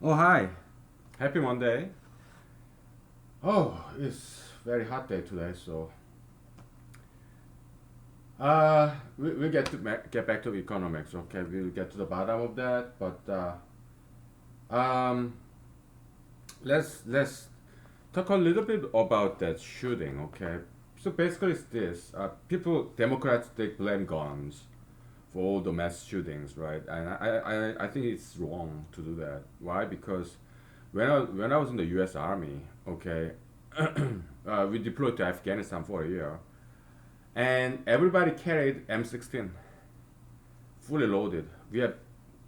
Oh, hi. Happy Monday. Oh, it's very hot day today, so we get to get back to economics. Okay, we'll get to the bottom of that, but um, let's talk a little bit about that shooting. Okay, so basically it's this: people, Democrats, they blame guns for all the mass shootings, right? And I think it's wrong to do that. Why? Because when I was in the U.S. Army, okay, we deployed to Afghanistan for a year, and everybody carried M16, fully loaded. We have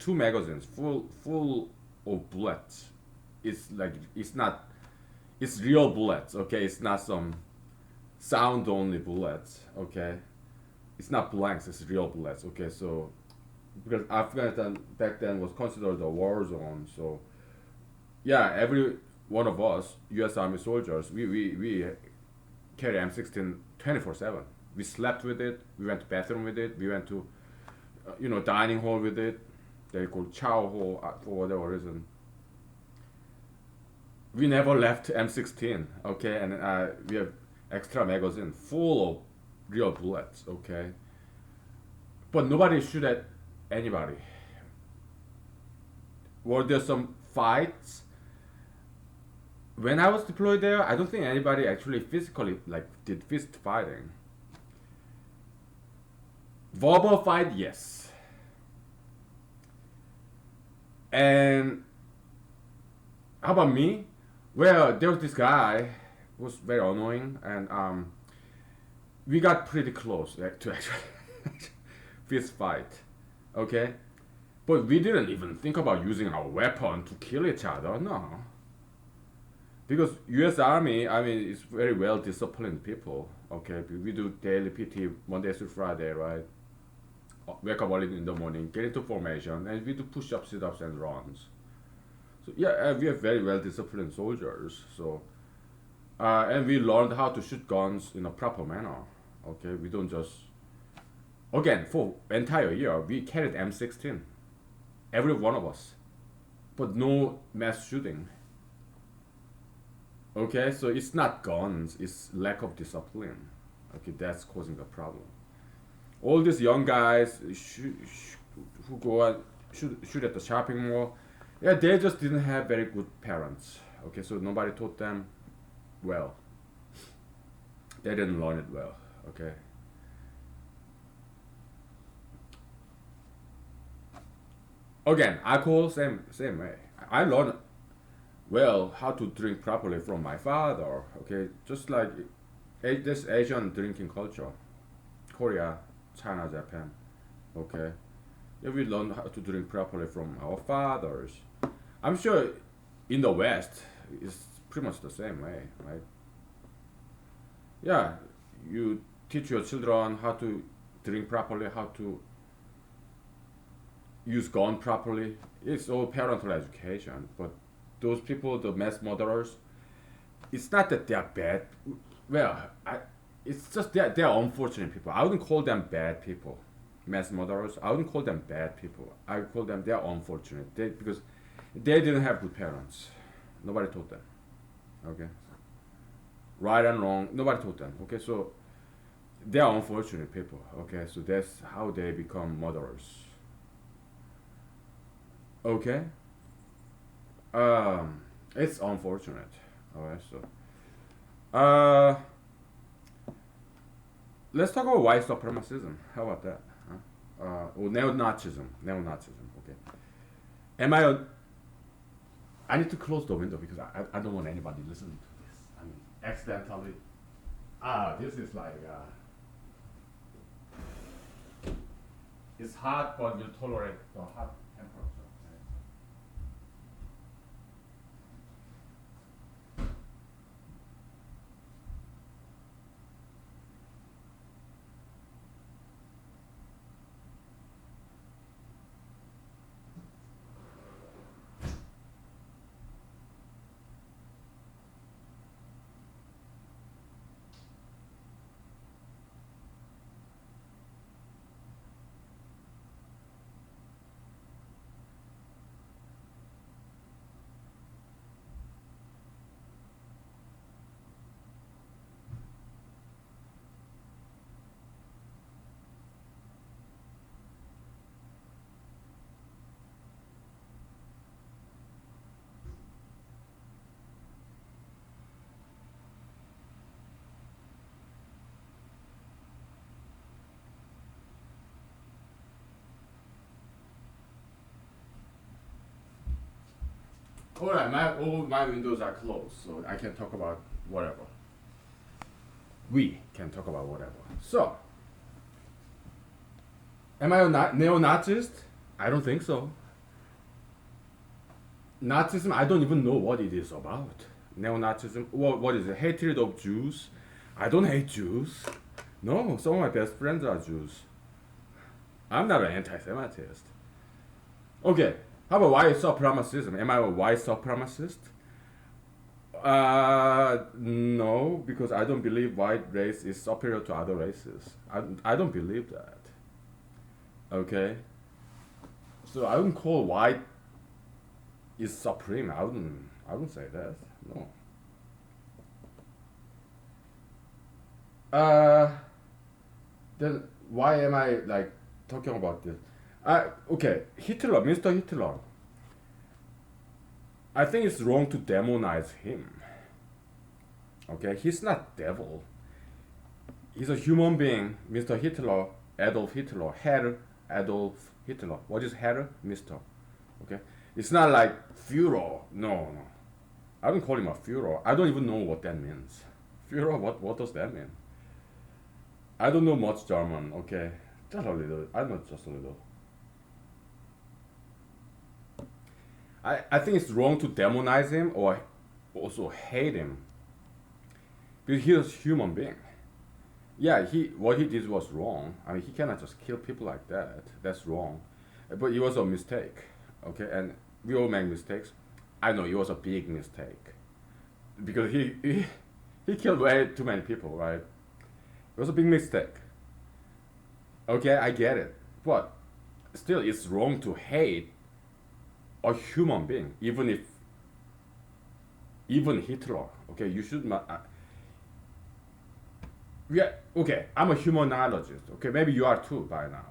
two magazines, full of bullets. It's like it's real bullets. Okay, it's not some sound only bullets. Okay, it's not blanks. It's real bullets. Okay, so because Afghanistan back then was considered a war zone, so yeah, every one of us U.S. Army soldiers, we carry M16 24/7. We slept with it. We went to bathroom with it. We went to dining hall with it. They call chow hall for whatever reason. We never left M16. Okay, and we have extra magazine full of real bullets. Okay, but nobody shoot at anybody. Were there some fights? When I was deployed there, I don't think anybody actually physically like did fist fighting. Verbal fight, yes. And how about me? Well, there was this guy who was very annoying, and we got pretty close to actually fist fight. Okay, but we didn't even think about using our weapon to kill each other. No, because U.S. Army, I mean, it's very well disciplined people. Okay, we do daily PT Monday through Friday, right? Wake up early in the morning, get into formation, and we do push-ups, sit-ups, and runs. So yeah, we have very well disciplined soldiers. So and we learned how to shoot guns in a proper manner. Okay, we don't just again for entire year we carried M16, every one of us, but no mass shooting. Okay, so it's not guns, it's lack of discipline. Okay, that's causing the problem. All these young guys who go and shoot at the shopping mall, yeah, they just didn't have very good parents. Okay, so nobody taught them well. They didn't learn it well. Okay. Again, alcohol, same way. I learned well how to drink properly from my father. Okay, just like this Asian drinking culture, Korea, China, Japan. Okay, yeah, we learn how to drink properly from our fathers. I'm sure in the West it's pretty much the same way, right? Yeah, you teach your children how to drink properly, how to use gun properly. It's all parental education. But those people, the mass murderers, it's not that they are bad. Well, it's just they're unfortunate people. I wouldn't call them bad people. Mass murderers, I wouldn't call them bad people. I would call them they're unfortunate. Because they didn't have good parents. Nobody taught them. Okay, right and wrong, nobody taught them. Okay, so they are unfortunate people. Okay, so that's how they become murderers. Okay, it's unfortunate. All right, so uh, let's talk about white supremacism. How about that? Huh? Or neo-Nazism. Neo-Nazism. Okay. Am I? I need to close the window because I don't want anybody listening to this. I mean, accidentally. This is like it's hot, but you tolerate the hot temperature. Alright, all my windows are closed, so I can talk about whatever. We can talk about whatever. So, am I a neo-Nazist? I don't think so. Nazism, I don't even know what it is about. Neo-Nazism, what is it? Hatred of Jews? I don't hate Jews. No, some of my best friends are Jews. I'm not an anti-Semitist. Okay, how about white supremacism? Am I a white supremacist? No, because I don't believe white race is superior to other races. I don't believe that. Okay, so I wouldn't call white is supreme. I wouldn't say that. No. Uh, then why am I like talking about this? Okay, Hitler, Mr. Hitler. I think it's wrong to demonize him. Okay, he's not devil. He's a human being. Mr. Hitler, Adolf Hitler, Herr Adolf Hitler. What is Herr? Mr. Okay, it's not like Führer. No, no. I don't call him a Führer. I don't even know what that means. Führer, what does that mean? I don't know much German. Okay, just a little. I know just a little. I think it's wrong to demonize him or also hate him because he's a human being. Yeah, what he did was wrong. I mean, he cannot just kill people like that. That's wrong. But it was a mistake. Okay, and we all make mistakes. I know it was a big mistake because he killed way too many people. Right? It was a big mistake. Okay, I get it, but still, it's wrong to hate a human being, even Hitler. Okay, you should not. Yeah, okay, I'm a humanologist. Okay, maybe you are too by now.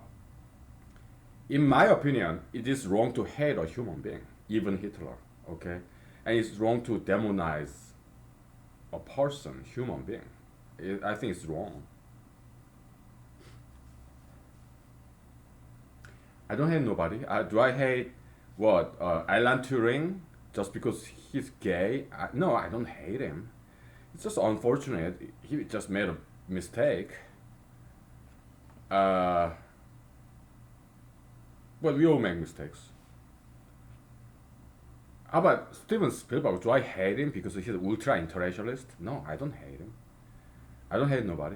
In my opinion, it is wrong to hate a human being, even Hitler. Okay, and it's wrong to demonize a person, human being. I think it's wrong. I don't hate nobody. Do I hate what? Alan Turing just because he's gay? No, I don't hate him. It's just unfortunate. He just made a mistake. Uh, but we all make mistakes. How about Steven Spielberg? Do I hate him because he's an ultra interracialist? No, I don't hate him. I don't hate nobody.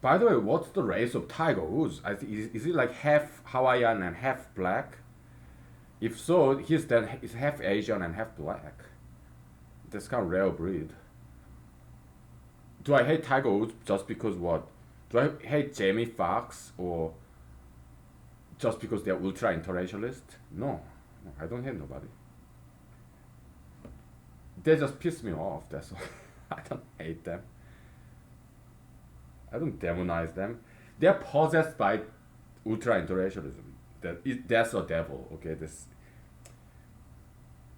By the way, what's the race of Tiger Woods? Is he like half Hawaiian and half black? If so, he's half Asian and half black. That's kind of rare breed. Do I hate Tiger Woods just because what? Do I hate Jamie Foxx or just because they're ultra interracialist? No, no, I don't hate nobody. They just piss me off. That's all. I don't hate them. I don't demonize them. They're possessed by ultra interracialism. That's a devil. Okay, this.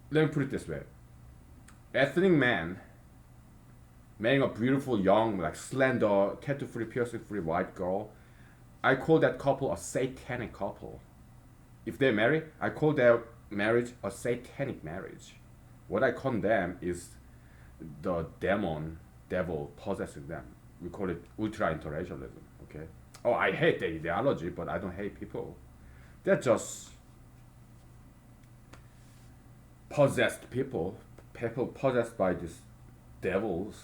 Let me put it this way: ethnic man marrying a beautiful, young, like slender, tattoo-free, piercing-free white girl. I call that couple a satanic couple. If they marry, I call their marriage a satanic marriage. What I condemn is the devil possessing them. We call it ultra interracialism. Okay. Oh, I hate the ideology, but I don't hate people. They're just possessed people. People possessed by these devils.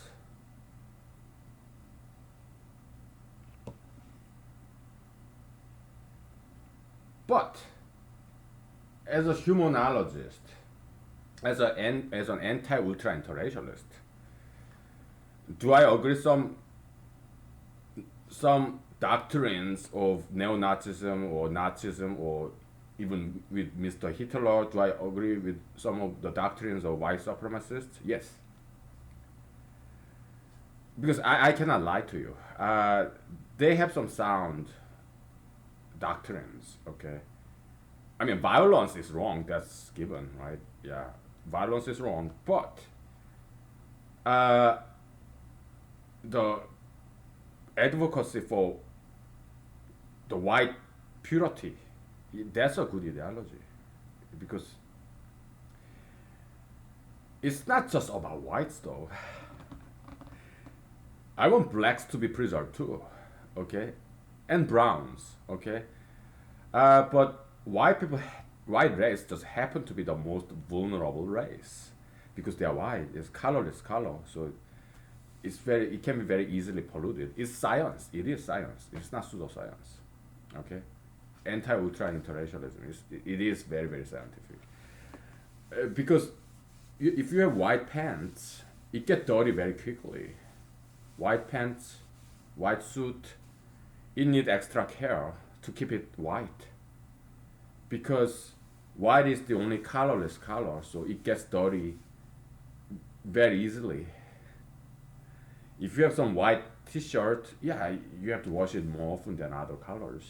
But as a humanologist, as an anti-ultra interracialist, do I agree some doctrines of neo-Nazism or Nazism or even with Mr. Hitler? Do I agree with some of the doctrines of white supremacists? Yes. Because I cannot lie to you. They have some sound doctrines, okay? I mean, violence is wrong, that's given, right? Yeah, violence is wrong, but uh, the advocacy for the white purity, that's a good ideology because It's not just about whites though. I want blacks to be preserved too, okay, and browns, okay. But white race just happen to be the most vulnerable race because they are white. It's colorless color, so it can be very easily polluted. It's science. It is science. It's not pseudoscience, okay. Anti-ultra interracialism it is very very scientific because if you have white pants, it gets dirty very quickly. White pants, white suit, it needs extra care to keep it white because white is the only colorless color, so it gets dirty very easily. If you have some white t-shirt, yeah, you have to wash it more often than other colors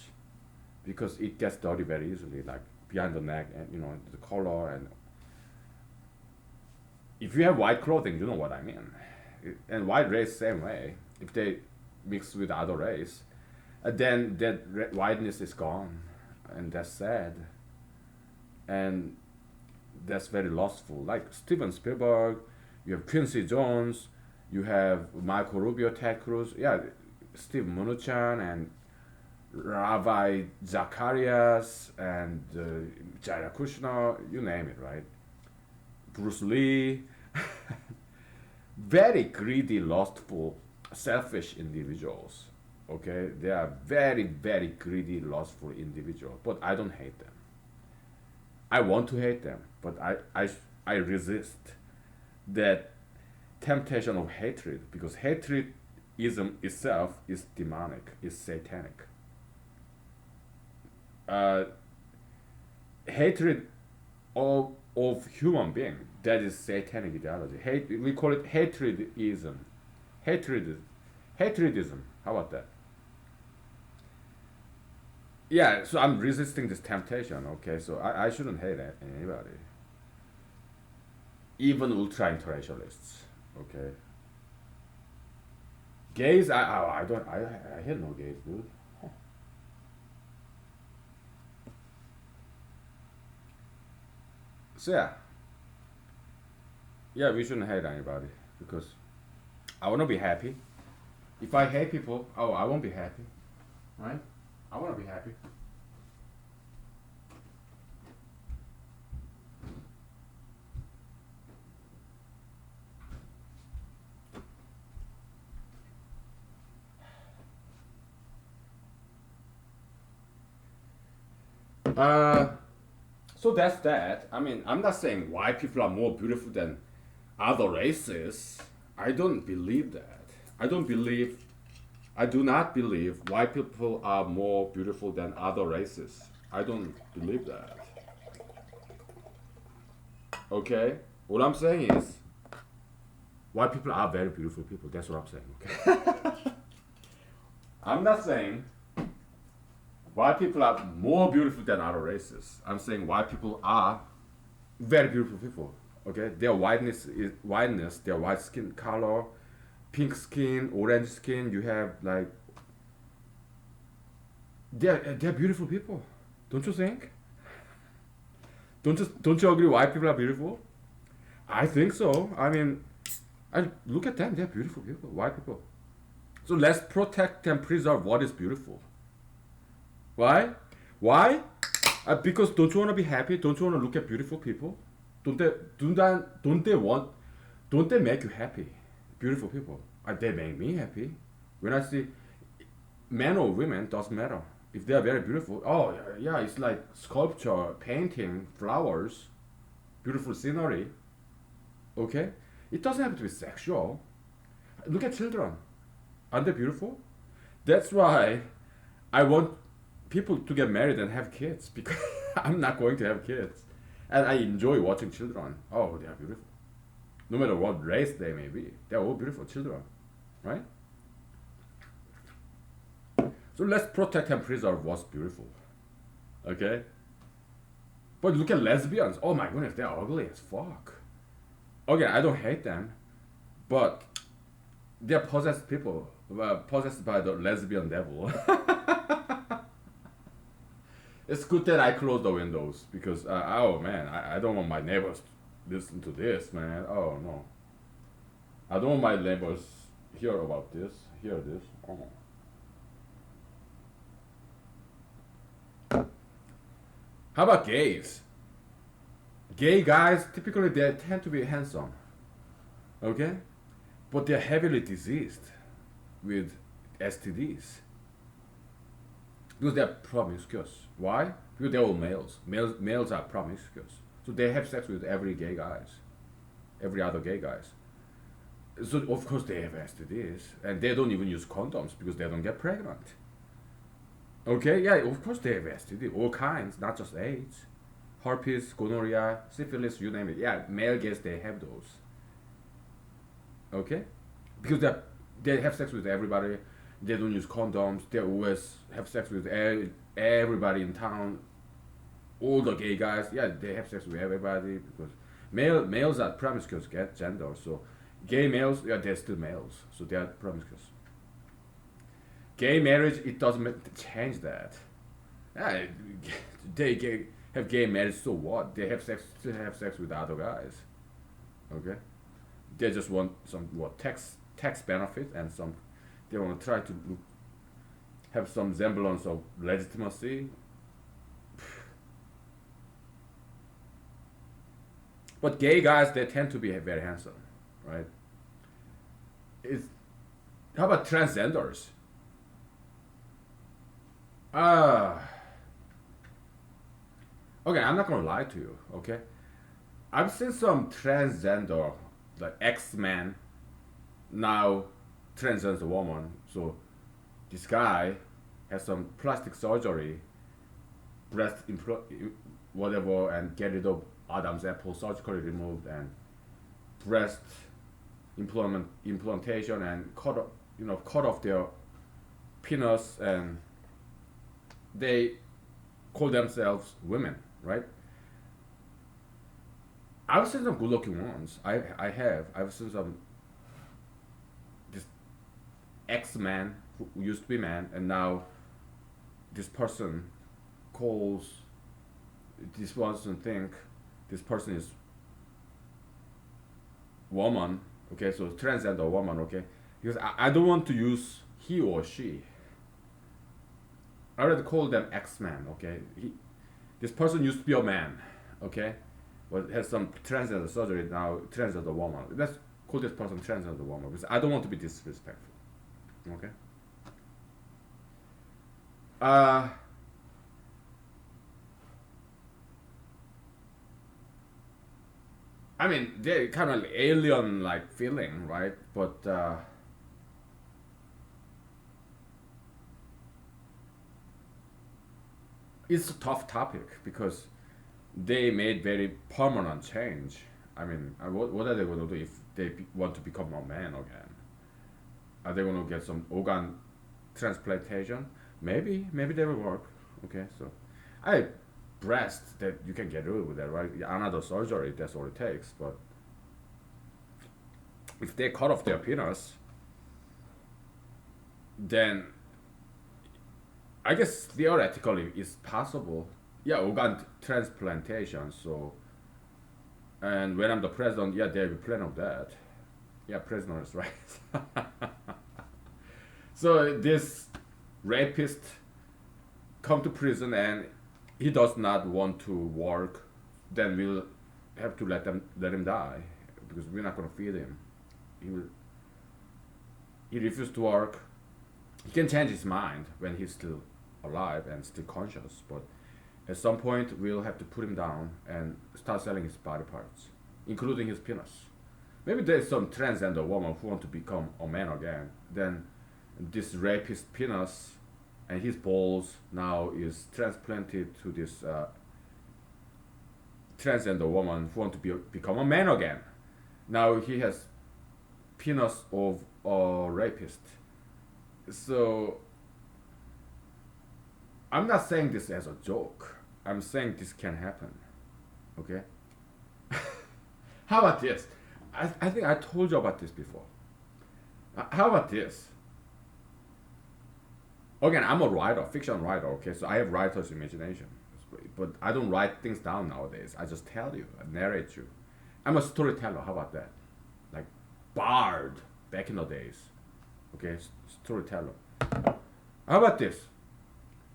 because it gets dirty very easily, like behind the neck and the collar. And if you have white clothing, you know what I mean. And white race same way. If they mix with other race, then that whiteness is gone, and that's sad. And that's very lustful. Like Steven Spielberg, you have Quincy Jones, you have Michael Rubio, Ted Cruz, yeah, Steve Mnuchin, and Ravi Zacharias, and Jared Kushner, you name it, right? Bruce Lee. Very greedy, lustful, selfish individuals. Okay, they are very, very greedy, lustful individuals. But I don't hate them. I want to hate them, but I resist that temptation of hatred because hatredism itself is demonic, is satanic. Uh, Hatred of human being, that is satanic ideology. We call it hatredism. Hatred, hatredism. How about that? Yeah, so I'm resisting this temptation. Okay, so I shouldn't hate anybody, even ultra interracialists. Okay, gays. I don't. I hate no gays, dude. So yeah, we shouldn't hate anybody because I want to be happy. If I hate people, oh, I won't be happy, right? I want to be happy. Uh, so that's that. I mean, I'm not saying white people are more beautiful than other races. I don't believe that. I don't believe. I do not believe white people are more beautiful than other races. I don't believe that. Okay? What I'm saying is, white people are very beautiful people. That's what I'm saying. Okay? I'm not saying white people are more beautiful than other races. I'm saying white people are very beautiful people. Okay? Their whiteness, their white skin color, pink skin, orange skin. You have like they're beautiful people. Don't you think? Don't you agree? White people are beautiful. I think so. I mean, I look at them. They're beautiful people. White people. So let's protect and preserve what is beautiful. Why? Why? Because don't you want to be happy? Don't you want to look at beautiful people? Don't they want? Don't they make you happy? Beautiful people. They make me happy. When I see men or women, doesn't matter. If they are very beautiful, oh yeah, it's like sculpture, painting, flowers, beautiful scenery. Okay, it doesn't have to be sexual. Look at children. Aren't they beautiful? That's why I want people to get married and have kids because I'm not going to have kids. And I enjoy watching children. Oh, they are beautiful. No matter what race they may be, they're all beautiful children, right? So let's protect and preserve what's beautiful, okay? But look at lesbians. Oh my goodness, they're ugly as fuck. Okay, I don't hate them, but they're possessed people, possessed by the lesbian devil. It's good that I close the windows because oh man, I don't want my neighbors listen to this, man. Oh no, I don't want my neighbors hear about this. Hear this. Oh. How about gays? Gay guys typically they tend to be handsome, okay, but they're heavily diseased with STDs because they're promiscuous. Why? Because they're all males. Males are promiscuous, so they have sex with every gay guys, every other gay guys. So of course they have STDs, and they don't even use condoms because they don't get pregnant. Okay, yeah, of course they have STD, all kinds, not just AIDS, herpes, gonorrhea, syphilis, you name it. Yeah, male gays they have those. Okay, because they have sex with everybody. They don't use condoms. They always have sex with everybody in town. All the gay guys, yeah, they have sex with everybody because males are promiscuous gender. So gay males, yeah, they're still males, so they are promiscuous. Gay marriage, it doesn't change that. Yeah, have gay marriage, so what? They have sex, still have sex with other guys. Okay, they just want some what tax benefit and some. They want to try to have some semblance of legitimacy. But gay guys, they tend to be very handsome, right? It's, how about transgenders? Ah, okay, I'm not gonna lie to you. Okay, I've seen some transgender, like X-Men, now transgender woman. So this guy has some plastic surgery, whatever, and get rid of Adam's apple surgically removed, and breast implantation, and cut off their penis, and they call themselves women, right? I've seen some good looking ones. I've seen some this ex man who used to be man, and now this person calls this person think this person is woman. Okay, so transgender woman. Okay, because I don't want to use he or she. I already call them X man. Okay, this person used to be a man. Okay, but has some transgender surgery now. Transgender woman. Let's call this person transgender woman because I don't want to be disrespectful. Okay. Uh, I mean, they're kind of alien like feeling, right? But it's a tough topic because they made very permanent change. I mean, what are they going to do if they want to become a man again? Are they going to get some organ transplantation? Maybe they will work. Okay, so I breast that you can get rid of that, right? Another surgery, that's all it takes. But if they cut off their penis, then I guess theoretically it's possible. Yeah, organ transplantation. So, and when I'm the president, yeah, they will plan of that. Yeah, prisoners, right? So this rapist come to prison and he does not want to work, then we'll have to let him die because we're not gonna feed him. He will, he refused to work. He can change his mind when he's still alive and still conscious, but at some point we'll have to put him down and start selling his body parts, including his penis. Maybe there's some transgender woman who want to become a man again. Then this rapist penis and his balls now is transplanted to this transgender woman who want to become a man again. Now he has penis of a rapist. So I'm not saying this as a joke. I'm saying this can happen. Okay? How about this? I think I told you about this before. How about this? Again, I'm a writer, fiction writer, okay? So I have writer's imagination. But I don't write things down nowadays. I just tell you, I narrate you. I'm a storyteller. How about that? Like bard back in the days. Okay, storyteller. How about this?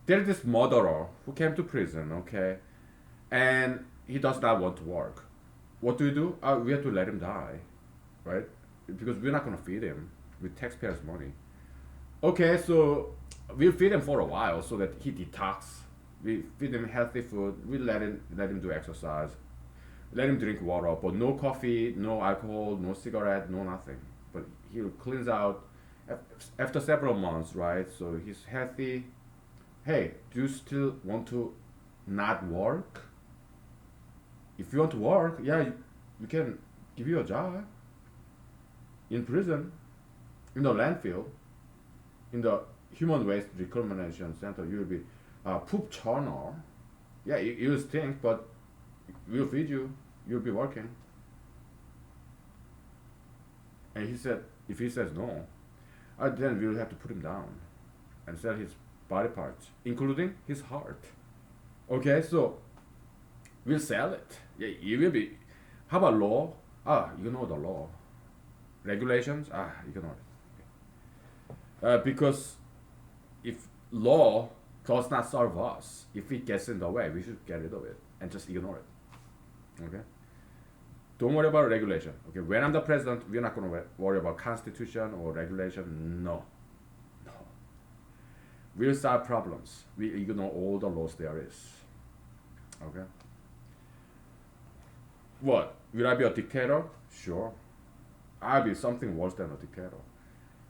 There's this murderer who came to prison. Okay, and he does not want to work. What do? We have to let him die, right? Because we're not gonna feed him with taxpayers' money. Okay, so we'll feed him for a while so that he detox. We feed him healthy food. We let him do exercise. Let him drink water, but no coffee, no alcohol, no cigarette, no nothing. But he'll cleanse out after several months, right? So he's healthy. Hey, do you still want to not work? If you want to work, yeah, we can give you a job in prison, in the landfill, in the human waste reclamation center. You will be a poop churner. Yeah, you stink, but we'll feed you. You'll be working. And he said, if he says no, then we'll have to put him down and sell his body parts, including his heart. Okay, so we'll sell it. Yeah, you will be. How about law? You know the law. Regulations? You know it. Because if law does not serve us, if it gets in the way, we should get rid of it and just ignore it. Okay? Don't worry about regulation. Okay, when I'm the president, we're not going to worry about constitution or regulation. No. No. We'll solve problems. We ignore all the laws there is. Okay? What? Will I be a dictator? Sure. I'll be something worse than a dictator.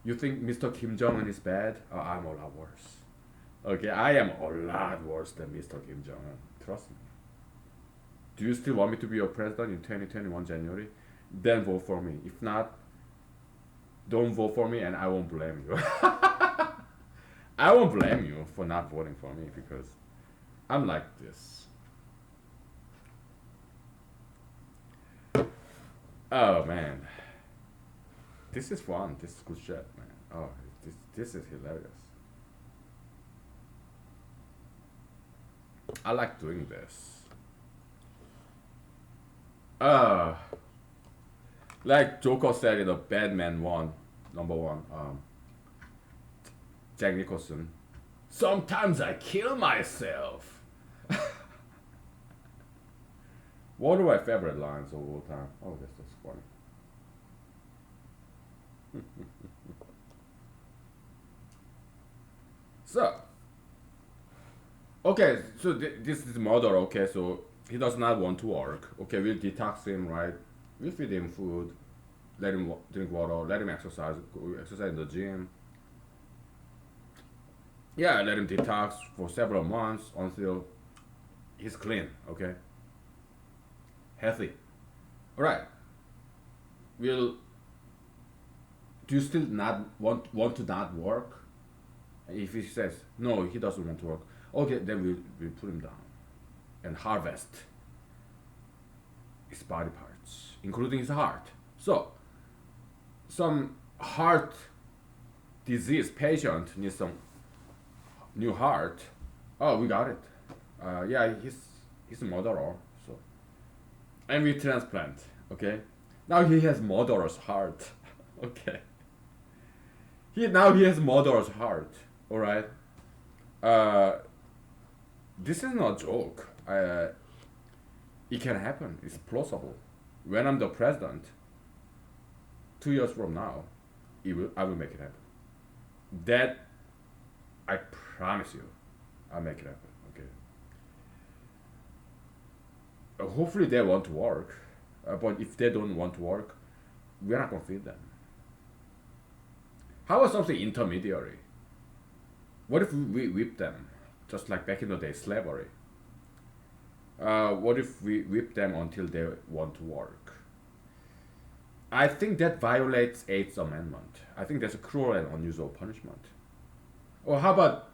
You think Mr. Kim Jong-un is bad? I'm a lot worse. Okay, I am a lot worse than Mr. Kim Jong-un. Trust me. Do you still want me to be your president in 2021 January? Then vote for me. If not, don't vote for me and I won't blame you. I won't blame you for not voting for me because I'm like this. Oh man. This is fun. This is good shit, man. Oh, this is hilarious. I like doing this. Like Joker said in the Batman one, number one, Jack Nicholson. Sometimes I kill myself. One of my favorite lines of all time. Oh, that's just funny. So, okay, so this is murder. Okay, so he does not want to work. Okay, we'll detox him, right? We'll feed him food, let him drink water, let him exercise, go exercise in the gym. Yeah, let him detox for several months until he's clean. Okay, healthy. All right. We'll. Do you still not want to not work? If he says no, he doesn't want to work. Okay, then we put him down and harvest his body parts, including his heart. So, some heart disease patient needs some new heart. Oh, we got it. Yeah, he's a murderer. So, and we transplant. Okay, now he has murderer's heart. Okay. He has murderer's heart. All right. This is not a joke. It can happen. It's plausible. When I'm the president, 2 years from now, I will make it happen. That I promise you, I'll make it happen. Okay. Hopefully they want to work, but if they don't want to work, we're not gonna feed them. How about something intermediary? What if we whip them, just like back in the day, slavery? What if we whip them until they want to work? I think that violates Eighth Amendment. I think that's a cruel and unusual punishment. Or how about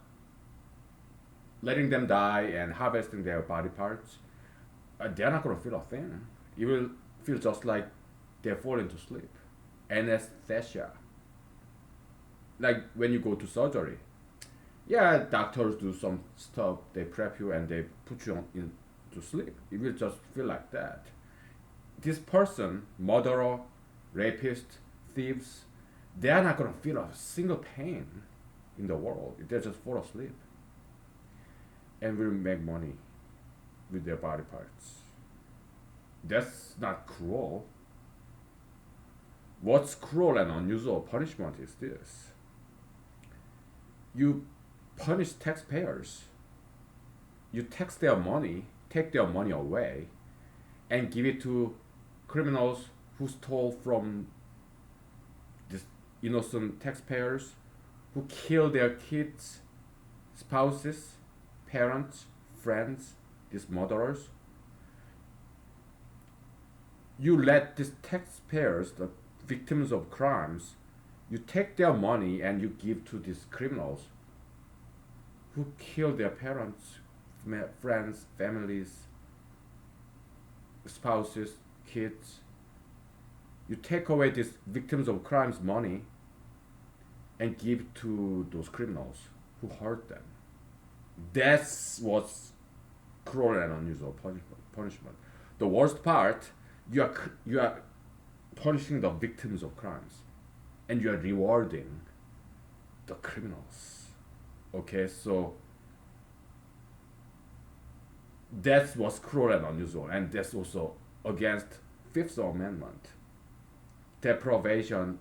letting them die and harvesting their body parts? They're not gonna feel a thing. You will feel just like they're falling to sleep. Anesthesia. Like when you go to surgery. Yeah, doctors do some stuff, they prep you and they put you in to sleep. You will just feel like that. this person, murderer, rapist, thieves, they are not gonna feel a single pain in the world. They're just fall asleep and will make money with their body parts. That's not cruel. What's cruel and unusual punishment is this: you punish taxpayers. You tax their money, take their money away, and give it to criminals who stole from these innocent taxpayers, who kill their kids, spouses, parents, friends, these murderers. You let these taxpayers, the victims of crimes, you take their money and you give to these criminals who kill their parents, friends, families, spouses, kids. You take away these victims of crimes' money and give to those criminals who hurt them. That's what's cruel and unusual punishment. The worst part, you are punishing the victims of crimes, and you are rewarding the criminals. Okay, so that's what's cruel and unusual, and that's also against Fifth Amendment. Deprivation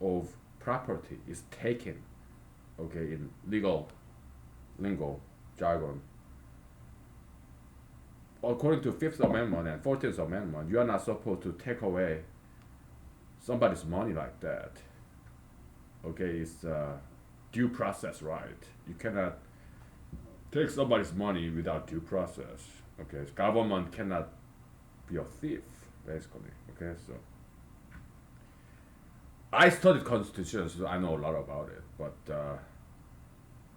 of property is taken. Okay, in legal lingo jargon. According to Fifth Amendment and 14th Amendment, you are not supposed to take away somebody's money like that. Okay, it's due process right. You cannot take somebody's money without due process. Okay, government cannot be a thief, basically. Okay, so I studied constitution, so I know a lot about it. But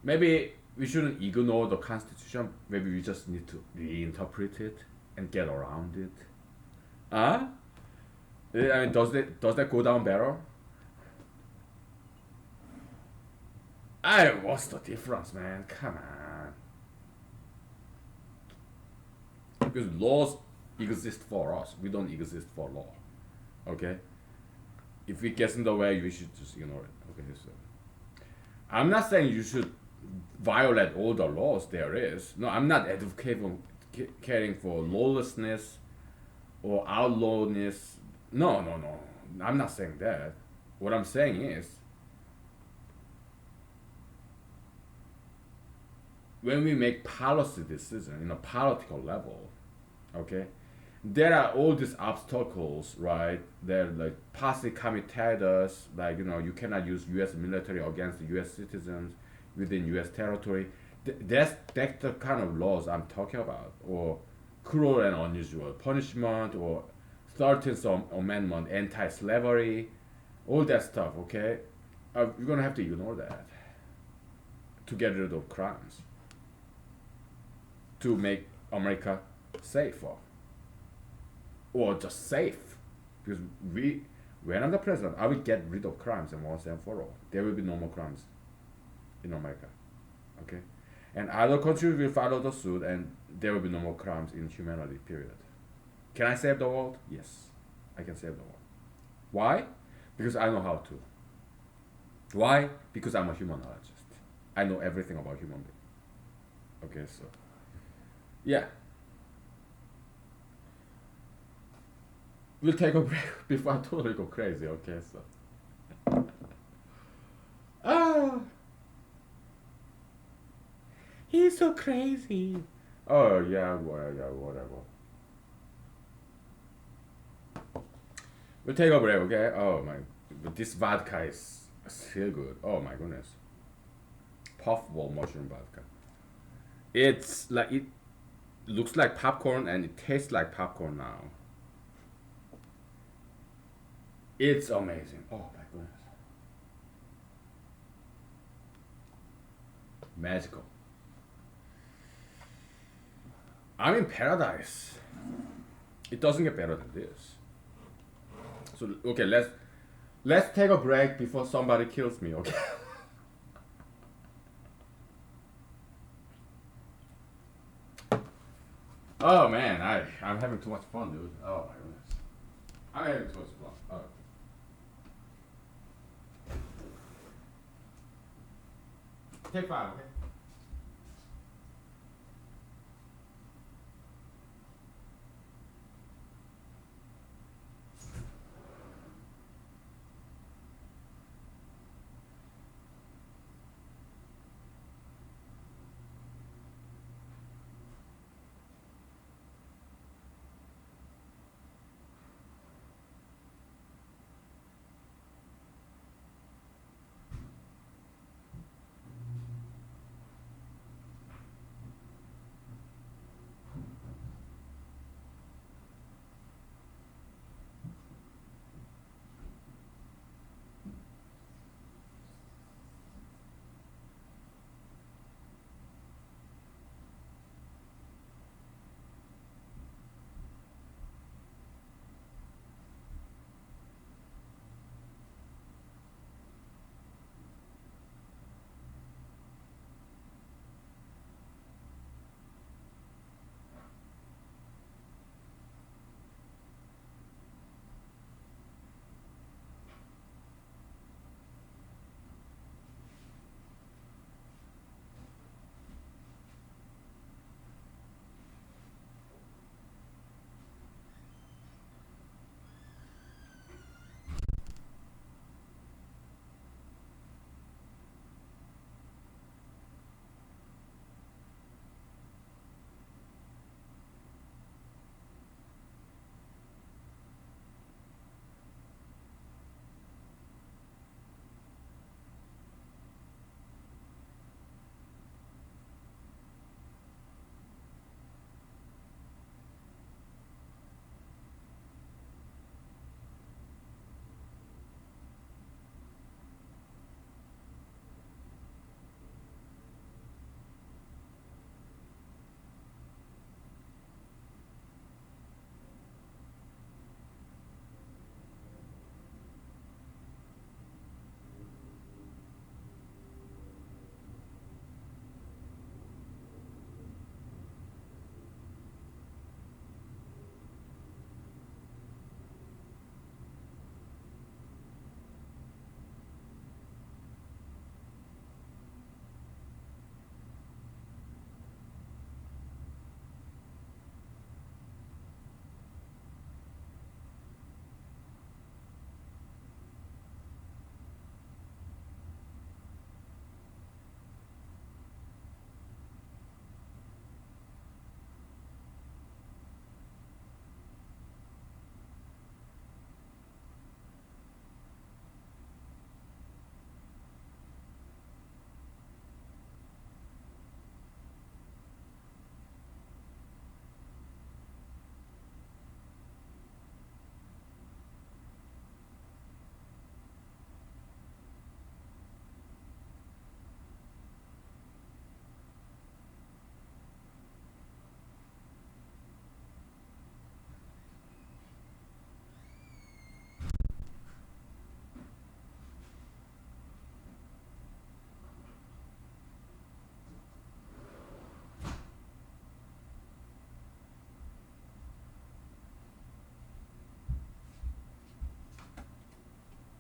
maybe we shouldn't ignore the constitution. Maybe we just need to reinterpret it and get around it. Huh? I mean, does that go down better? What's the difference, man? Come on. Because laws exist for us. We don't exist for law. Okay? If it gets in the way, we should just ignore it. Okay, so I'm not saying you should violate all the laws there is. No, I'm not advocating for lawlessness or outlawness. No. I'm not saying that. What I'm saying is, when we make policy decisions in a political level, okay, there are all these obstacles, right? They're like posse comitatus, like you cannot use U.S. military against U.S. citizens within U.S. territory. That's the kind of laws I'm talking about, or cruel and unusual punishment, or 13th Amendment, anti-slavery, all that stuff. Okay, you're gonna have to ignore that to get rid of crimes, to make America safer, or just safe, because when I'm the president, I will get rid of crimes and once and for all. There will be no more crimes in America, okay? And other countries will follow the suit, and there will be no more crimes in humanity. Period. Can I save the world? Yes, I can save the world. Why? Because I know how to. Why? Because I'm a humanologist. I know everything about human being. Okay, so yeah. We'll take a break before I totally go crazy. Okay, so ah, he's so crazy. Oh yeah, whatever. We'll take a break, okay? Oh my, but this vodka is still good. Oh my goodness, puffball mushroom vodka. It's like it looks like popcorn and it tastes like popcorn now. It's amazing. Oh my goodness. Magical. I'm in paradise. It doesn't get better than this. So okay, let's take a break before somebody kills me, okay? Oh man, I'm having too much fun, dude. Oh my goodness. I am towards block. Oh. Take five, okay?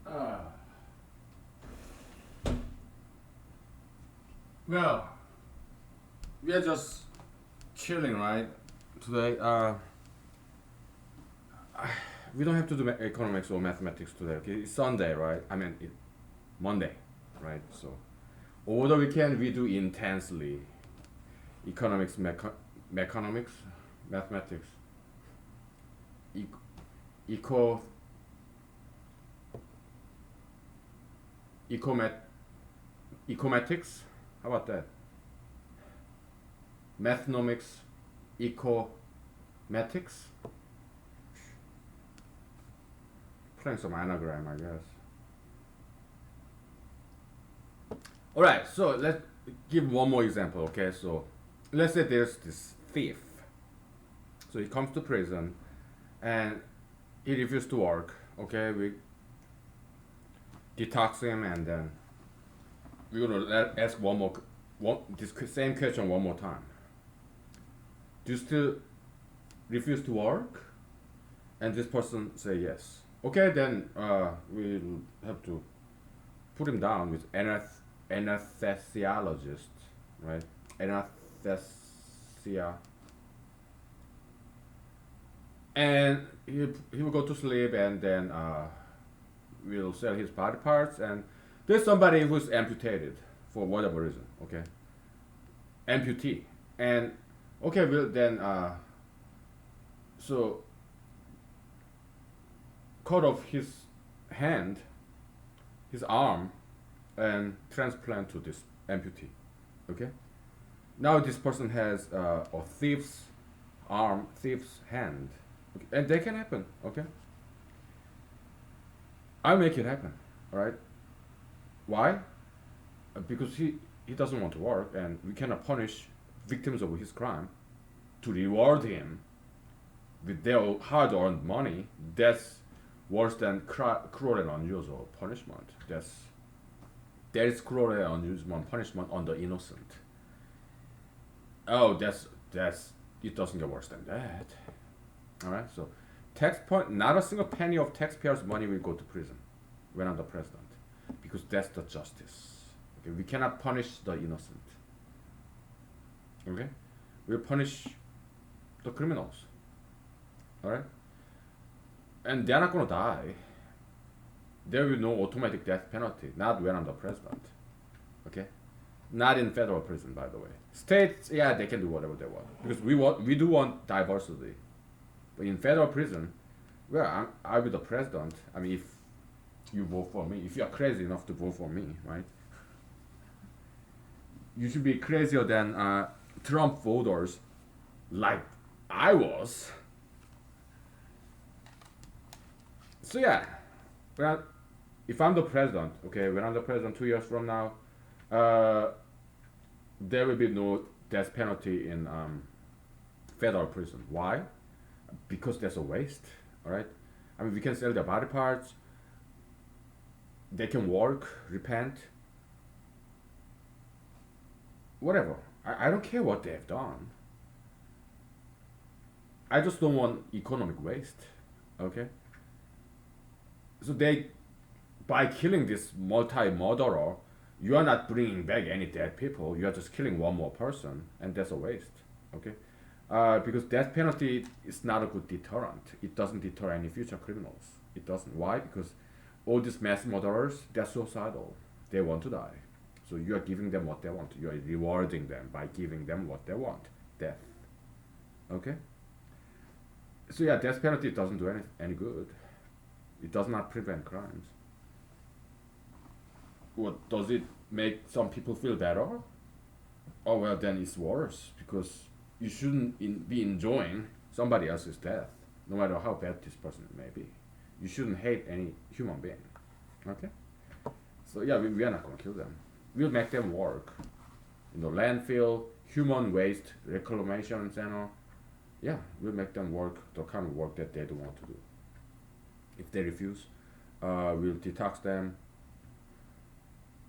Uh, well, we are just chilling, right? Today, we don't have to do economics or mathematics today. Okay, it's Sunday, right? I mean, Monday, right? So over the weekend we do intensely economics, mechanomics, mathematics, e- eco, ecomet, ecomatics. How about that? Mathnomics, ecomatics. Playing some anagram, I guess. All right, so let's give one more example. Okay, so let's say there's this thief. So he comes to prison, and he refuses to work. Okay, we detox him, and then we're gonna ask this same question one more time. Do you still refuse to work, And this person say yes. Okay, then we'll have to put him down with anesthesiologist, right? Anesthesia, and he will go to sleep, and then we'll sell his body parts. And there's somebody who's amputated for whatever reason. Okay, amputee, and okay, well then so cut off his hand, his arm, and transplant to this amputee. Okay. Now this person has a thief's arm, thief's hand, okay? And that can happen. Okay. I'll make it happen. All right. Why? Because he doesn't want to work, and we cannot punish victims of his crime to reward him with their hard-earned money. That's worse than cruel and unusual punishment. There is cruel and unusual punishment on the innocent. Oh, that's it doesn't get worse than that. All right, so not a single penny of taxpayers' money will go to prison when I'm the president, because that's the justice. Okay, we cannot punish the innocent. Okay, we'll punish the criminals. All right, and they're not gonna die. There will be no automatic death penalty. Not when I'm the president. Okay, not in federal prison, by the way. States, yeah, they can do whatever they want because we do want diversity. But in federal prison, well, I'll be the president. I mean, if you vote for me, if you are crazy enough to vote for me, right? You should be crazier than Trump voters, like I was. So yeah, well, if I'm the president, okay, when I'm the president 2 years from now, there will be no death penalty in federal prison. Why? Because there's a waste. All right. I mean, we can sell their body parts. They can work, repent, whatever. I don't care what they have done. I just don't want economic waste. Okay. So by killing this multi-murderer, you are not bringing back any dead people. You are just killing one more person, and that's a waste. Okay, because death penalty is not a good deterrent. It doesn't deter any future criminals. It doesn't. Why? Because all these mass murderers, they're suicidal. They want to die. So you are giving them what they want. You are rewarding them by giving them what they want, death. Okay. So yeah, death penalty doesn't do any good. It does not prevent crimes. What does it make some people feel better? Oh well, then it's worse because you shouldn't be enjoying somebody else's death, no matter how bad this person may be. You shouldn't hate any human being. Okay? So yeah, we are not gonna kill them. We'll make them work. Landfill, human waste reclamation center. Yeah, we'll make them work the kind of work that they don't want to do. If they refuse, we'll detox them,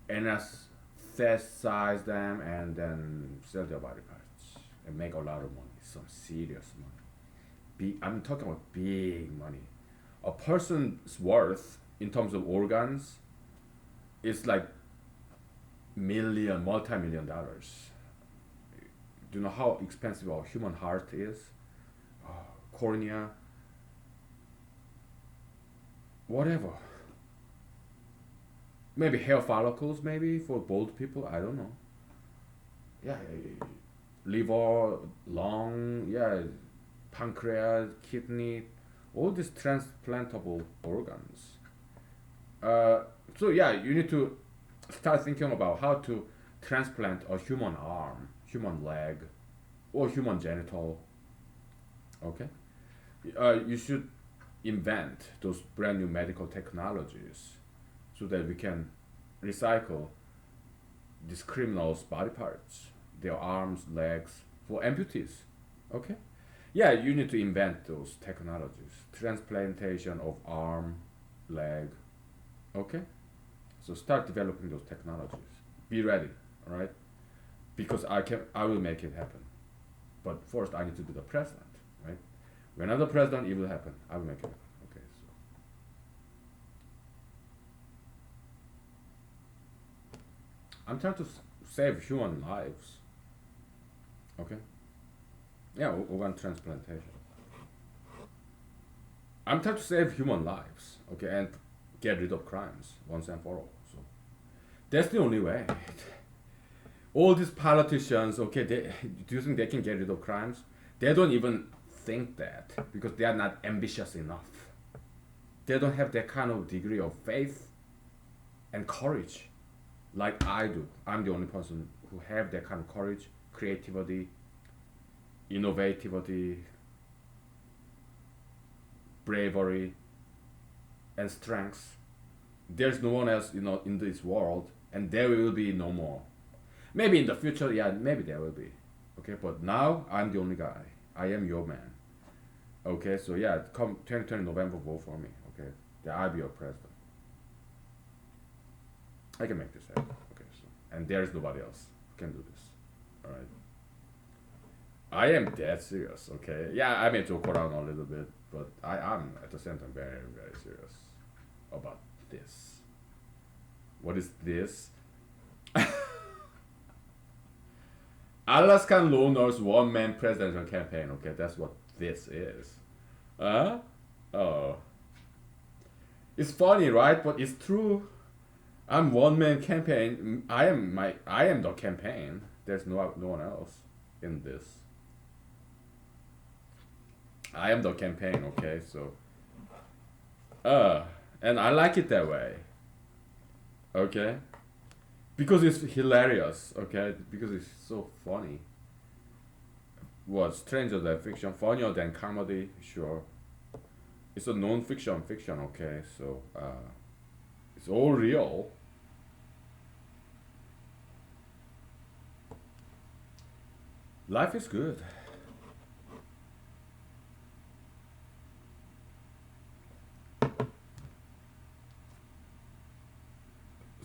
anesthetize them, and then sell their body parts and make a lot of money, some serious money. I'm talking about big money. A person's worth in terms of organs is like multi-million dollars. Do you know how expensive a human heart is? Cornea, whatever. Maybe hair follicles, maybe for bald people. I don't know. Yeah, liver, lung, yeah, pancreas, kidney, all these transplantable organs. So yeah, you need to start thinking about how to transplant a human arm, human leg, or human genital. Okay, you should invent those brand new medical technologies so that we can recycle these criminals' body parts, their arms, legs, for amputees. Okay? Yeah, you need to invent those technologies. Transplantation of arm, leg. Okay? So start developing those technologies. Be ready, alright? Because I will make it happen. But first I need to be the president, right? When I'm the president, it will happen. I will make it happen. Okay, so I'm trying to save human lives. Okay, yeah, organ transplantation. I'm trying to save human lives. Okay, and get rid of crimes once and for all. So that's the only way. All these politicians, okay, do you think they can get rid of crimes? They don't even think that because they are not ambitious enough. They don't have that kind of degree of faith and courage like I do. I'm the only person who have that kind of courage, creativity, innovativity, bravery, and strength. There's no one else, in this world, and there will be no more. Maybe in the future, yeah, maybe there will be. Okay, but now I'm the only guy. I am your man. Okay, so yeah, come 2020 November, vote for me. Okay, yeah, I'll be your president. I can make this happen. Okay, so and there's nobody else who can do this. All right. I am dead serious. Okay, yeah, I may joke around a little bit, but I'm at the same time very very serious about this. What is this? Alaskan loners one-man presidential campaign. Okay, that's what this is. Oh, it's funny, right? But it's true. I'm one-man campaign. I am the campaign. There's no one else in this. I am the campaign. Okay, so and I like it that way. Okay, because it's hilarious. Okay, because it's so funny. What stranger than fiction, funnier than comedy? Sure, it's a non-fiction fiction. Okay, so it's all real. Life is good.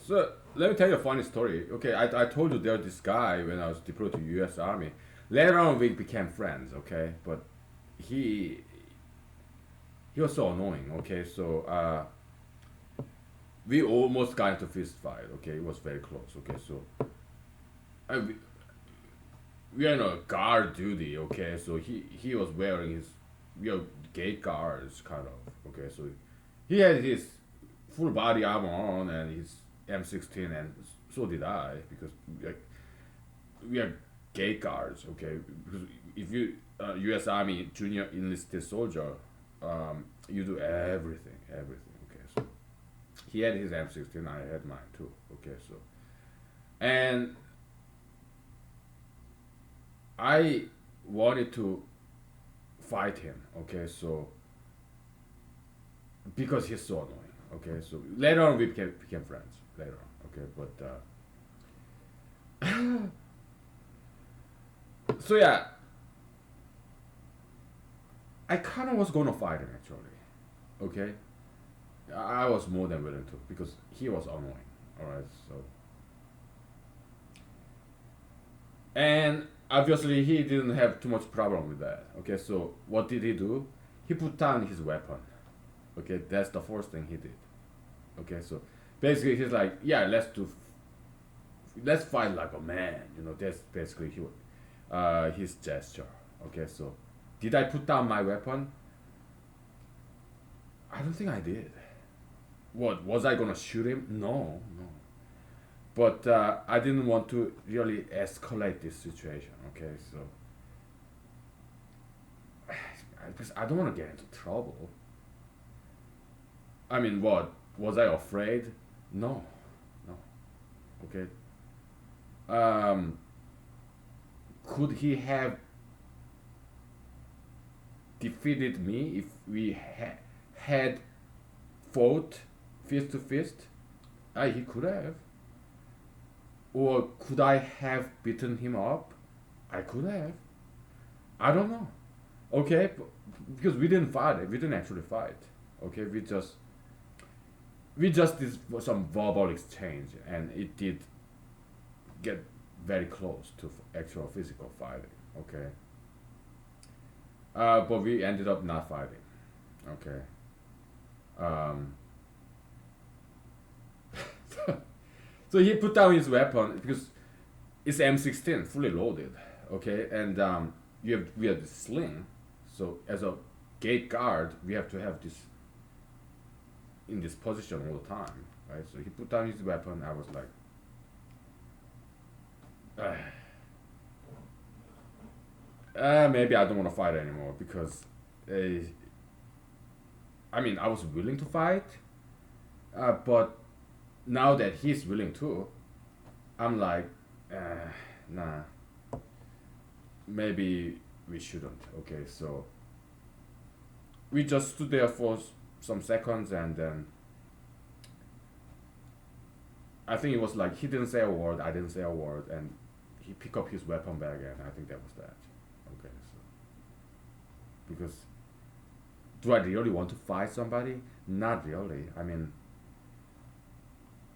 So let me tell you a funny story. Okay, I told you there's this guy when I was deployed to U.S. Army. Later on, we became friends. Okay, but he he was so annoying. Okay, so we almost got into fist fight. Okay, it was very close. Okay, so we are in a guard duty. Okay, so he was wearing his gate guards kind of. Okay, so he had his full body armor on and his M16, and so did I because we are gate guards. Okay, because if you U.S. Army junior enlisted soldier, you do everything. Okay, so he had his M16, I had mine too. Okay, so and I wanted to fight him. Okay, so because he's so annoying. Okay, so later on we became friends. Later on, okay, but so yeah, I kind of was gonna fight him actually. Okay, I was more than willing to because he was annoying. All right, so and obviously he didn't have too much problem with that. Okay, so what did he do? He put down his weapon. Okay, that's the first thing he did. Okay, so basically he's like, yeah, let's fight like a man. That's basically his gesture. Okay, so did I put down my weapon? I don't think I did. What was I gonna shoot him? No, no. But I didn't want to really escalate this situation. Okay, so because I don't want to get into trouble. I mean, what was I afraid? No, no. Okay. Could he have defeated me if we had fought fist to fist? He could have. Or could I have beaten him up? I could have. I don't know. Okay, because we didn't fight it. We didn't actually fight. Okay, we just did some verbal exchange, and it did get very close to actual physical fighting. Okay. But we ended up not fighting. Okay. Um, so he put down his weapon because it's M16, fully loaded. Okay, and we have this sling. So as a gate guard, we have to have this in this position all the time, right? So he put down his weapon. I was like, maybe I don't want to fight anymore because, I mean, I was willing to fight, but now that he's willing to, I'm like, nah, maybe we shouldn't. Okay, so we just stood there for some seconds, and then I think it was like he didn't say a word, I didn't say a word, and he picked up his weapon bag, and I think that was that. Okay, so because do I really want to fight somebody? Not really. I mean,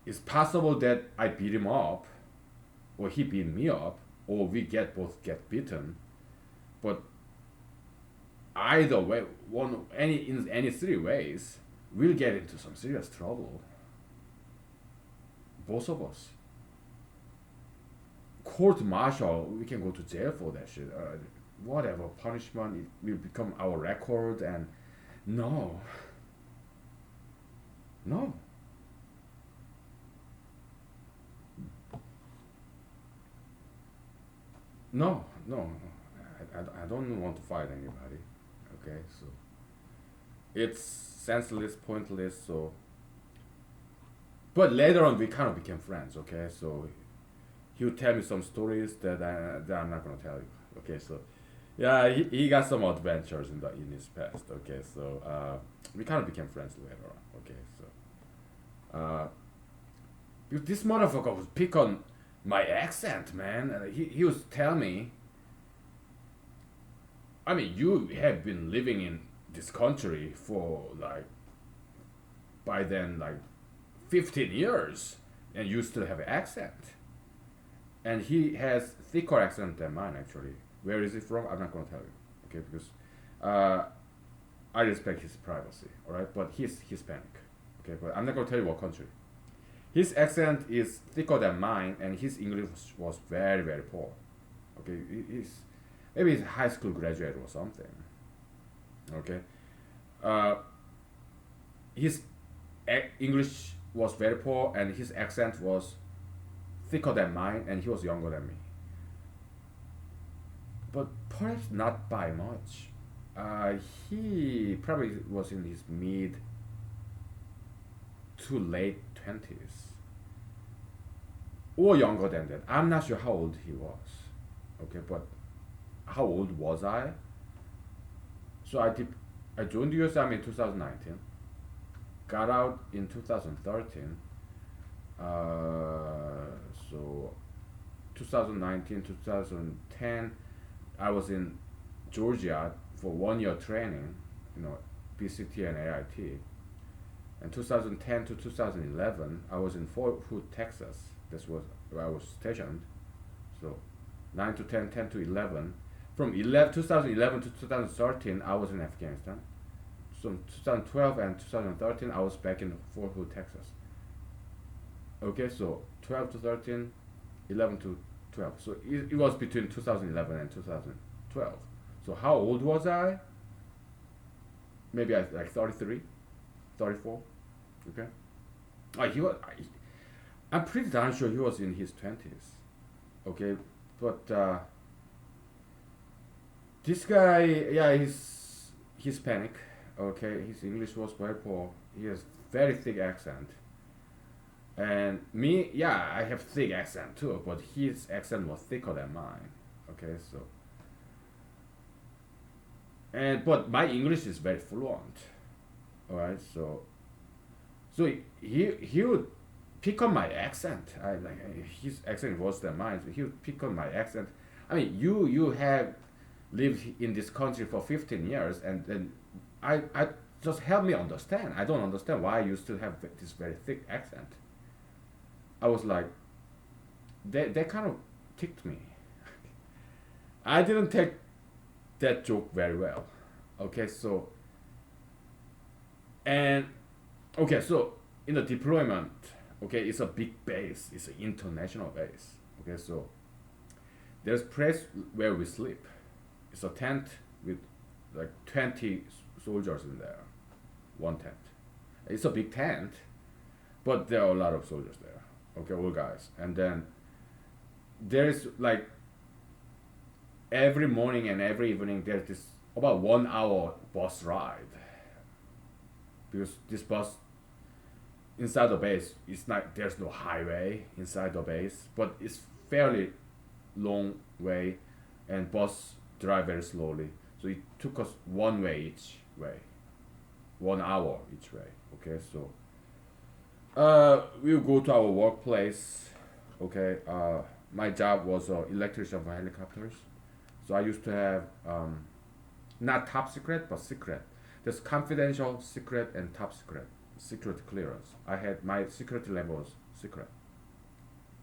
it's possible that I beat him up, or he beat me up, or we both get beaten. But either way, in any three ways, we'll get into some serious trouble. Both of us. Court martial, we can go to jail for that shit. Whatever punishment, it will become our record, and no, no. No, no, no. I don't want to fight anybody. Okay, so it's senseless, pointless. So, but later on, we kind of became friends. Okay, so he would tell me some stories that I'm not gonna tell you. Okay, so yeah, he got some adventures in his past. Okay, so we kind of became friends later on. Okay, so because this motherfucker would pick on my accent, man. He was telling me, I mean, you have been living in this country for like by then like 15 years, and you still have an accent. And he has thicker accent than mine actually. Where is he from? I'm not gonna tell you, okay? Because uh, I respect his privacy, all right? But he's Hispanic, okay? But I'm not gonna tell you what country. His accent is thicker than mine, and his English was very very poor. Okay, he's maybe he's a high school graduate or something. Okay, uh, his English was very poor, and his accent was thicker than mine, and he was younger than me. But perhaps not by much. Uh, he probably was in his mid to late 20s or younger than that. I'm not sure how old he was. Okay, but how old was I? So I joined the US Army in 2019, got out in 2013. So 2019, 2010, I was in Georgia for 1 year training, you know, PCT and AIT. And 2010 to 2011, I was in Fort Hood, Texas. This was where I was stationed. So 9 to 10, 10 to 11. From 2011 to 2013, I was in Afghanistan. So 2012 and 2013, I was back in Fort Hood, Texas. Okay, so 12 to 13, 11 to 12. So it was between 2011 and 2012. So how old was I? Maybe I like 33, 34. Okay. He was. I'm pretty darn sure he was in his 20s. Okay, but this guy, yeah, he's Hispanic. Okay, his English was very poor. He has very thick accent. And me, yeah, I have thick accent too, but his accent was thicker than mine. Okay, so and but my English is very fluent. All right, so he would pick on my accent. I like his accent worse than mine. So he would pick on my accent. I mean, you have lived in this country for 15 years, and then I just help me understand. I don't understand why you still have this very thick accent. I was like, they kind of ticked me. I didn't take that joke very well. Okay, so and okay, so in the deployment, okay, it's a big base. It's an international base. Okay, so there's place where we sleep. It's a tent with like 20 soldiers in there. One tent. It's a big tent, but there are a lot of soldiers there. Okay, all guys. And then there's like every morning and every evening there's this about 1 hour bus ride because this bus inside the base it's not there's no highway inside the base, but it's fairly long way and bus drive very slowly. So it took us one way each way, 1 hour each way. Okay, so we'll go to our workplace. Okay, my job was electrician for helicopters. So I used to have not top secret but secret. There's confidential, secret, and top secret. Secret clearance. I had my security level was secret.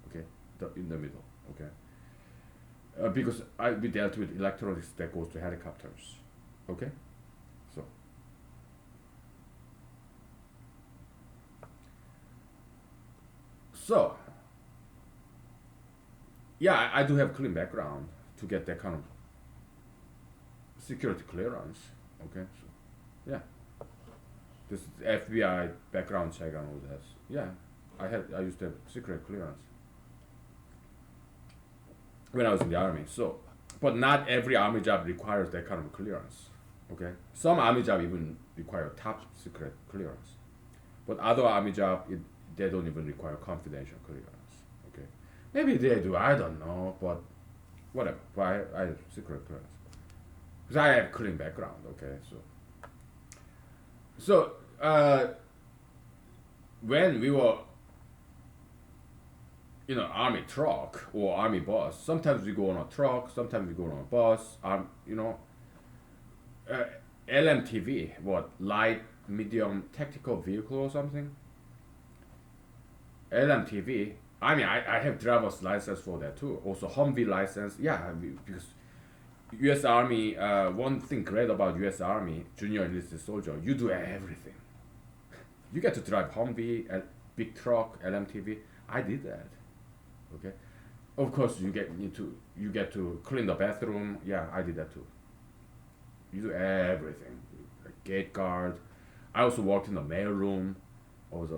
Okay, in the middle. Okay, because we dealt with electronics that goes to helicopters. Okay, so so yeah, I do have clean background to get that kind of security clearance. Okay, so yeah, this FBI background check and all that. Yeah, I used to have secret clearance when I was in the army. So, but not every army job requires that kind of clearance. Okay, some army job even require top secret clearance, but other army job they don't even require confidential clearance. Okay, maybe they do. I don't know, but whatever. But I have secret clearance because I have clean background. Okay, so when we were army truck or army bus, sometimes we go on a truck, sometimes we go on a bus. Uh, LMTV, what light medium tactical vehicle or something. LMTV. I mean, I have driver's license for that too. Also Humvee license. Yeah, because U.S. Army. One thing great about U.S. Army junior enlisted soldier, you do everything. You get to drive Humvee, big truck, LMTV. I did that. Okay, of course you get to clean the bathroom. Yeah, I did that too. You do everything, like gate guard. I also worked in the mail room. I was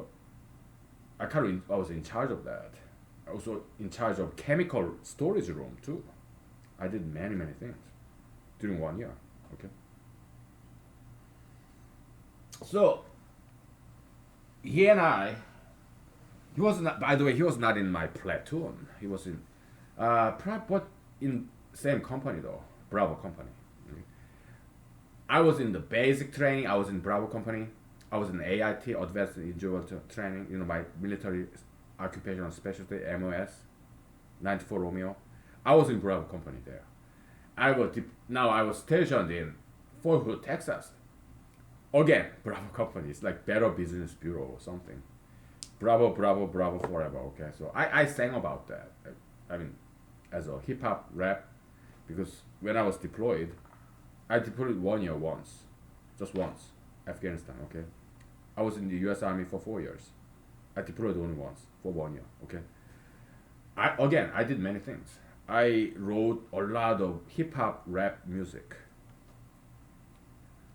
I was in charge of that. I also in charge of chemical storage room too. I did many things during 1 year. Okay. So he and I, he was not. By the way, he was not in my platoon. He was in, but in same company though, Bravo company. Okay. I was in the basic training. I was in Bravo company. I was in AIT, Advanced Individual Training. My military occupational specialty, MOS, 94 Romeo. I was in Bravo company there. Now I was stationed in Fort Hood, Texas. Again, Bravo company. It's like Better Business Bureau or something. Bravo, Bravo, Bravo forever. Okay, so I sang about that. I mean, as a hip hop rap, because when I was deployed, I deployed 1 year once, just once, Afghanistan. Okay, I was in the U.S. Army for 4 years. I deployed only once for 1 year. Okay, I did many things. I wrote a lot of hip hop rap music.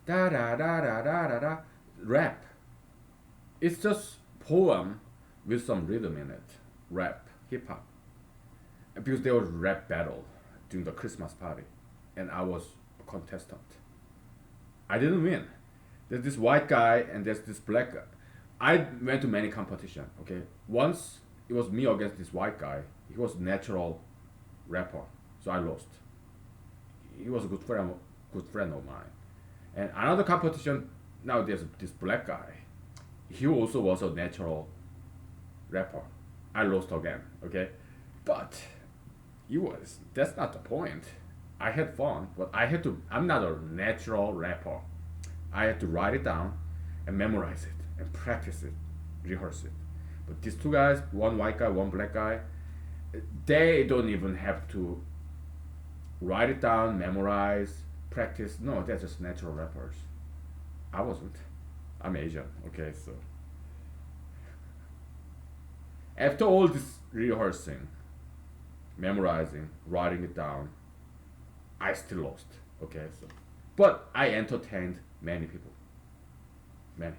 Da da da da da da da. Rap. It's just poem with some rhythm in it. Rap, hip hop. Because there was rap battle during the Christmas party, and I was a contestant. I didn't win. There's this white guy and there's this black guy. I went to many competition. Okay, once it was me against this white guy. He was natural rapper, so I lost. He was a good friend of mine. And another competition. Now there's this black guy. He also was a natural rapper. I lost again. Okay, but that's not the point. I had fun, but I had to. I'm not a natural rapper. I had to write it down and memorize it and practice it, rehearse it. But these two guys, one white guy, one black guy, they don't even have to write it down, memorize, practice. No, they're just natural rappers. I wasn't. I'm Asian. Okay, so after all this rehearsing, memorizing, writing it down, I still lost. Okay, so but I entertained many people. Many.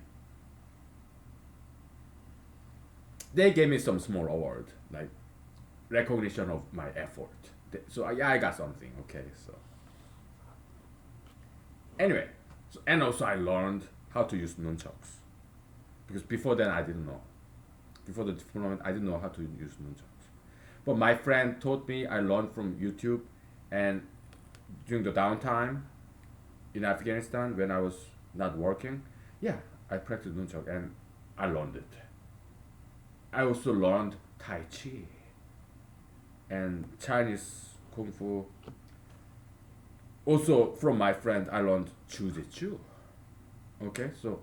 They gave me some small award, like recognition of my effort. So I got something. Okay, so anyway, so, and also I learned how to use nunchucks because before then I didn't know. Before the tournament, I didn't know how to use nunchucks. But my friend taught me. I learned from YouTube, and during the downtime in Afghanistan when I was not working, yeah, I practiced nunchuk and I learned it. I also learned Tai Chi and Chinese Kung Fu. Also, from my friend, I learned Jiu-Jitsu. Okay, so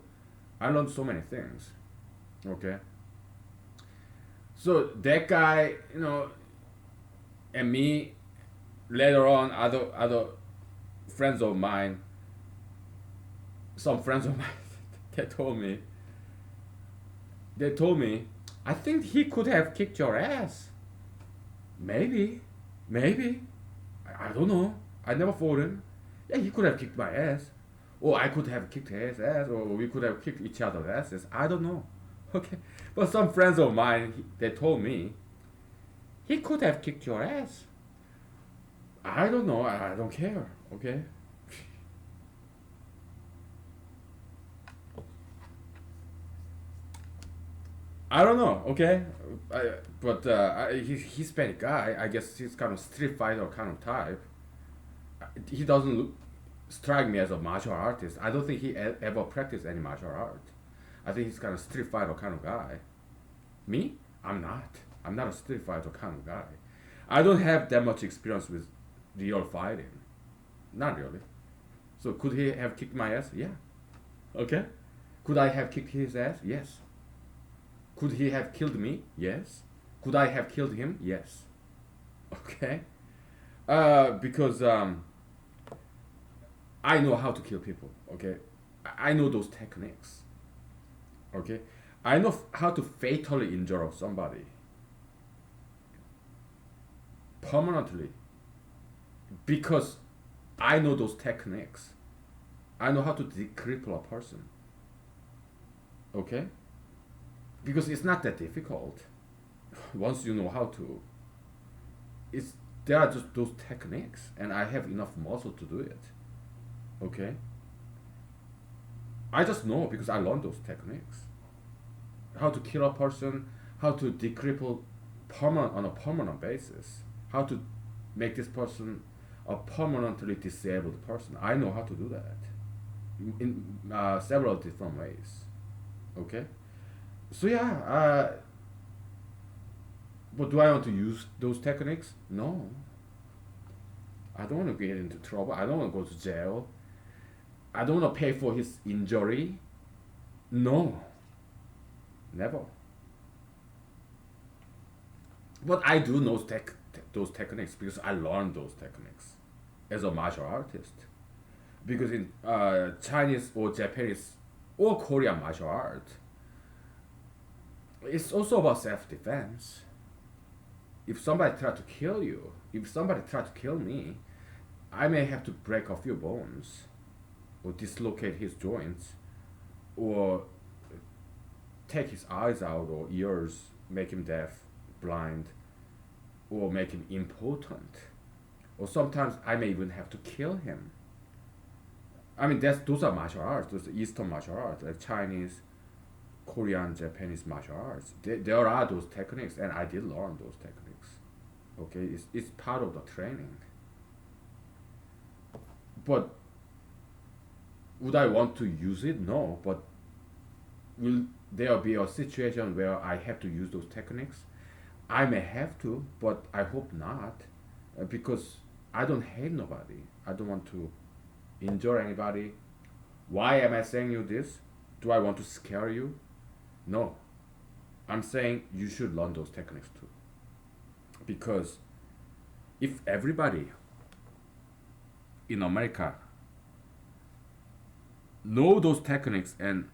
I learned so many things. Okay, so that guy, and me, later on, other friends of mine, some friends of mine, they told me, I think he could have kicked your ass. Maybe, maybe, I don't know. I never fought him. Yeah, he could have kicked my ass, or I could have kicked his ass, or we could have kicked each other's asses. I don't know. Okay, but some friends of mine, they told me he could have kicked your ass. I don't know. I don't care. Okay. I don't know. Okay, he's Hispanic guy. I guess he's kind of street fighter kind of type. He doesn't strike me as a martial artist. I don't think he ever practiced any martial art. I think he's kind of street fighter kind of guy. Me? I'm not. I'm not a street fighter kind of guy. I don't have that much experience with real fighting. Not really. So could he have kicked my ass? Yeah. Okay. Could I have kicked his ass? Yes. Could he have killed me? Yes. Could I have killed him? Yes. Okay. Because I know how to kill people. Okay. I know those techniques. Okay. I know how to fatally injure somebody permanently because I know those techniques. I know how to cripple a person. Okay? Because it's not that difficult once you know how to. It's there are just those techniques and I have enough muscle to do it. Okay? I just know because I learned those techniques. How to kill a person, how to decripple on a permanent basis, how to make this person a permanently disabled person. I know how to do that in several different ways. Okay, so yeah, but do I want to use those techniques? No, I don't want to get into trouble. I don't want to go to jail. I don't want to pay for his injury. No, never. But I do know those techniques because I learned those techniques as a martial artist. Because in Chinese or Japanese or Korean martial art, it's also about self-defense. If somebody tried to kill you, if somebody tried to kill me, I may have to break a few bones or dislocate his joints or take his eyes out or ears, make him deaf, blind, or make him impotent. Or sometimes I may even have to kill him. I mean, those are martial arts, those are Eastern martial arts, like Chinese, Korean, Japanese martial arts. There are those techniques, and I did learn those techniques. Okay, it's part of the training. But would I want to use it? No, but will there be a situation where I have to use those techniques? I may have to, but I hope not, because I don't hate nobody. I don't want to injure anybody. Why am I saying you this? Do I want to scare you? No. I'm saying you should learn those techniques too. Because if everybody in America know those techniques and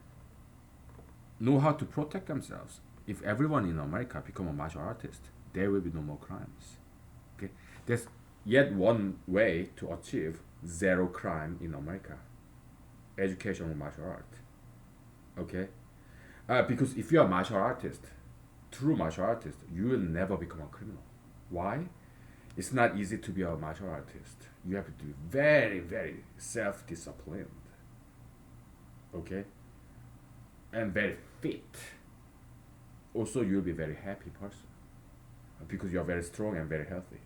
know how to protect themselves. If everyone in America become a martial artist, there will be no more crimes. Okay, there's yet one way to achieve zero crime in America: education of martial art. Okay, because if you are a martial artist, true martial artist, you will never become a criminal. Why? It's not easy to be a martial artist. You have to be very, very self-disciplined. Okay, and very fit. Also, you'll be a very happy person because you are very strong and very healthy.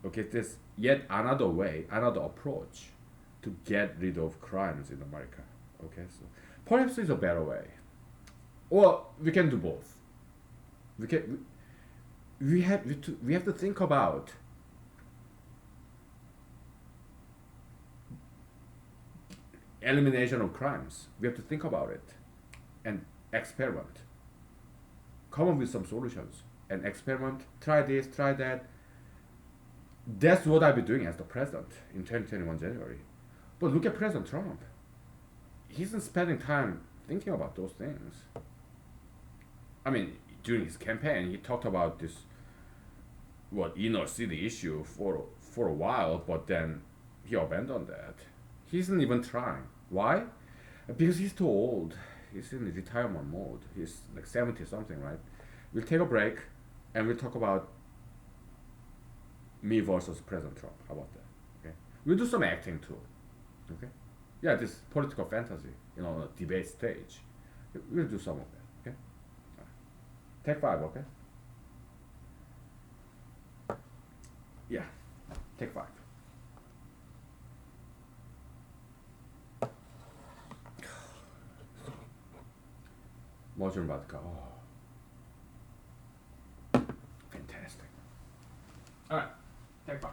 Okay, there's yet another way, another approach to get rid of crimes in America. Okay, so perhaps it's a better way, or we can do both. We can we have to think about elimination of crimes. We have to think about it and experiment, come up with some solutions and experiment. Try this, try that. That's what I'll be doing as the president in 2021 January. But look at President Trump. He isn't spending time thinking about those things. I mean, during his campaign, he talked about this what inner city issue for a while, but then he abandoned that. He isn't even trying. Why? Because he's too old. He's in retirement mode. He's like 70 something, right? We'll take a break, and we'll talk about me versus President Trump. How about that? Okay. We'll do some acting too. Okay. Yeah, this political fantasy, on a debate stage. We'll do some of that. Okay. All right. Take five. Okay. Yeah. Take five. Modern vodka. Oh, fantastic. All right. Take five.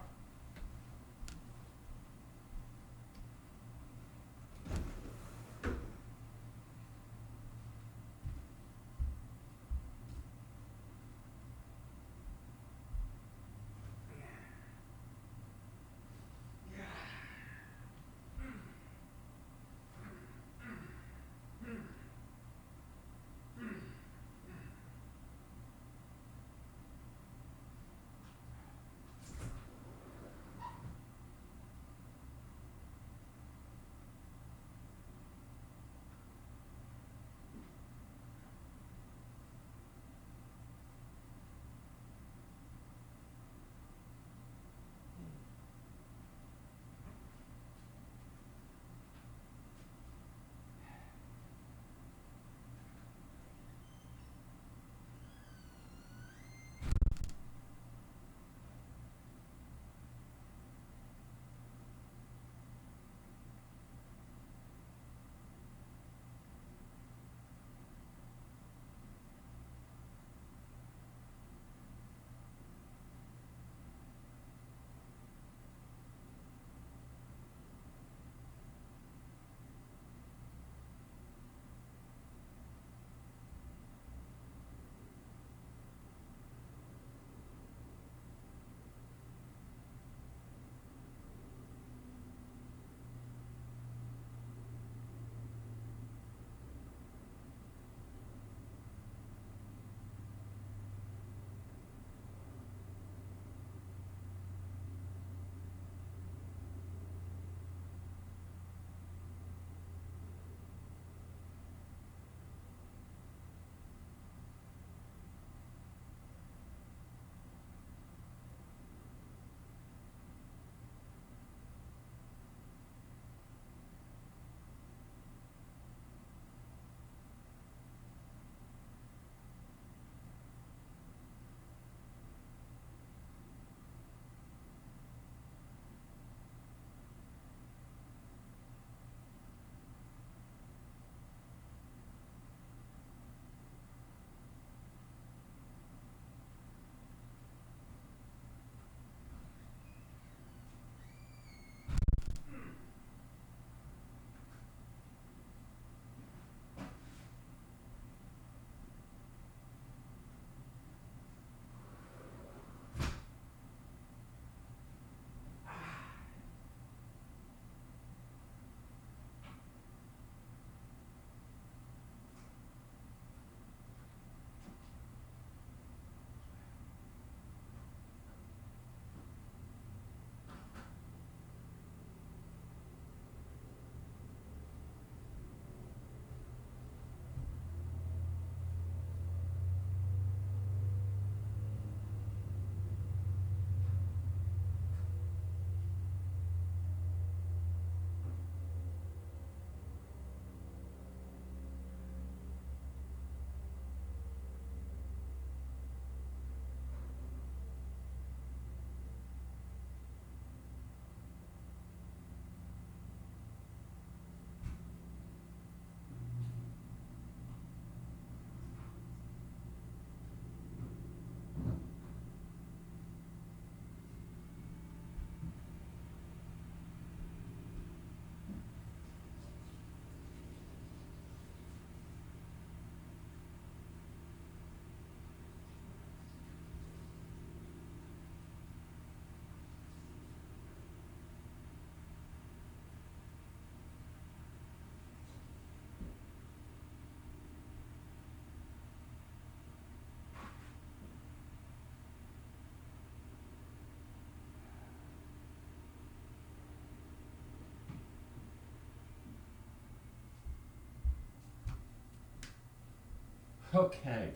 Okay.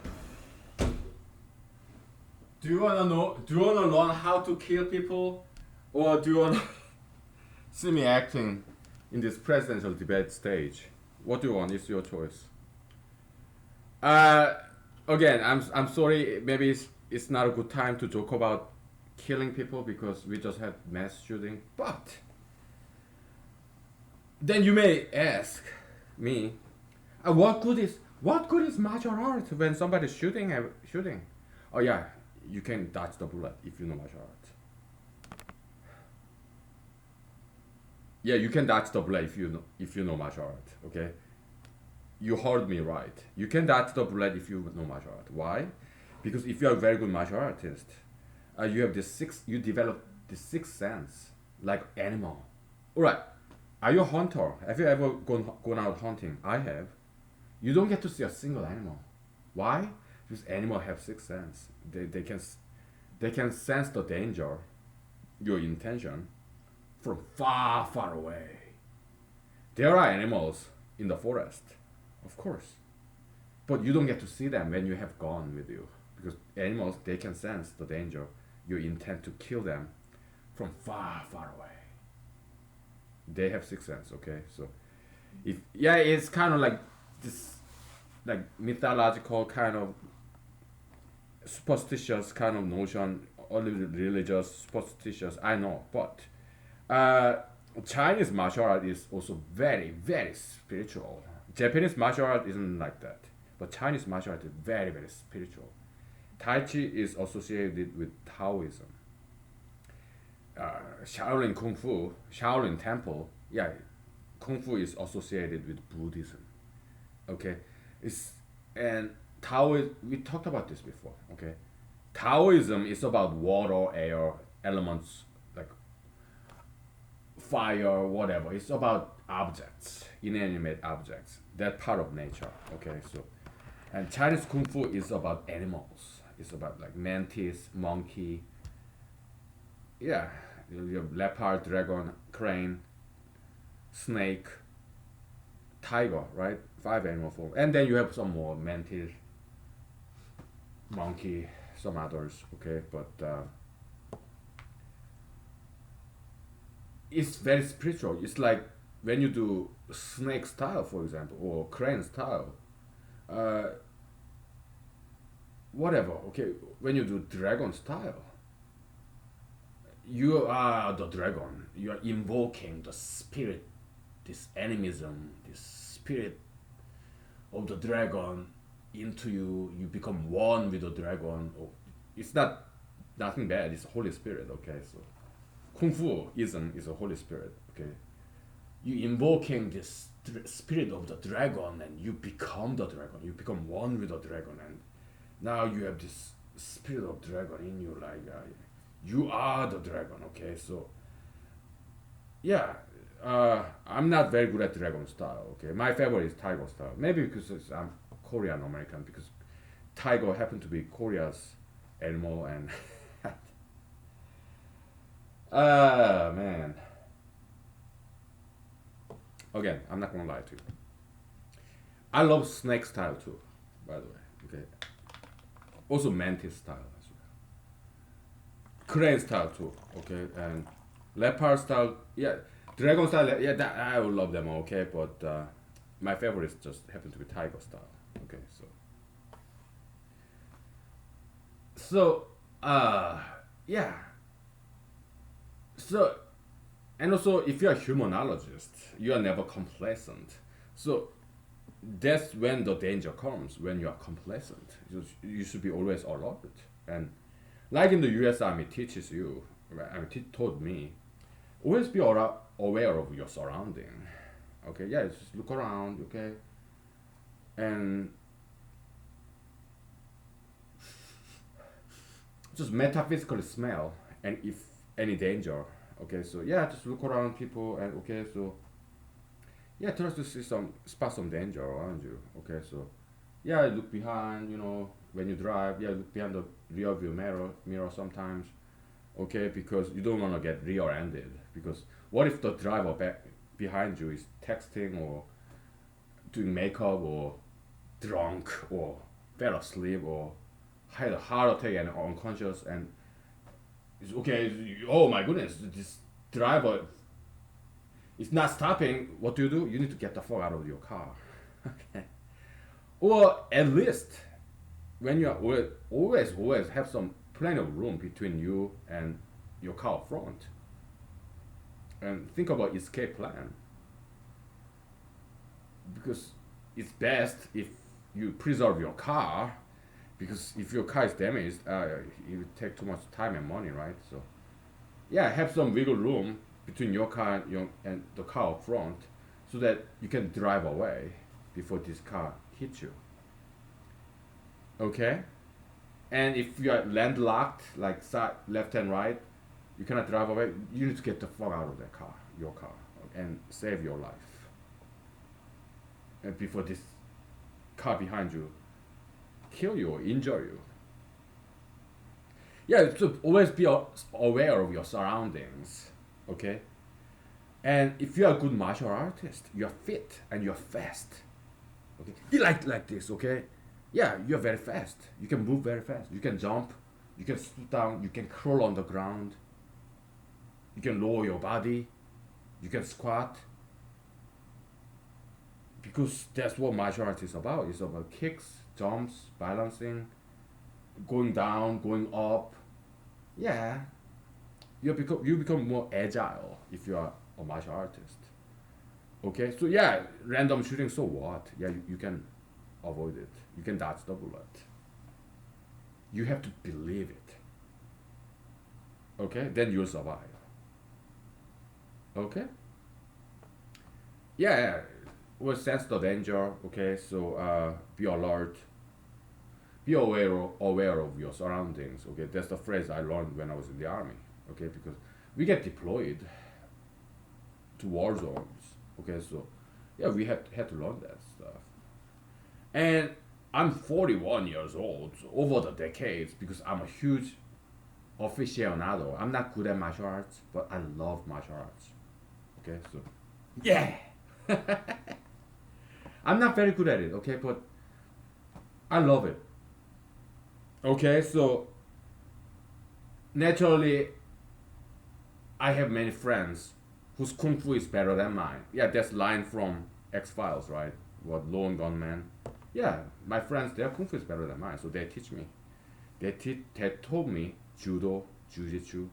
Do you wanna know? Do you wanna learn how to kill people, or do you wanna see me acting in this presidential debate stage? What do you want? It's your choice. Uh, Again, I'm sorry. Maybe it's not a good time to joke about killing people because we just had mass shooting. But then you may ask me, what good is martial art when somebody's shooting? Oh yeah, you can dodge the bullet if you know martial art. Yeah, you can dodge the bullet if you know martial art. Okay, you heard me right. You can dodge the bullet if you know martial art. Why? Because if you are a very good martial artist, you develop the sixth sense like animal. All right. Are you a hunter? Have you ever gone out hunting? I have. You don't get to see a single animal. Why? Because animals have sixth sense. They can sense the danger, your intention, from far, far away. There are animals in the forest, of course, but you don't get to see them when you have gun with you, because animals they can sense the danger, you intend to kill them from far, far away. They have sixth sense. Okay, so if yeah, it's kind of like this, like mythological kind of superstitious kind of notion, only religious superstitious. I know, but uh, Chinese martial art is also very, very spiritual. Japanese martial art isn't like that, but Chinese martial art is very, very spiritual. Tai Chi is associated with Taoism. Shaolin Kung Fu, Shaolin Temple, yeah, Kung Fu is associated with Buddhism. Okay, it's and Taoism. We talked about this before. Okay, Taoism is about water, air, elements like fire, whatever. It's about objects, inanimate objects, that part of nature. Okay, so and Chinese Kung Fu is about animals. It's about like mantis, monkey. Yeah, you have leopard, dragon, crane, snake, tiger, right? Five animal form, and then you have some more mantis, monkey, some others. Okay, but it's very spiritual. It's like when you do snake style, for example, or crane style, uh, whatever. Okay, when you do dragon style, you are the dragon. You are invoking the spirit, this animism, this spirit of the dragon into you. You become one with the dragon. Oh, it's not nothing bad. It's Holy Spirit. Okay, so Kung Fu ism is a Holy Spirit. Okay, you invoking this spirit of the dragon, and you become the dragon. You become one with the dragon, and now you have this spirit of dragon in you. Like you are the dragon. Okay, so yeah. I'm not very good at dragon style. Okay, my favorite is tiger style. Maybe because I'm Korean American, because tiger happened to be Korea's animal, and man. Again, I'm not gonna lie to you. I love snake style too, by the way. Okay. Also mantis style as well. Crane style too. Okay, and leopard style. Yeah, dragon style. Yeah, that, I would love them. Okay, but my favorites just happen to be tiger style. Okay, so yeah. So and also, if you're a humanologist, you are never complacent. So that's when the danger comes, when you are complacent. You should be always alert. And like in the U.S. Army teaches you, I mean, taught me, always be aware of your surrounding. Okay, yeah, just look around. Okay, and just metaphysically smell, and if any danger. Okay, so yeah, just look around people, and okay, so yeah, try to see some spot some danger around you. Okay, so yeah, look behind. When you drive, yeah, look behind the rear view mirror sometimes. Okay, because you don't want to get rear-ended. Because what if the driver back behind you is texting or doing makeup or drunk or fell asleep or had a heart attack and unconscious and it's okay. Oh my goodness, this driver is not stopping. What do? You need to get the fuck out of your car. Okay. Or at least when you are always have some plenty of room between you and your car front. And think about escape plan because it's best if you preserve your car because if your car is damaged, it will take too much time and money, right? So yeah, have some wiggle room between your car and the car up front so that you can drive away before this car hits you. Okay? And if you are landlocked, like side, left and right, you cannot drive away. You need to get the fuck out of that car, your car, and save your life. And before this car behind you kill you or injure you. Yeah, so always be aware of your surroundings. Okay? And if you are a good martial artist, you are fit and you are fast. Okay? You like this, okay? Yeah, you are very fast. You can move very fast. You can jump. You can sit down. You can crawl on the ground. You can lower your body. You can squat. Because that's what martial arts is about. It's about kicks, jumps, balancing, going down, going up. Yeah, you become more agile if you are a martial artist. Okay, so yeah, random shooting. So what? Yeah, you can avoid it. You can dodge the bullet. You have to believe it. Okay, then you'll survive. Okay. Yeah, well, sense the danger. Okay, so be alert. Be aware of your surroundings. Okay, that's the phrase I learned when I was in the army. Okay, because we get deployed to war zones. Okay, so yeah, we had to learn that stuff. And I'm 41 years old. So over the decades, because I'm a huge aficionado. I'm not good at martial arts, but I love martial arts. Okay, so yeah, I'm not very good at it. Okay, but I love it. Okay, so naturally, I have many friends whose kung fu is better than mine. Yeah, that's line from X Files, right? What lone gunman? Yeah, my friends, their kung fu is better than mine, so they teach me. They told me judo, jujitsu,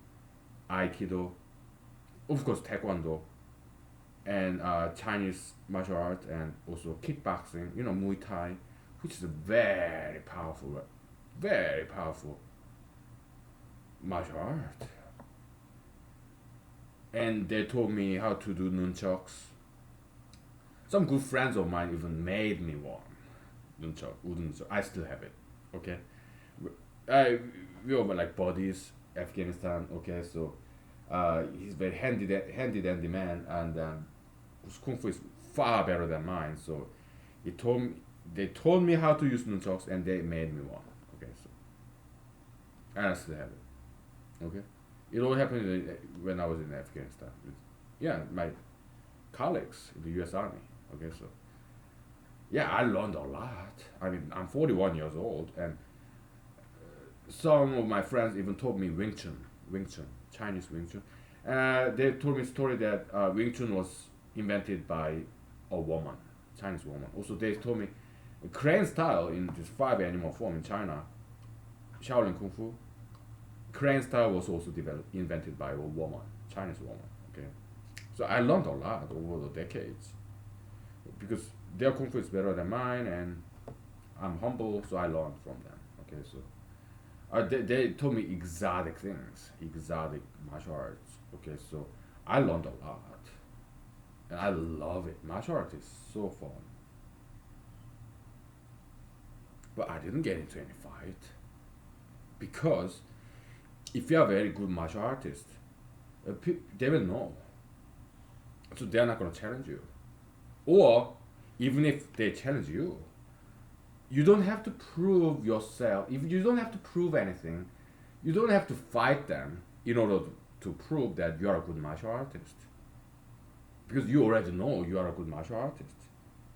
aikido, of course taekwondo, and Chinese martial art, and also kickboxing. You know, Muay Thai, which is a very powerful martial art. And they told me how to do nunchucks. Some good friends of mine even made me one nunchuck, wooden nunchuck. I still have it. Okay, I we were like buddies, Afghanistan. Okay, so he's very handy dandy man, and whose kung fu is far better than mine. So he told me they told me how to use nunchucks, and they made me one. Okay, so and I still have it. Okay, it all happened when I was in Afghanistan. Yeah, my colleagues in the U.S. Army. Okay, so yeah, I learned a lot. I mean, I'm 41 years old, and some of my friends even told me Wing Chun, Chinese Wing Chun. They told me a story that Wing Chun was invented by a woman, Chinese woman. Also, they told me crane style in this five animal form in China, Shaolin Kung Fu. Crane style was also invented by a woman, Chinese woman. Okay, so I learned a lot over the decades because their kung fu is better than mine, and I'm humble, so I learned from them. Okay, so they told me exotic things, exotic martial arts. Okay, so I learned a lot, and I love it. Martial art is so fun, but I didn't get into any fight because if you are a very good martial artist, they will know, so they are not gonna challenge you, or even if they challenge you, you don't have to prove yourself. If you don't have to prove anything, you don't have to fight them in order to prove that you are a good martial artist. Because you already know you are a good martial artist.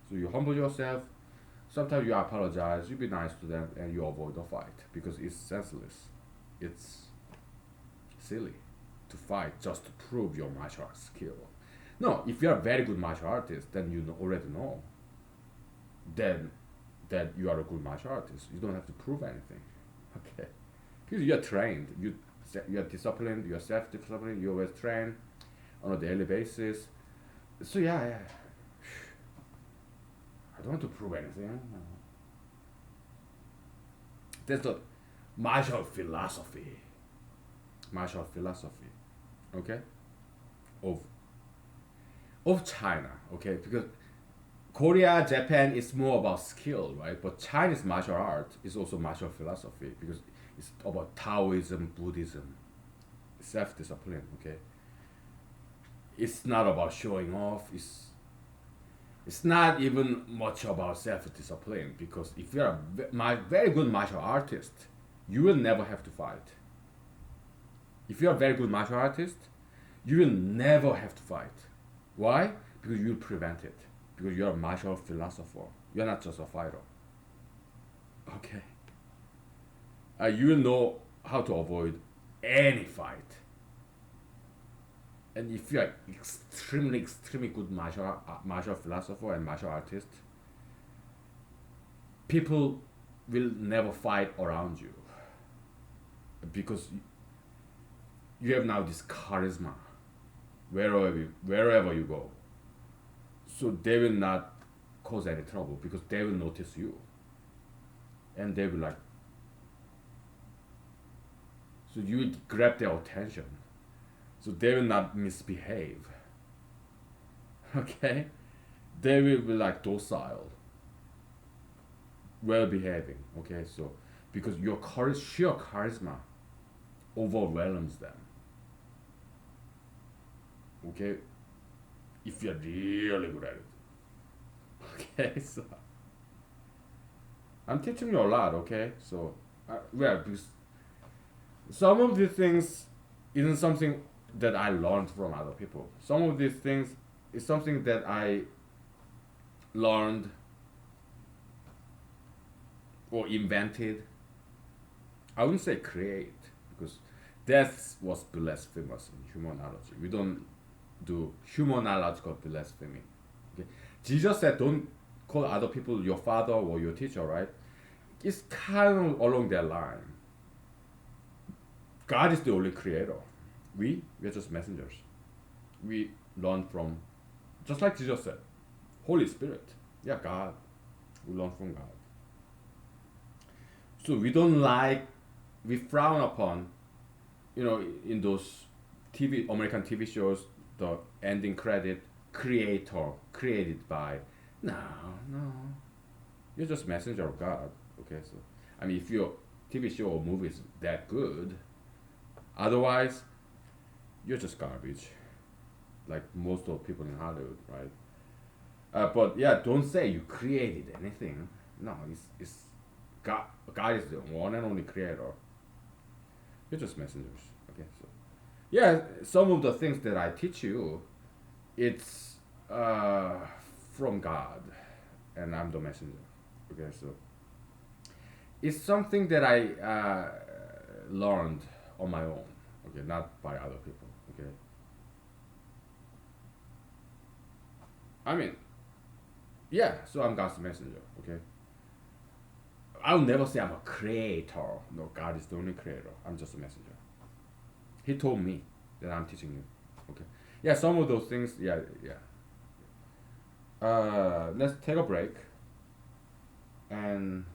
So you humble yourself, Sometimes you apologize, you be nice to them, and you avoid the fight because it's senseless. It's silly to fight just to prove your martial arts skill. No, if you're a very good martial artist, then you already know then that you are a good martial artist. You don't have to prove anything. Okay, because you're trained, you are disciplined, you are self-disciplined, you always train on a daily basis. So yeah, I don't want to prove anything. That's the martial philosophy. Martial philosophy, okay, of China, okay, because Korea, Japan is more about skill, right? But Chinese martial art is also martial philosophy because it's about Taoism, Buddhism, self-discipline, okay. It's not about showing off. It's not even much about self-discipline because if you're a very good martial artist, you will never have to fight. If you're a very good martial artist, you will never have to fight. Why? Because you will prevent it. Because you're a martial philosopher. You're not just a fighter. Okay. You will know how to avoid any fight. And if you're extremely, extremely good martial philosopher and martial artist, people will never fight around you because you have now this charisma wherever you go. So they will not cause any trouble because they will notice you. And they will like, so you will grab their attention. So they will not misbehave. Okay? They will be like docile, well behaving. Okay, so because your sheer charisma overwhelms them. Okay? If you're really good at it. Okay, so I'm teaching you a lot, okay? So, well, because some of these things isn't something that I learned from other people. Some of these things is something that I learned or invented. I wouldn't say create because that was blasphemous in humanology. We don't do humanological blasphemy. Okay? Jesus said, "Don't call other people your father or your teacher." Right? It's kind of along that line. God is the only creator. We're just messengers. We learn from, just like Jesus said, Holy Spirit. Yeah, God. We learn from God. So we frown upon, in those American TV shows, the ending credit, creator, created by. No. You're just messenger of God. Okay, so, I mean, if your TV show or movie is that good, otherwise, you're just garbage. Like most of people in Hollywood, right? But yeah, don't say you created anything. No, it's God. God is the one and only creator. You're just messengers. Okay, so yeah, some of the things that I teach you, it's from God, and I'm the messenger. Okay, so it's something that I learned on my own. Okay, not by other people. Okay. I mean, yeah, so I'm God's messenger, okay? I'll never say I'm a creator. No, God is the only creator. I'm just a messenger. He told me that I'm teaching you, okay? Yeah, some of those things, yeah. Let's take a break. And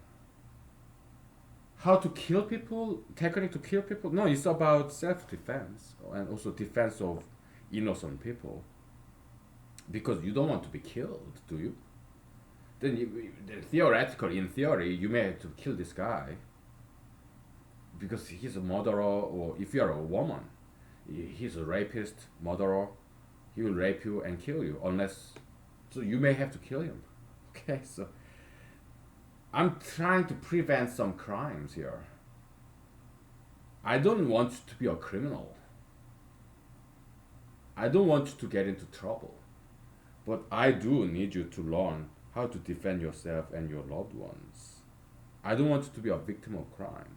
how to kill people, technique to kill people? No, it's about self-defense and also defense of innocent people. Because you don't want to be killed, do you? Then theoretically, in theory, you may have to kill this guy because he's a murderer, or if you're a woman, he's a rapist, murderer. He will rape you and kill you so you may have to kill him. Okay, so I'm trying to prevent some crimes here. I don't want you to be a criminal. I don't want you to get into trouble. But I do need you to learn how to defend yourself and your loved ones. I don't want you to be a victim of crime.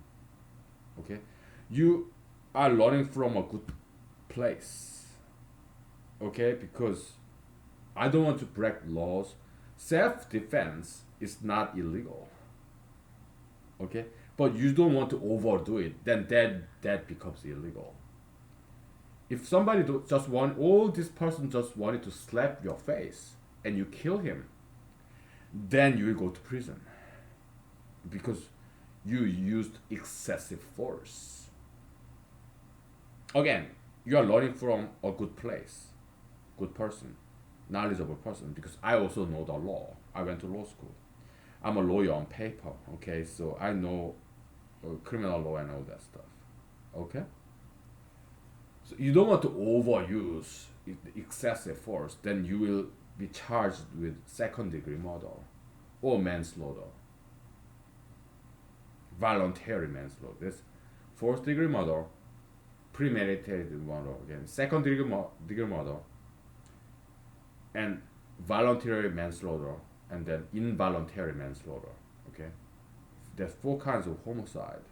Okay, you are learning from a good place. Okay, because I don't want to break laws. Self-defense is not illegal. Okay, but you don't want to overdo it. Then that becomes illegal. If somebody just want, oh, this person just wanted to slap your face and you kill him, then you will go to prison because you used excessive force. Again, you are learning from a good place, good person, knowledgeable person, because I also know the law. I went to law school. I'm a lawyer on paper, okay? So I know criminal law and all that stuff, okay? So you don't want to overuse excessive force, then you will be charged with second degree murder or manslaughter, voluntary manslaughter. This fourth degree murder, premeditated murder, again, second degree murder, and voluntary manslaughter, and then involuntary manslaughter. Okay, there's four kinds of homicide.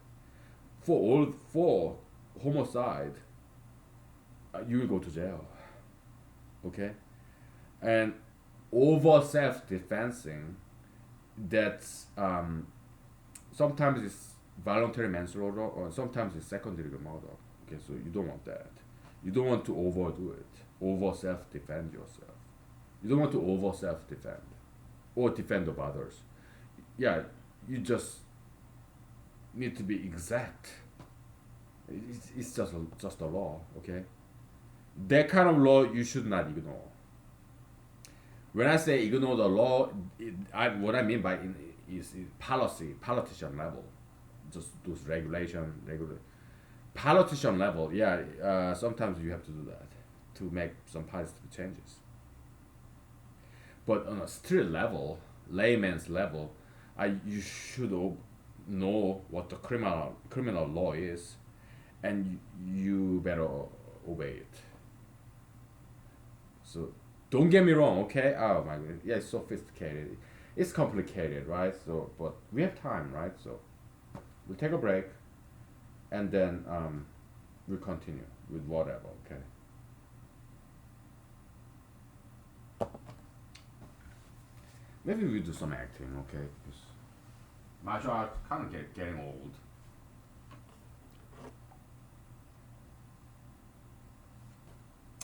For all four homicide, you will go to jail. Okay, and over self-defensing, that's sometimes it's voluntary manslaughter or sometimes it's second degree murder. Okay, so you don't want that. You don't want to overdo it, over self-defend yourself. You don't want to over self-defend or defend of others. Yeah, you just need to be exact. It's just a law, okay? That kind of law you should not ignore. When I say ignore the law, what I mean by is policy, politician level, just those politician level. Yeah, sometimes you have to do that to make some positive changes. But on a street level, layman's level, you should know what the criminal law is, and you better obey it. So don't get me wrong, okay? Oh my god, yeah, it's sophisticated. It's complicated, right? So, but we have time, right? So we'll take a break, and then we'll continue with whatever, okay? Maybe we do some acting, okay? Because martial arts kind of getting old.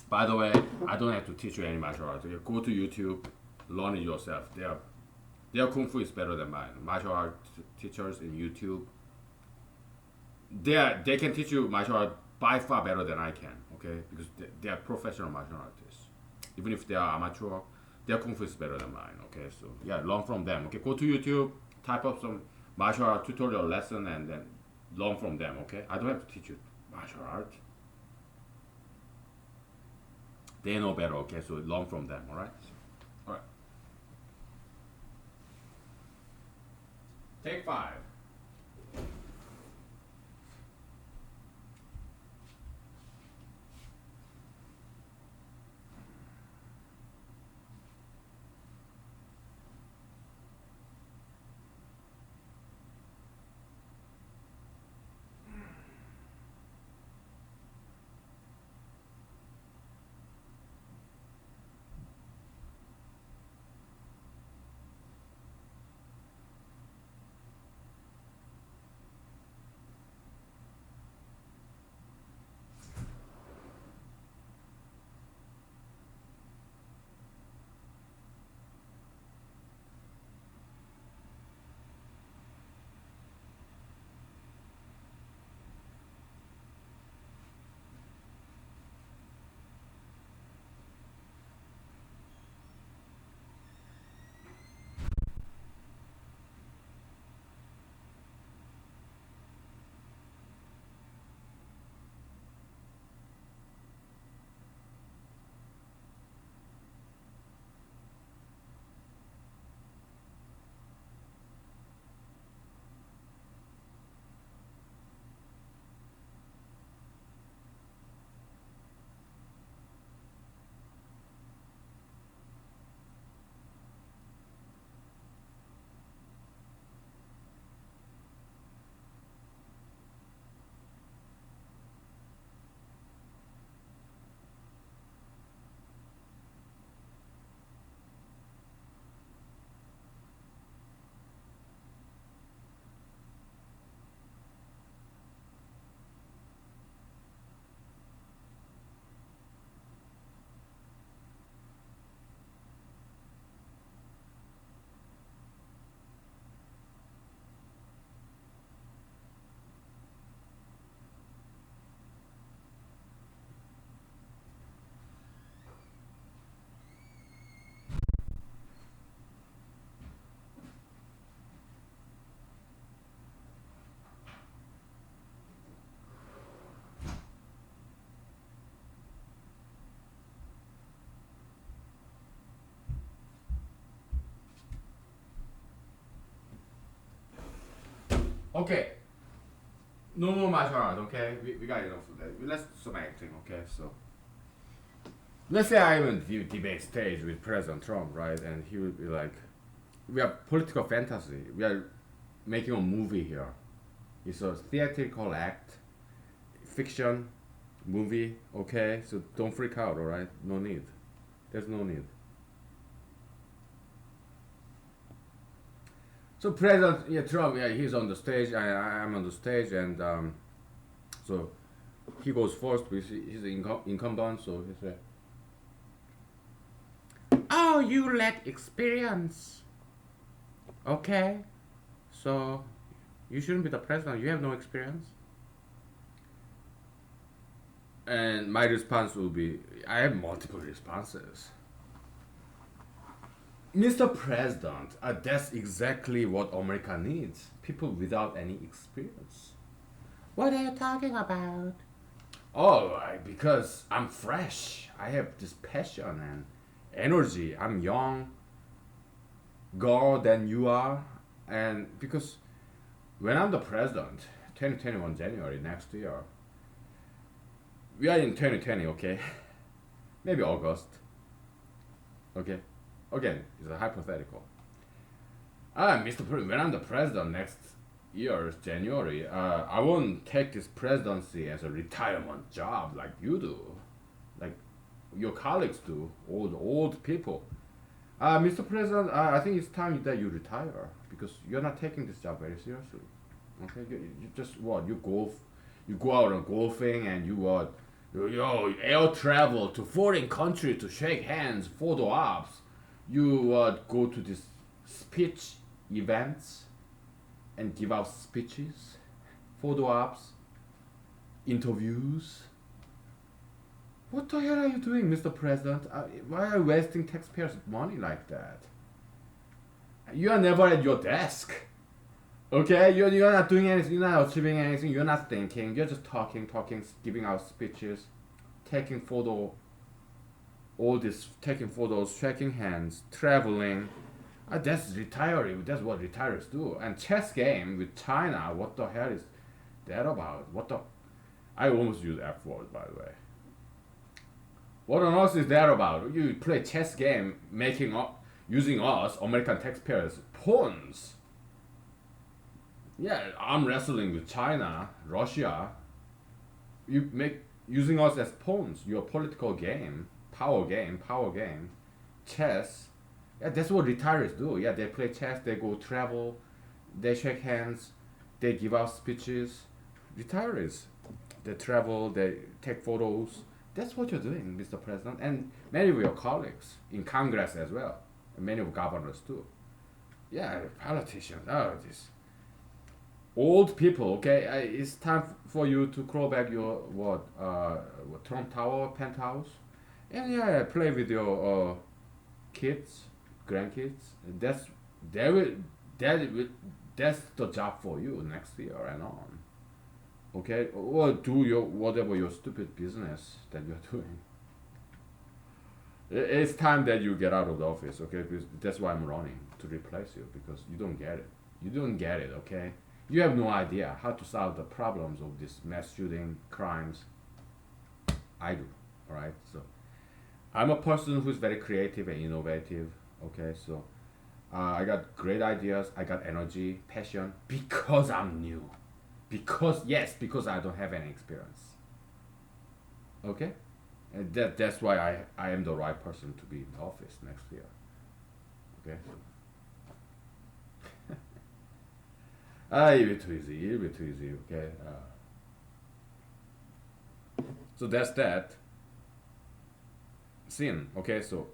By the way, I don't have to teach you any martial arts. Okay? Go to YouTube, learn it yourself. Their kung fu is better than mine. Martial art teachers in YouTube, they can teach you martial art by far better than I can. Okay, because they are professional martial artists. Even if they are amateur, their kung fu is better than mine. Okay, so yeah, learn from them. Okay, go to YouTube, type up some martial art tutorial lesson, and then learn from them. Okay, I don't have to teach you martial art. They know better. Okay, so learn from them. All right. All right. Take 5. Okay, no more martial arts. Okay, we got enough of that. Let's do some acting. Okay, so let's say I'm in the debate stage with President Trump, right? And he would be like, we have political fantasy. We are making a movie here. It's a theatrical act, fiction, movie. Okay, so don't freak out. All right, no need. There's no need. So President, yeah, Trump, yeah, he's on the stage. I'm on the stage, and so he goes first because he's the incumbent. So he said, "Oh, you lack experience. Okay, so you shouldn't be the president. You have no experience." And my response will be, I have multiple responses. Mr. President, that's exactly what America needs. People without any experience. What are you talking about? Oh, because I'm fresh. I have this passion and energy. I'm young, girl than you are. And because when I'm the president, 2021 January next year, we are in 2020, okay? Maybe August, okay? Again, it's a hypothetical. Mr. President, when I'm the president next year, January, I won't take this presidency as a retirement job like you do, like your colleagues do, old people. Mr. President, I think it's time that you retire because you're not taking this job very seriously. Okay, you just what you go out on golfing and you what, air travel to foreign country to shake hands, photo ops. You go to these speech events and give out speeches, photo ops, interviews. What the hell are you doing, Mr. President? Why are you wasting taxpayers' money like that? You are never at your desk. Okay? You're not doing anything, you're not achieving anything, you're not thinking, you're just talking, giving out speeches, taking taking photos, shaking hands, traveling. That's retiring. That's what retirees do. And chess game with China. What the hell is that about? I almost used F word, by the way. What on earth is that about? You play chess game, using us American taxpayers pawns. Yeah, arm wrestling with China, Russia. You make using us as pawns. Your political game, power game, chess. Yeah, that's what retirees do. Yeah, they play chess, they go travel, they shake hands, they give out speeches. Retirees, they travel, they take photos. That's what you're doing, Mr. President, and many of your colleagues in Congress as well, and many of governors too. Yeah, politicians. Oh, this old people. Okay, it's time for you to crawl back your Trump Tower penthouse, and yeah, play with your kids, grandkids. They will, that will, that's the job for you next year and on. Okay, or do your whatever your stupid business that you're doing. It's time that you get out of the office. Okay, because that's why I'm running to replace you because you don't get it. You don't get it. Okay, you have no idea how to solve the problems of this mass shooting crimes. I do. All right, so I'm a person who's very creative and innovative. Okay, so I got great ideas. I got energy, passion because I'm new. Because I don't have any experience. Okay, and that's why I am the right person to be in the office next year. Okay. It'll be too easy. It'll be too easy. Okay. So that's that scene. Okay, so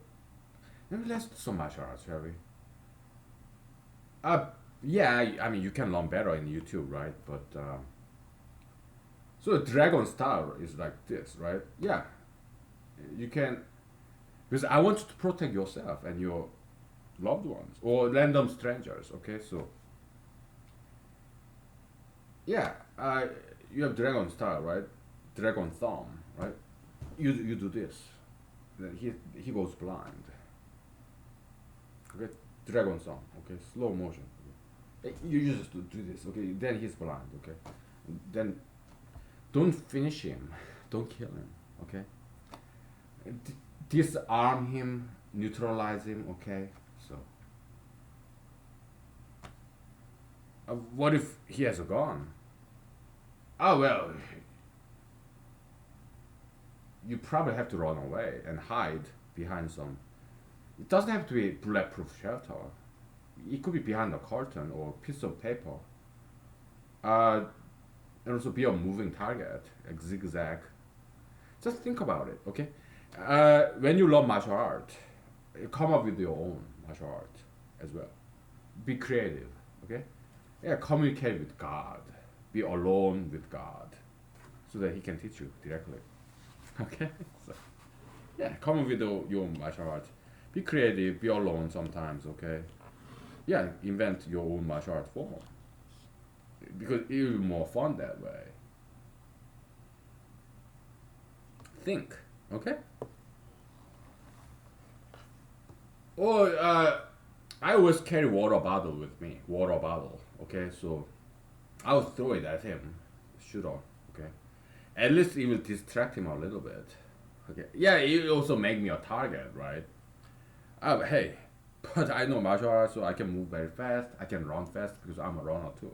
maybe let's do some martial arts, shall we? Uh, yeah, I mean, you can learn better in YouTube, right? But so dragon style is like this, right? Yeah, you can because I want you to protect yourself and your loved ones or random strangers. Okay, so yeah, you have dragon style, right? Dragon thumb, right? You do this, then he goes blind. Okay, dragon thumb. Okay, slow motion. You used to do this, okay? Then he's blind, okay? Then don't finish him, don't kill him, okay? Disarm him, neutralize him, okay? So, what if he has a gun? Oh well, you probably have to run away and hide behind some. It doesn't have to be bulletproof shelter. It could be behind a curtain or a piece of paper. Uh, and also be a moving target, like zigzag. Just think about it, okay? When you learn martial art, you come up with your own martial art as well. Be creative, okay? Yeah, communicate with God. Be alone with God, so that He can teach you directly. Okay, so yeah, come up with your martial art. Be creative. Be alone sometimes, okay? Yeah, invent your own martial art form because it will be more fun that way. Think, okay? Or I always carry water bottle with me. Water bottle, okay? So I'll throw it at him, shoot on, okay? At least it will distract him a little bit. Okay. Yeah, it will also make me a target, right? Hey, but I know martial arts, so I can move very fast. I can run fast because I'm a runner too.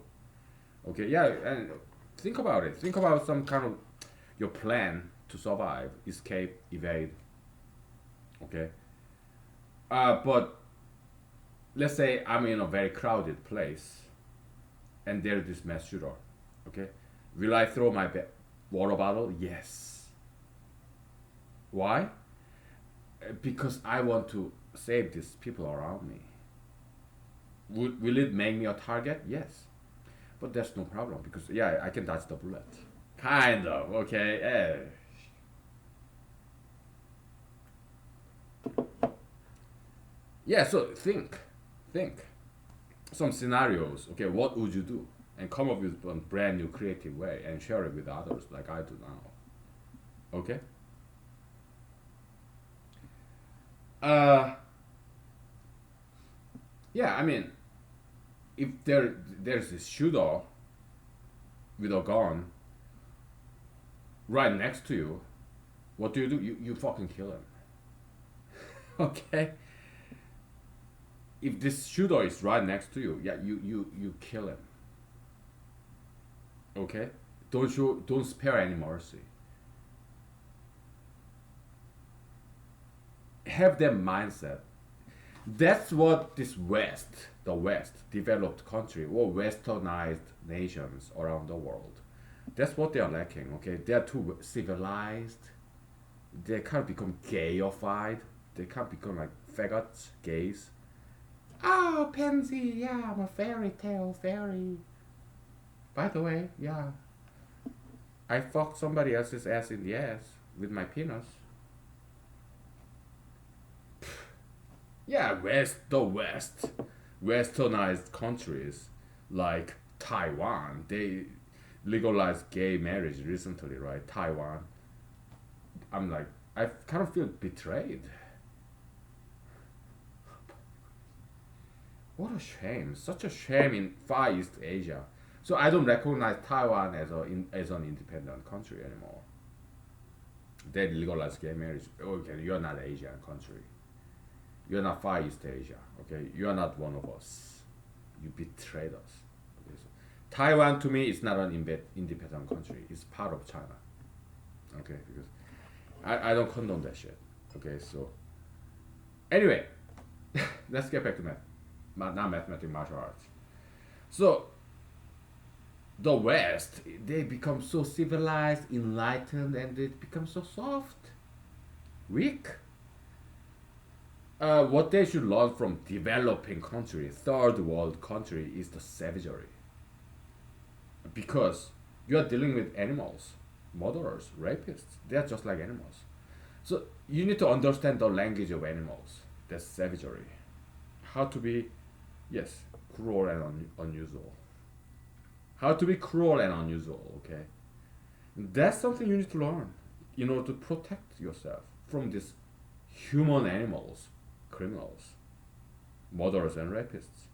Okay, yeah, and think about it. Think about some kind of your plan to survive, escape, evade. Okay. But let's say I'm in a very crowded place, and there's this mass shooter. Okay, will I throw my water bottle? Yes. Why? Because I want to save these people around me. Will it make me a target? Yes. But that's no problem because yeah, I can dodge the bullet. Kind of, okay. Yeah, so think some scenarios. Okay, what would you do? And come up with a brand new creative way and share it with others like I do now. Okay. Uh, yeah, I mean, if there's this shooter with a gun right next to you, what do? You fucking kill him. Okay. If this shooter is right next to you, yeah, you kill him. Okay. Don't spare any mercy. Have that mindset. That's what this the West, developed country or westernized nations around the world, that's what they are lacking. Okay, they are too civilized. They can't become gayified. They can't become like faggots, gays. Oh, pansy, yeah, I'm a fairy tale fairy. By the way, yeah, I fucked somebody else's ass in the ass with my penis. Yeah, westernized countries like Taiwan, they legalized gay marriage recently, right? Taiwan. I'm like, I kind of feel betrayed. What a shame! Such a shame in Far East Asia. So I don't recognize Taiwan as an independent country anymore. They legalized gay marriage. Okay, you're not an Asian country. You're not Far East Asia. Okay, you are not one of us. You betrayed us. Okay, so Taiwan to me is not an independent country. It's part of China. Okay, because I don't condone that shit. Okay, so anyway, let's get back to math. Not mathematics, martial arts. So the West, they become so civilized, enlightened, and they become so soft, weak. What they should learn from developing country, third world country, is the savagery. Because you are dealing with animals, murderers, rapists. They are just like animals. So you need to understand the language of animals. That's savagery. How to be, yes, cruel and unusual. How to be cruel and unusual, okay? That's something you need to learn in order to protect yourself from these human animals, criminals, murderers, and rapists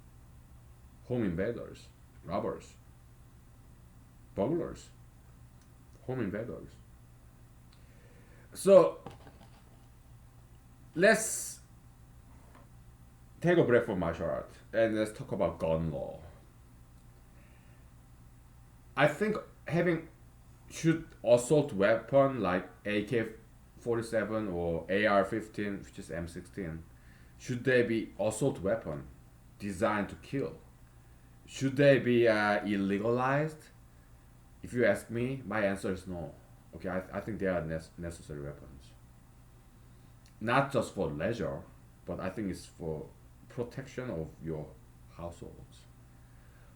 home invaders, robbers, burglars, home invaders. So let's take a break from martial art and let's talk about gun law. I think having should assault weapon like AK-47 or AR-15, which is M16, should they be assault weapon designed to kill? Should they be illegalized? If you ask me, my answer is no. Okay, I think they are necessary weapons. Not just for leisure, but I think it's for protection of your households.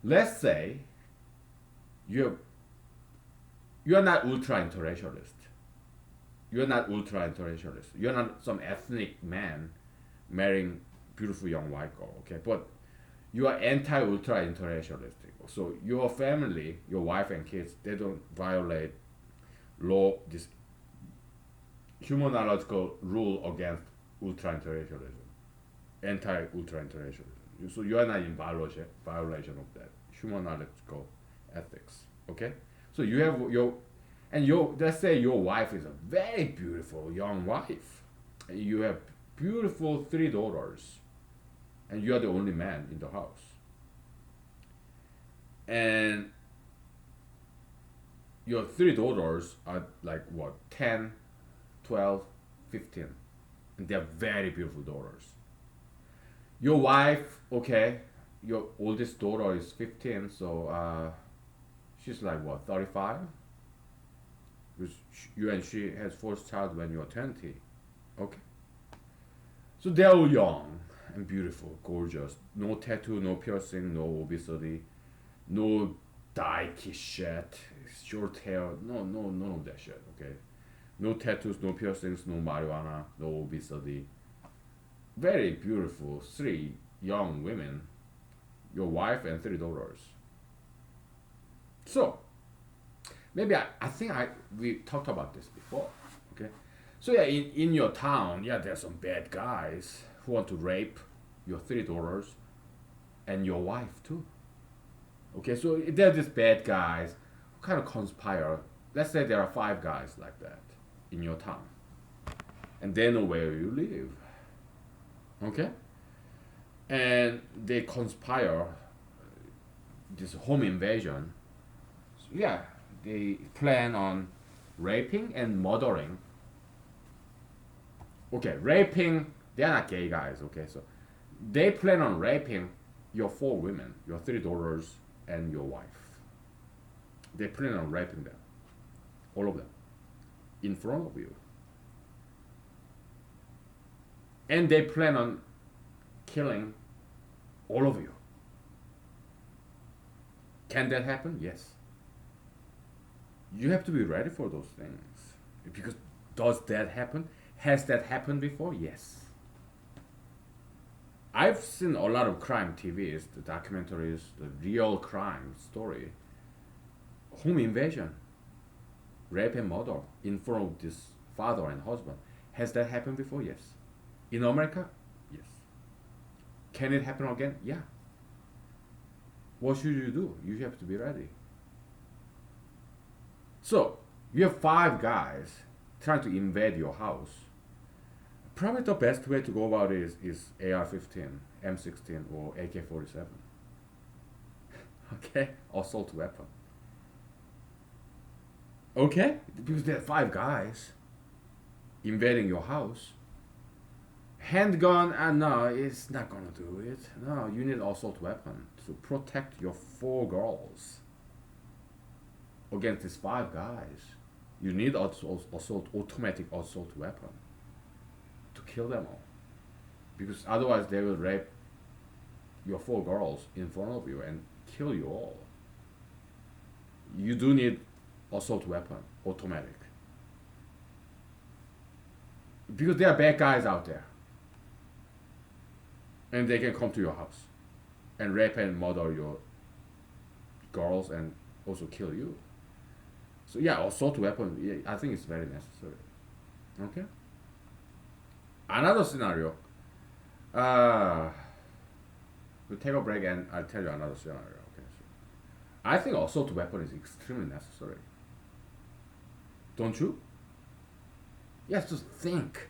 Let's say you're you're not ultra interracialist. You're not ultra interracialist. You're not some ethnic man marrying beautiful young white girl. Okay, but you are anti ultra interracialist. So your family, your wife and kids, they don't violate law, this humanological rule against ultra interracialism, anti ultra interracialism. So you are not in violation of that humanological ethics. Okay, so you have your and your let's say your wife is a very beautiful young wife, and you have beautiful three daughters, and you are the only man in the house, and your three daughters are like what 10, 12, 15, and they're very beautiful daughters. Your wife, okay, your oldest daughter is 15, so she's like what 35, because you and she has first child when you're 20. Okay, so they're all young and beautiful, gorgeous, no tattoo, no piercing, no obesity, no dyke shit, short hair, no, none of that shit. Okay, no tattoos, no piercings, no marijuana, no obesity. Very beautiful three young women, your wife and three daughters. So maybe I think we talked about this before. Okay, so yeah, in your town, yeah, there's some bad guys who want to rape your three daughters and your wife too. Okay, so there's these bad guys who kind of conspire. Let's say there are five guys like that in your town, and they know where you live. Okay, and they conspire this home invasion. So yeah, they plan on raping and murdering. Okay, raping. They're not gay guys. Okay, so they plan on raping your four women, your three daughters, and your wife. They plan on raping them, all of them, in front of you. And they plan on killing all of you. Can that happen? Yes. You have to be ready for those things. Because does that happen? Has that happened before? Yes. I've seen a lot of crime TVs, the documentaries, the real crime story. Home invasion, rape and murder in front of this father and husband. Has that happened before? Yes. In America? Yes. Can it happen again? Yeah. What should you do? You have to be ready. So, you have five guys trying to invade your house. Probably the best way to go about it is AR-15, M16, or AK-47. Okay? Assault weapon. Okay? Because there are five guys invading your house. Handgun, no, it's not gonna do it. No, you need assault weapon to protect your four girls against these five guys. You need automatic assault weapon to kill them all, because otherwise they will rape your four girls in front of you and kill you all. You do need assault weapon, automatic, because there are bad guys out there, and they can come to your house and rape and murder your girls and also kill you. So yeah, assault weapon, yeah, I think it's very necessary. Okay. Another scenario. We'll take a break and I'll tell you another scenario. Okay. So I think assault weapon is extremely necessary. Don't you? Yes, just think.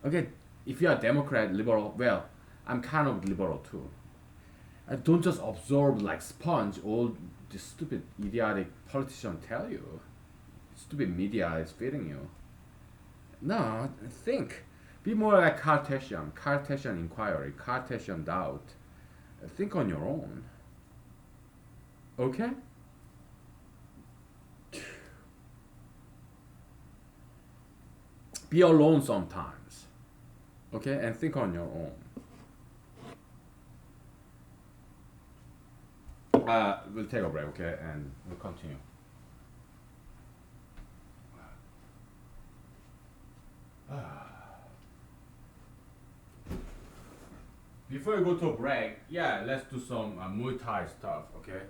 Okay, if you are Democrat, liberal, well, I'm kind of liberal too. And don't just absorb like sponge all the stupid, idiotic politicians tell you. Stupid media is feeding you. No, think. Be more like Cartesian, Cartesian inquiry, Cartesian doubt. Think on your own. Okay? Be alone sometimes. Okay? And think on your own. We'll take a break, okay? And we'll continue. Before we go to a break, yeah, let's do some Muay Thai stuff, okay?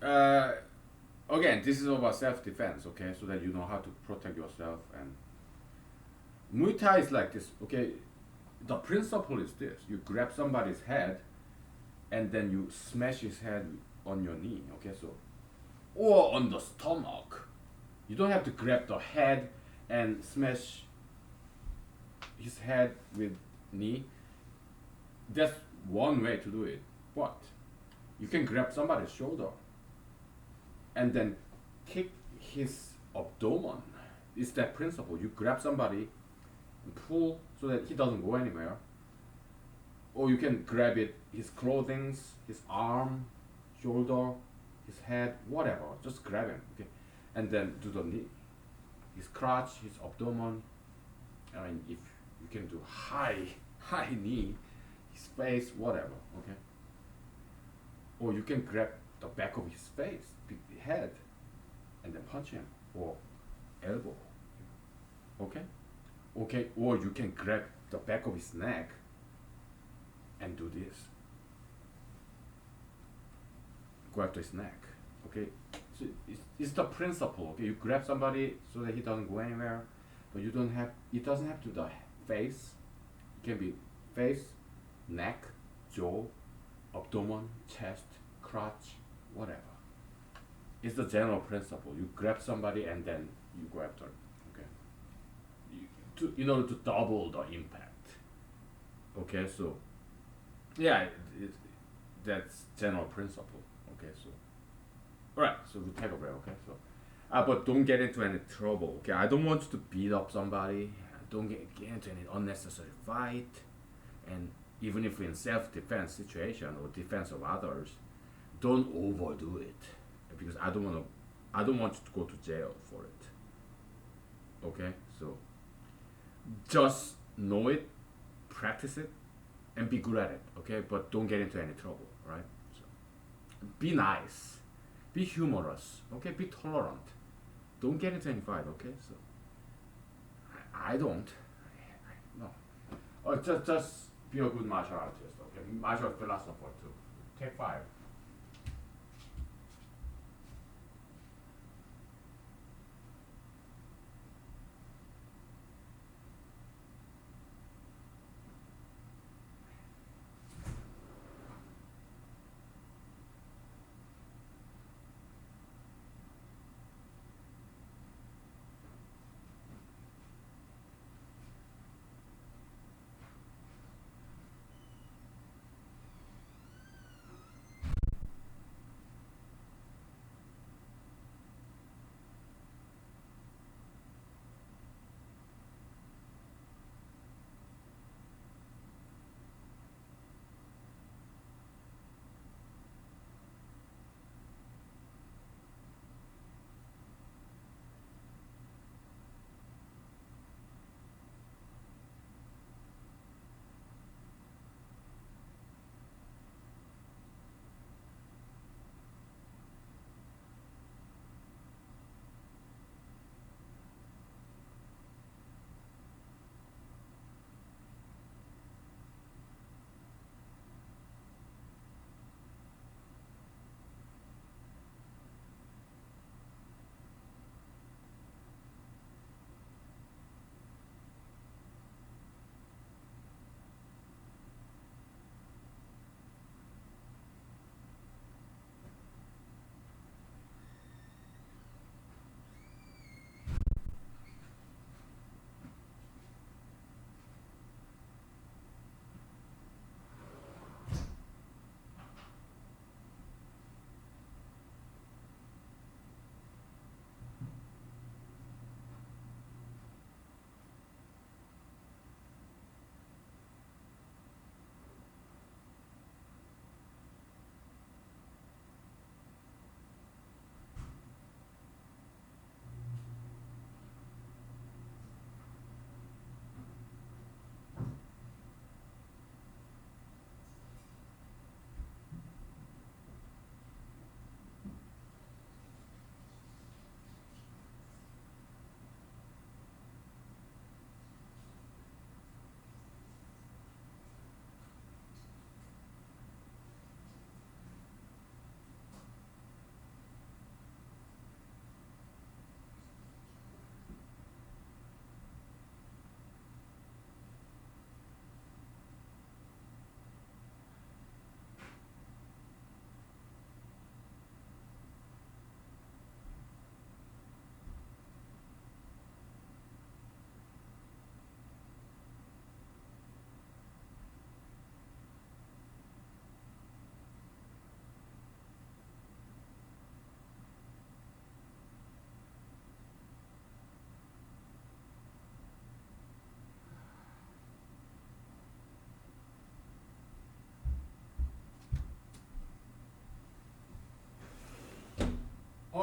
Uh, Again, this is about self-defense, okay? So that you know how to protect yourself. And Muay Thai is like this, okay? The principle is this: you grab somebody's head, and then you smash his head on your knee, okay? So, or on the stomach. You don't have to grab the head and smash his head with knee. That's one way to do it. But you can grab somebody's shoulder and then kick his abdomen. It's that principle. You grab somebody and pull so that he doesn't go anywhere. Or you can grab it, his clothing, his arm, shoulder, his head, whatever. Just grab him, okay? And then do the knee. His crotch, his abdomen. I mean, if you can do high knee, his face, whatever, okay? Or you can grab the back of his face, the head, and then punch him, or elbow, okay? Okay, or you can grab the back of his neck and do this. Go after his neck, okay? So it's the principle, okay? You grab somebody so that he doesn't go anywhere, but you don't have, it doesn't have to be the face. It can be face, neck, jaw, abdomen, chest, crotch, whatever. It's the general principle. You grab somebody and then you go after it, okay? In order to double the impact. Okay, so yeah, that's general principle. Okay, so all right, so we'll take a break. Okay, so but don't get into any trouble. Okay, I don't want you to beat up somebody. Don't get into any unnecessary fight. And even if in self-defense situation or defense of others, don't overdo it, because I don't want you to go to jail for it. Okay, so just know it, practice it, and be good at it. Okay, but don't get into any trouble. Right? So, be nice, be humorous. Okay, be tolerant. Don't get into any fight. Okay, so I don't. No. Just be a good martial artist. Okay, martial philosopher too. Take 5.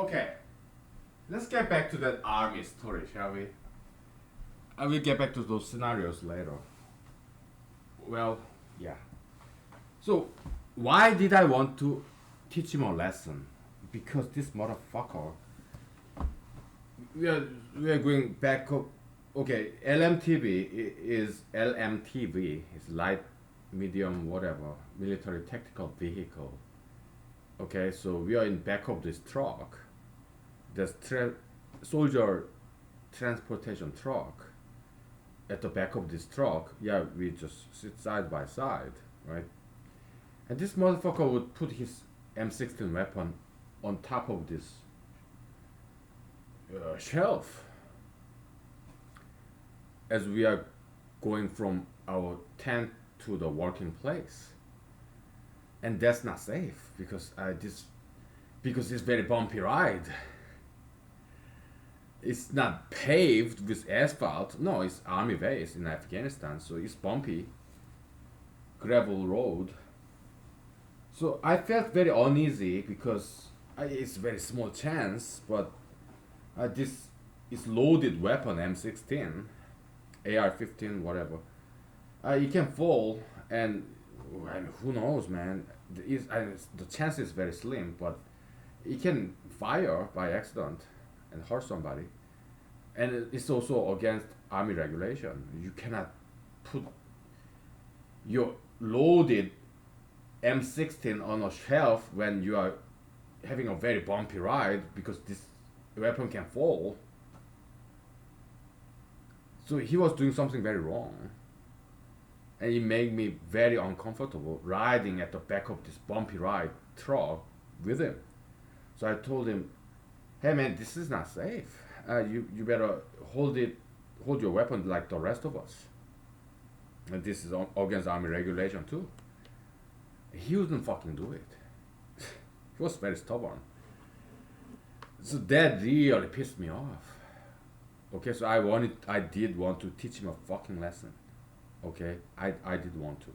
Okay, let's get back to that army story, shall we? I will get back to those scenarios later. Well, yeah. So, why did I want to teach him a lesson? Because this motherfucker. We are we are going back up. Okay, is LMTV. It's light, medium, whatever military tactical vehicle. Okay, so we are in back of this truck. There's soldier transportation truck. At the back of this truck, yeah, we just sit side by side, right? And this motherfucker would put his M16 weapon on top of this shelf as we are going from our tent to the working place, and that's not safe because it's very bumpy ride. It's not paved with asphalt. No, it's army base in Afghanistan, so it's bumpy gravel road. So I felt very uneasy because it's very small chance, but this is loaded weapon M16, AR-15, whatever. It can fall, and who knows, man? The chance is very slim, but it can fire by accident and hurt somebody. And it's also against army regulation. You cannot put your loaded M16 on a shelf when you are having a very bumpy ride because this weapon can fall. So he was doing something very wrong. And it made me very uncomfortable riding at the back of this bumpy ride truck with him. So I told him, "Hey man, this is not safe. You better hold your weapon like the rest of us. And this is against army regulation too." He wouldn't fucking do it. He was very stubborn. So that really pissed me off. Okay, so I did want to teach him a fucking lesson. Okay, I did want to.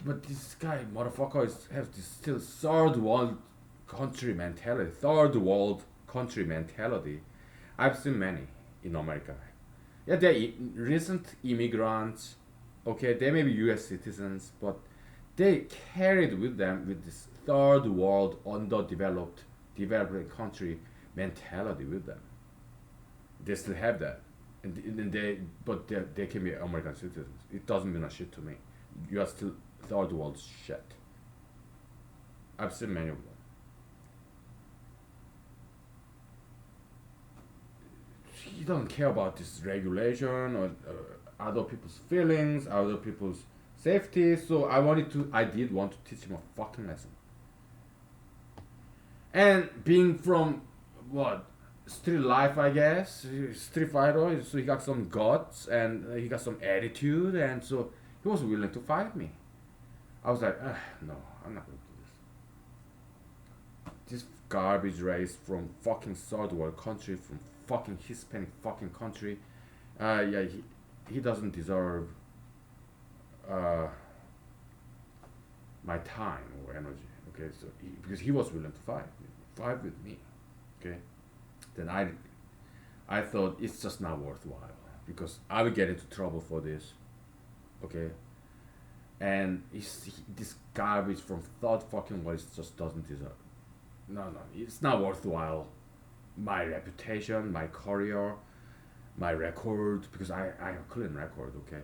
But this guy, motherfucker, has this still third world country mentality. Third world country mentality. I've seen many in America. Yeah, they're recent immigrants. Okay, they may be U.S. citizens, but they carried with them with this third world underdeveloped developing country mentality with them. They still have that, and they can be American citizens. It doesn't mean a shit to me. You are still third world shit. I've seen many of them. He doesn't care about this regulation or other people's feelings, other people's safety. So I did want to teach him a fucking lesson. And being from what street life, I guess, street fighter, so he got some guts and he got some attitude, and so he was willing to fight me. I was like, no, I'm not gonna do this. This garbage race from fucking third world country, from fucking Hispanic fucking country. Yeah, he doesn't deserve my time or energy. Okay, so because he was willing to fight with me. Okay, then I thought it's just not worthwhile because I will get into trouble for this. Okay, and this garbage from third fucking world just doesn't deserve. No, it's not worthwhile. My reputation, my career, my record, because I have a clean record. Okay.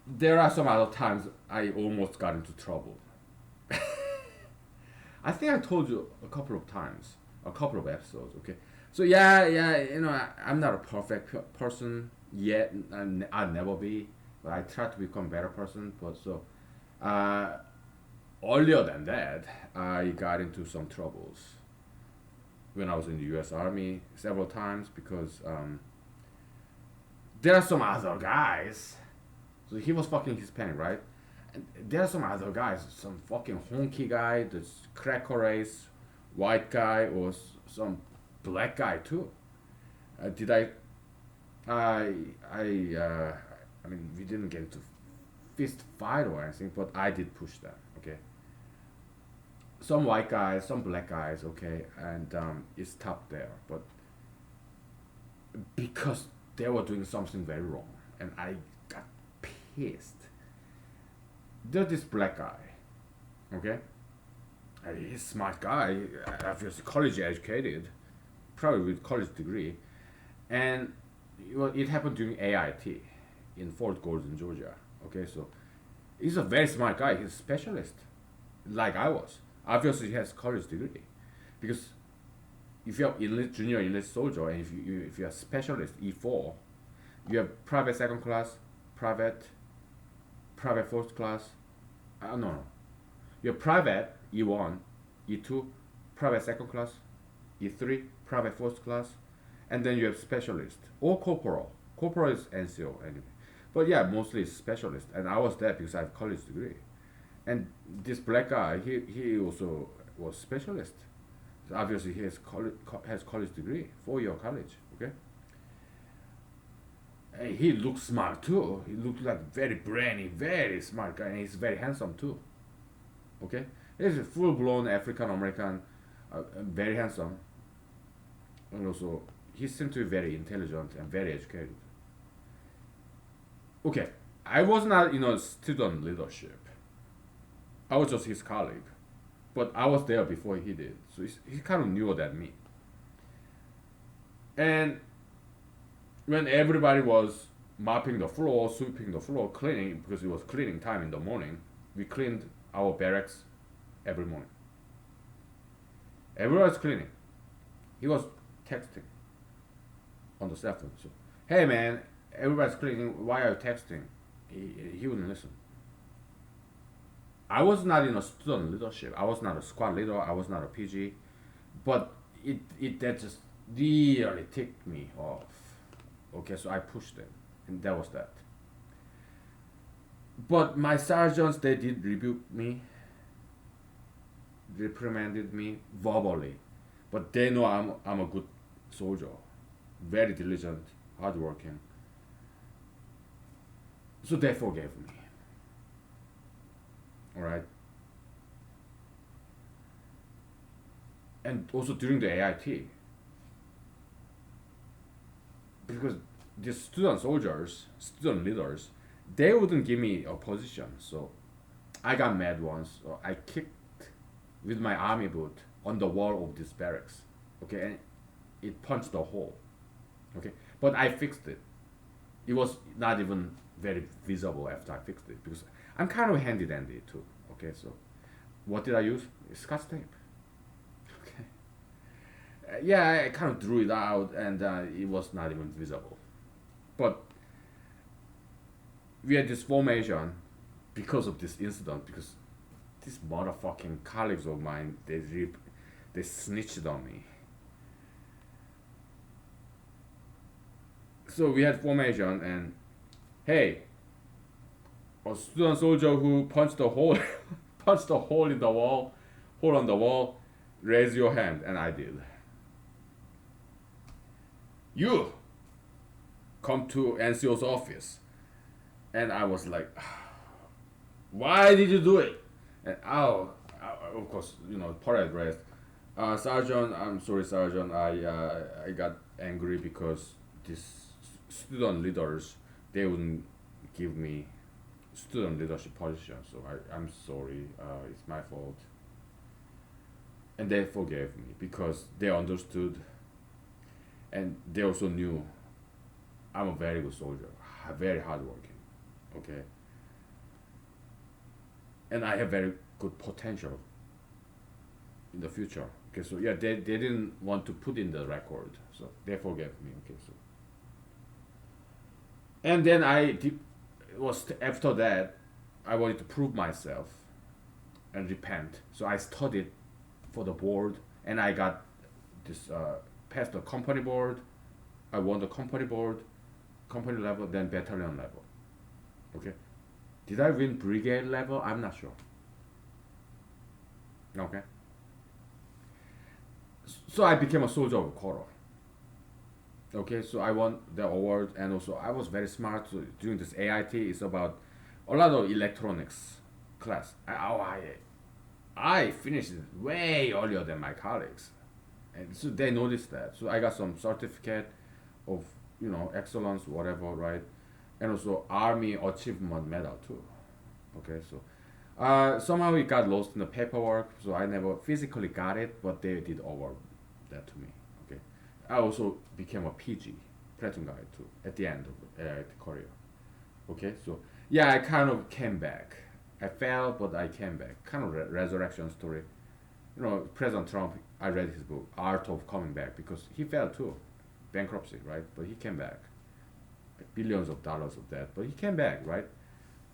There are some other times I almost got into trouble. I think I told you a couple of times, a couple of episodes. Okay. So yeah, I'm not a perfect person yet, and I'll never be. But I try to become a better person. But so, earlier than that, I got into some troubles when I was in the U.S. Army several times because there are some other guys. So he was fucking Hispanic, right? And there are some other guys, some fucking honky guy, this cracker race, white guy, or some black guy too. Did I? I mean, we didn't get into fist fight or anything, but I did push them. Okay. some white guys, some black guys, okay, and it stopped there. But because they were doing something very wrong, and I got pissed. There's this black guy, okay, he's a smart guy, obviously college educated, probably with college degree, and well, it happened during AIT in Fort Gordon, Georgia. Okay, so he's a very smart guy. He's a specialist, like I was. Obviously, he has college degree, because if you're junior enlist soldier and if you're a specialist E4, you have private second class, private private first class. No, you have private E1, E2, private second class, E3, private first class, and then you have specialist or corporal. Corporal is NCO anyway. But yeah, mostly it's specialist. And I was there because I have college degree. And this black guy, he also was specialist. So obviously he has college degree, 4 year college. Okay, and he looks smart too. He looks like very brainy, very smart guy, and he's very handsome too. Okay, he's a full blown African American, very handsome, and also he seemed to be very intelligent and very educated. Okay, I was not student leadership. I was just his colleague, but I was there before he did, so he kind of knew than me. And when everybody was mopping the floor, sweeping the floor, cleaning because it was cleaning time in the morning, we cleaned our barracks every morning. Everyone was cleaning. He was texting on the cell phone. So, hey man, everybody's cleaning. Why are you texting? He wouldn't listen. I was not in a student leadership. I was not a squad leader. I was not a PG, but it that just really ticked me off. Okay, so I pushed them, and that was that. But my sergeants, they did rebuke me, reprimanded me verbally, but they know I'm a good soldier, very diligent, hardworking. So they forgave me. All right. And also during the AIT, because the student soldiers, student leaders, they wouldn't give me a position. So I got mad once. So I kicked with my army boot on the wall of this barracks. Okay, and it punched a hole. Okay, but I fixed it. It was not even very visible after I fixed it because I'm kind of handy dandy too. Okay, so what did I use? Scotch tape. Okay. Yeah, I kind of drew it out and it was not even visible. But we had this formation because of this incident because these motherfucking colleagues of mine they snitched on me. So we had formation and hey, a student soldier who punched a hole punched a hole in the wall, hole on the wall, raise your hand, and I did. You come to NCO's office, and I was like, why did you do it? And of course, parade rest. Sergeant, I'm sorry, Sergeant. I got angry because these student leaders they wouldn't give me student leadership position. So I'm sorry. It's my fault. And they forgave me because they understood, and they also knew I'm a very good soldier, very hardworking. Okay. And I have very good potential in the future. Okay, so yeah, they didn't want to put in the record, so they forgave me. Okay, so and then after that, I wanted to prove myself and repent. So I studied for the board, and I got this passed the company board. I won the company board, company level, then battalion level. Okay, did I win brigade level? I'm not sure. Okay. So I became a soldier of color. Okay, so I won the award, and also I was very smart. So during this AIT, it's about a lot of electronics class. I finished it way earlier than my colleagues, and so they noticed that. So I got some certificate of excellence, whatever, right? And also Army Achievement Medal too. Okay, so somehow it got lost in the paperwork, so I never physically got it, but they did award that to me. Okay, I also became a PG, platoon guy too, at the end of the career. Okay, so yeah, I kind of came back. I fell, but I came back. Kind of resurrection story. President Trump. I read his book, Art of Coming Back, because he fell too, bankruptcy, right? But he came back, like billions of dollars of debt, but he came back, right?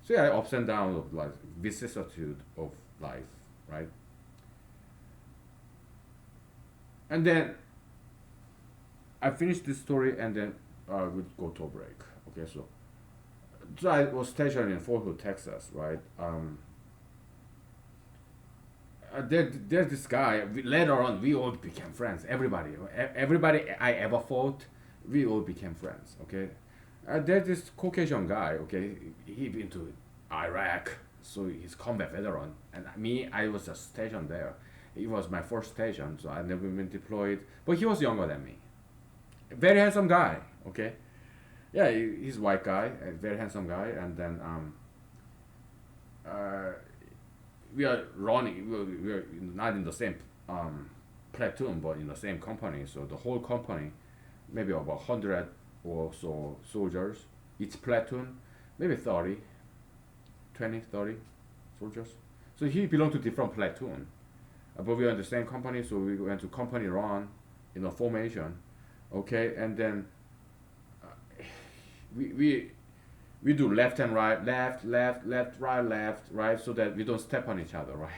So yeah, ups and downs of life, vicissitude of life, right? And then I finished this story, and then I would go to a break. Okay, so I was stationed in Fort Hood, Texas, right? There's this guy. Later on, we all became friends. Everybody I ever fought, we all became friends. Okay, there's this Caucasian guy. Okay, he been to Iraq, so he's combat veteran. And me, I was just stationed there. It was my first station, so I never been deployed. But he was younger than me. Very handsome guy. Okay, yeah, he's white guy, a very handsome guy. And then uh, we are running. We are not in the same platoon, but in the same company. So the whole company, maybe about 100 or so soldiers, each platoon, maybe 30, 20, 30 soldiers. So he belonged to different platoon, but we are in the same company. So we went to company run, in a formation, okay, and then we we we do left and right, left, right, so that we don't step on each other, right?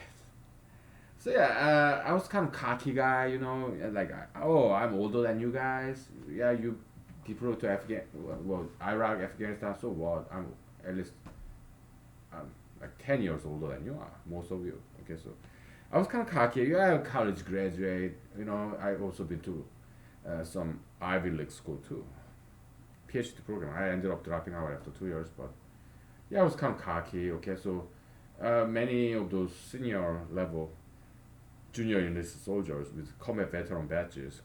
So yeah, I was kind of cocky guy, like oh, I'm older than you guys. Yeah, you deployed to Iraq, Afghanistan. So what? I'm at least like 10 years older than you are, most of you. Okay, so I was kind of cocky. Yeah, I'm a college graduate. I also been to some Ivy League school too, PhD program. I ended up dropping out after 2 years, but yeah, I was kind of cocky. Okay, so many of those senior level junior enlisted soldiers with combat patches,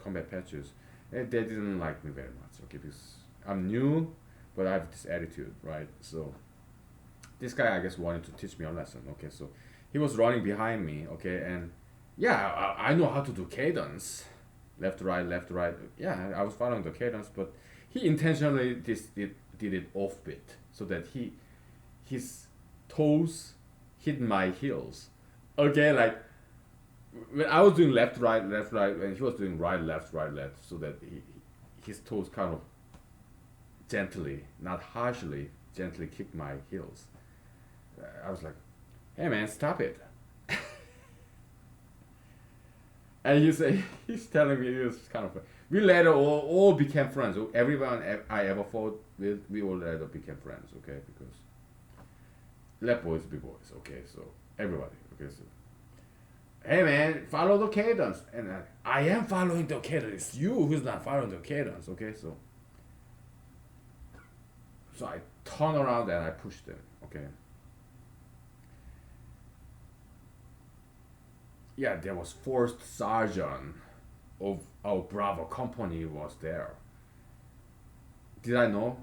they didn't like me very much. Okay, because I'm new, but I have this attitude, right? So this guy, I guess, wanted to teach me a lesson. Okay, so he was running behind me. Okay, and yeah, I know how to do cadence, left, right, left, right. Yeah, I was following the cadence, but he intentionally did it offbeat so that his toes hit my heels. Okay, like when I was doing left, right, and he was doing right, left, so that his toes kind of gently, not harshly, gently kicked my heels. I was like, "Hey man, stop it!" And he's telling me it was kind of. We later all became friends. So everyone I ever fought with, we all later became friends. Okay, because let boys be boys. Okay, so everybody. Okay, so hey man, follow the cadence. And I am following the cadence. It's you who's not following the cadence. Okay, so I turn around and I pushed him. Okay. Yeah, there was first sergeant of our Bravo company was there. Did I know?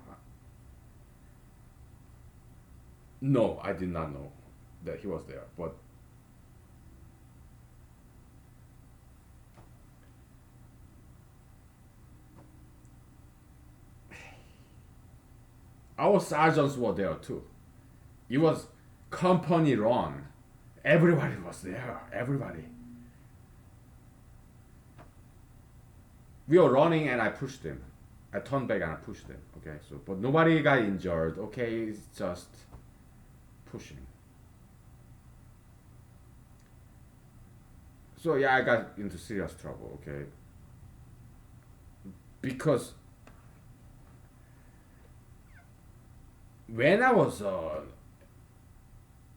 No, I did not know that he was there. But our sergeants were there too. It was company run. Everybody was there. Everybody. We were running and I pushed him. I turned back and I pushed him. Okay, so but nobody got injured. Okay, it's just pushing. So yeah, I got into serious trouble. Okay, because when I was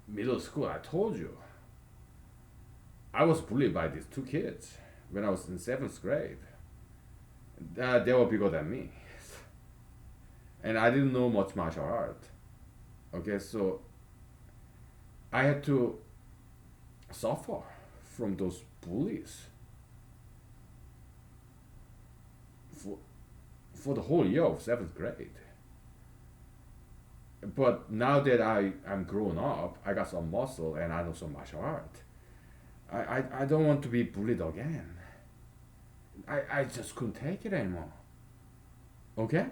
middle school, I told you I was bullied by these two kids when I was in seventh grade. They were bigger than me, and I didn't know much martial art. Okay, so I had to suffer from those bullies for for the whole year of seventh grade. But now that I'm grown up, I got some muscle and I know some martial art. I don't want to be bullied again. I just couldn't take it anymore. Okay?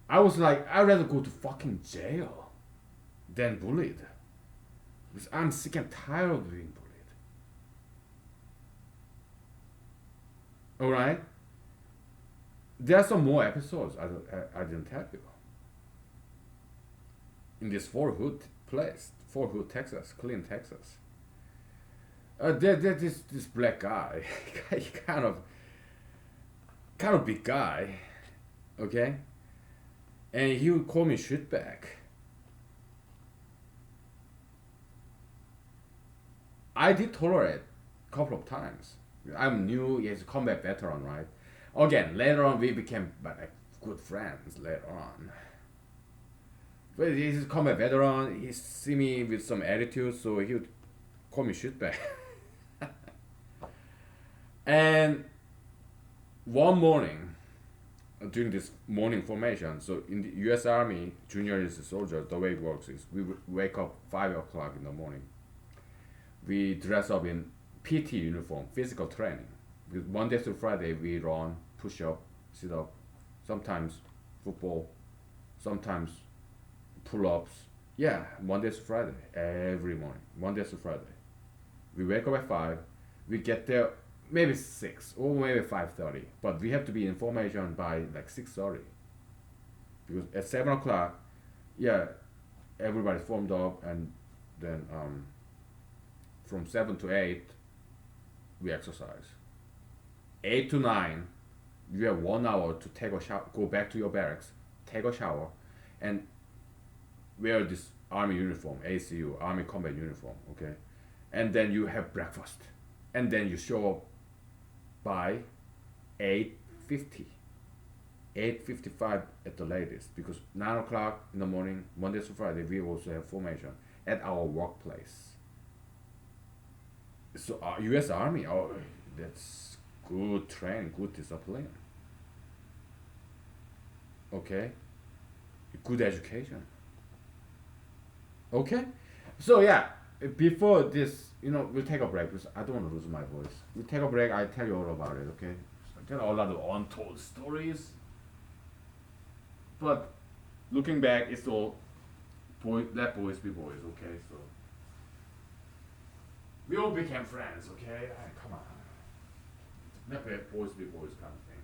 I was like, I'd rather go to fucking jail than bullied. Because I'm sick and tired of being bullied. Alright? There are some more episodes I didn't tell you. In this Fort Hood place, Fort Hood, Texas, Clean, Texas. There's this black guy, he kind of big guy, okay, and he would call me shitbag. I did tolerate a couple of times. I'm new, he's a combat veteran, right? Again, later on we became like good friends later on. But he's a combat veteran. He see me with some attitude, so he would call me shitbag. And one morning, during this morning formation, so in the U.S. Army, junior is a soldier. The way it works is we wake up 5 o'clock in the morning. We dress up in PT uniform, physical training. With Monday through Friday, we run, push up, sit up, sometimes football, sometimes pull ups. Yeah, Monday to Friday, every morning, Monday to Friday. We wake up at 5, we get there maybe 6 or maybe 5:30, but we have to be in formation by like 6:30. Because at 7 o'clock, yeah, everybody's formed up, and then from 7 to 8, we exercise. 8 to 9, you have 1 hour to take a shower, go back to your barracks, take a shower, and wear this army uniform, ACU, Army Combat Uniform, okay? And then you have breakfast. And then you show up by 8:50, 8:55 at the latest, because 9 o'clock in the morning, Monday to Friday, we also have formation at our workplace. So U.S. Army, oh, that's good training, good discipline. Okay, good education. Okay, so yeah, before this, we'll take a break because I don't want to lose my voice. We'll take a break. I tell you all about it. Okay, so I tell a lot of untold stories, but looking back, it's all let boys be boys. Okay, so we all became friends. Okay, come on, let boys be boys kind of thing.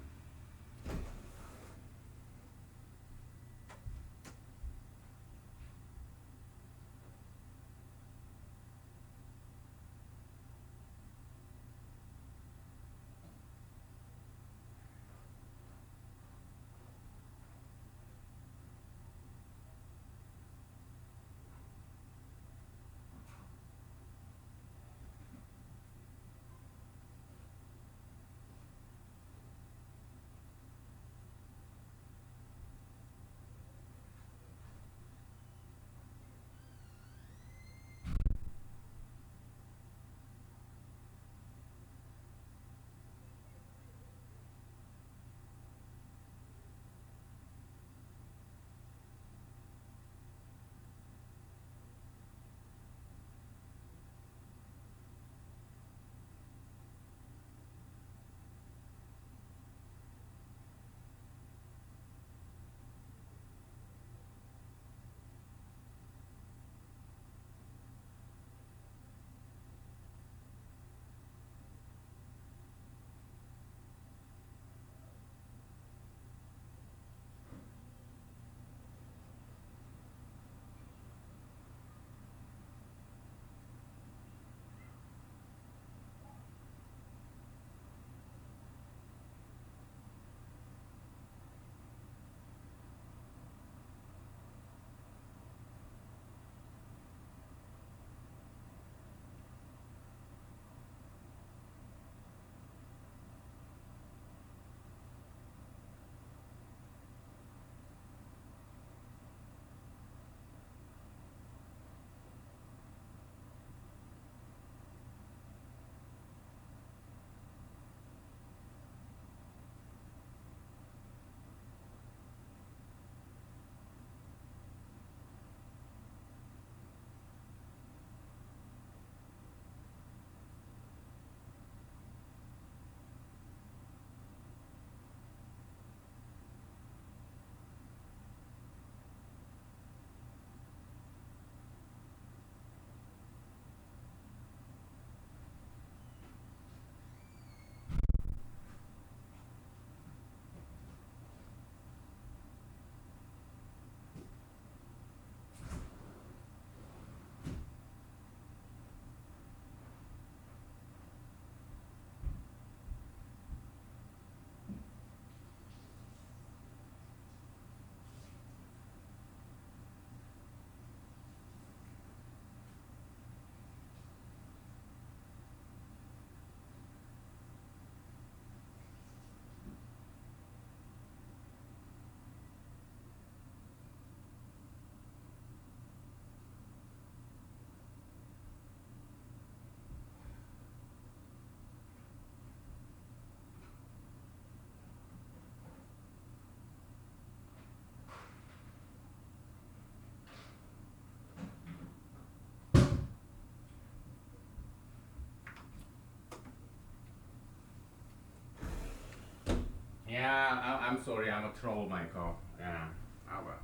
I'm sorry, I'm a troublemaker. Yeah. Ah, well.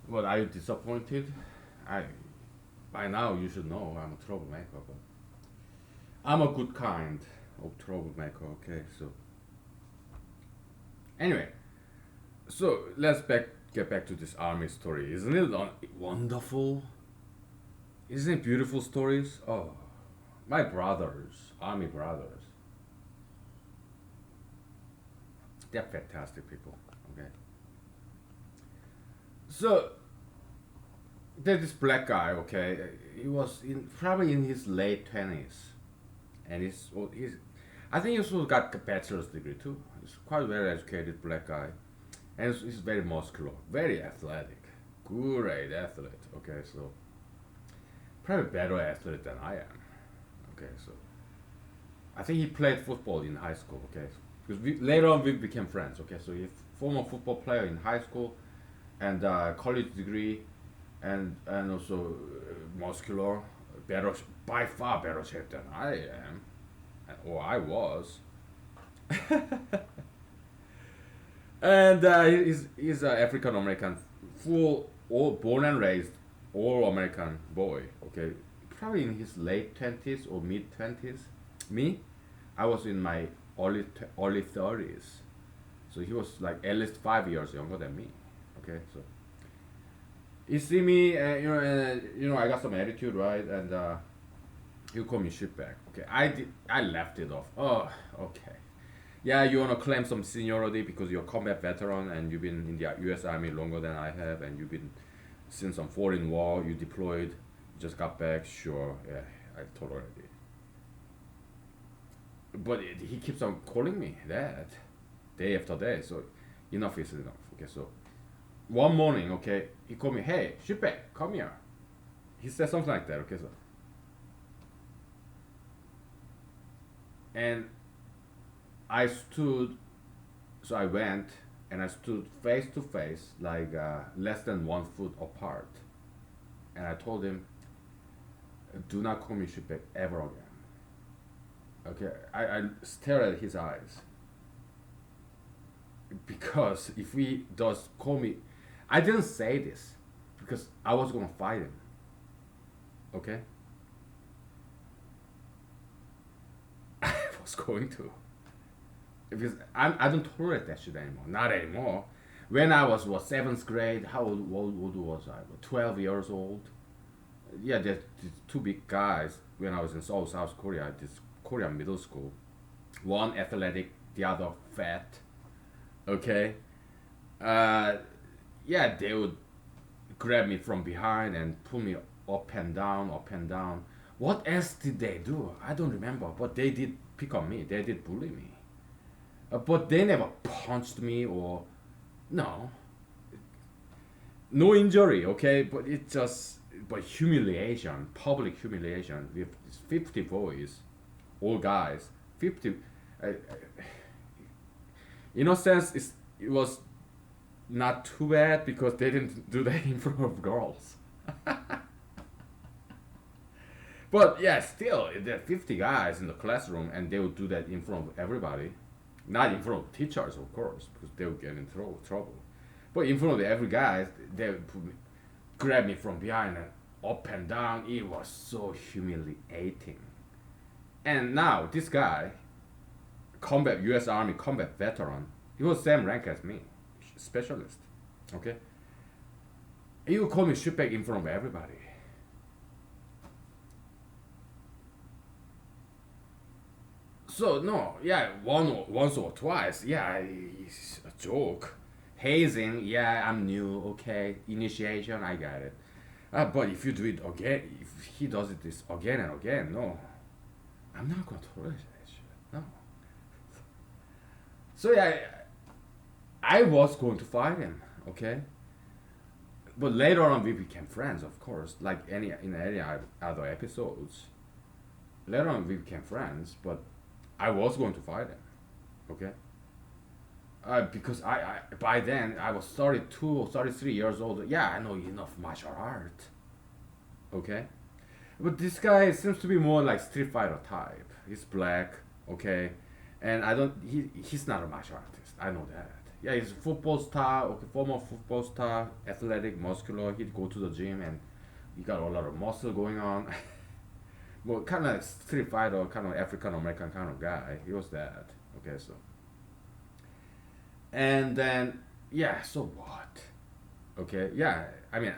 What, are you disappointed? I by now you should know I'm a troublemaker, but I'm a good kind of troublemaker. Okay, so anyway, so get back to this army story. Isn't it wonderful? Isn't it beautiful stories? Oh, my brothers, army brothers, they're fantastic people. Okay, so there's this black guy. Okay, he was probably in his late 20s, and he's I think he also got a bachelor's degree too. He's quite well educated black guy, and he's very muscular, very athletic, great athlete. Okay, so probably better athlete than I am. Okay, so I think he played football in high school. Okay, because later on we became friends. Okay, so he's former football player in high school, and college degree, and also muscular, better by far better shape than I am, or I was. And he's an African American, full all born and raised all American boy. Okay, probably in his late 20s or mid 20s. Me, I was in my early 30s, so he was like at least 5 years younger than me. Okay, so you see me, I got some attitude, right, and you call me shitbag. Okay, I left it off. Oh, okay. Yeah, you wanna claim some seniority because you're a combat veteran and you've been in the U.S. Army longer than I have, and you've been seen some foreign war. You deployed, just got back. Sure, yeah, I tolerate it. But he keeps on calling me that day after day. So enough is enough. Okay, so one morning, okay, he called me, hey, shitbag, come here. He said something like that. Okay, so and I stood, so I went and I stood face to face, like less than 1 foot apart, and I told him, "Do not call me shitbag ever again." Okay, I stared at his eyes because if he does call me, I didn't say this because I was gonna fight him. Okay, I was going to. Because I don't tolerate that shit anymore. Not anymore. When I was what, seventh grade, how old was I? 12 years old. Yeah, there's two big guys when I was in South Korea, this Korean middle school. One athletic, the other fat. Okay. Uh, yeah, they would grab me from behind and pull me up and down, up and down. What else did they do? I don't remember, but they did pick on me. They did bully me. But they never punched me or no, no injury. Okay, but it just but humiliation, public humiliation with 50 boys, all guys, 50. Uh, in a sense, it was not too bad because they didn't do that in front of girls. But yeah, still, there are 50 guys in the classroom, and they would do that in front of everybody. Not in front of teachers, of course, because they would get in trouble. But in front of every guy, they would grab me from behind and up and down. It was so humiliating. And now this guy, combat U.S. Army combat veteran, he was same rank as me, specialist. Okay, he would call me shitbag in front of everybody. So no, yeah, once or twice, yeah, it's a joke. Hazing, yeah, I'm new, okay. Initiation, I got it. But if you do it again, if he does it this again and again, no, I'm not gonna tolerate that shit. No. So yeah, I was going to fight him, okay. But later on, we became friends, of course, like any other episodes. Later on, we became friends, but I was going to fight him, okay? Because I by then I was 32 or 33 years old. Yeah, I know enough martial art, okay? But this guy seems to be more like Street Fighter type. He's black, okay? And I don't. He's not a martial artist. I know that. Yeah, he's a football star. Okay, former football star, athletic, muscular. He'd go to the gym and he got a lot of muscle going on. Well, kind of street fighter, kind of African American kind of guy. He was that. Okay, so and then yeah. So what? Okay, yeah. I mean,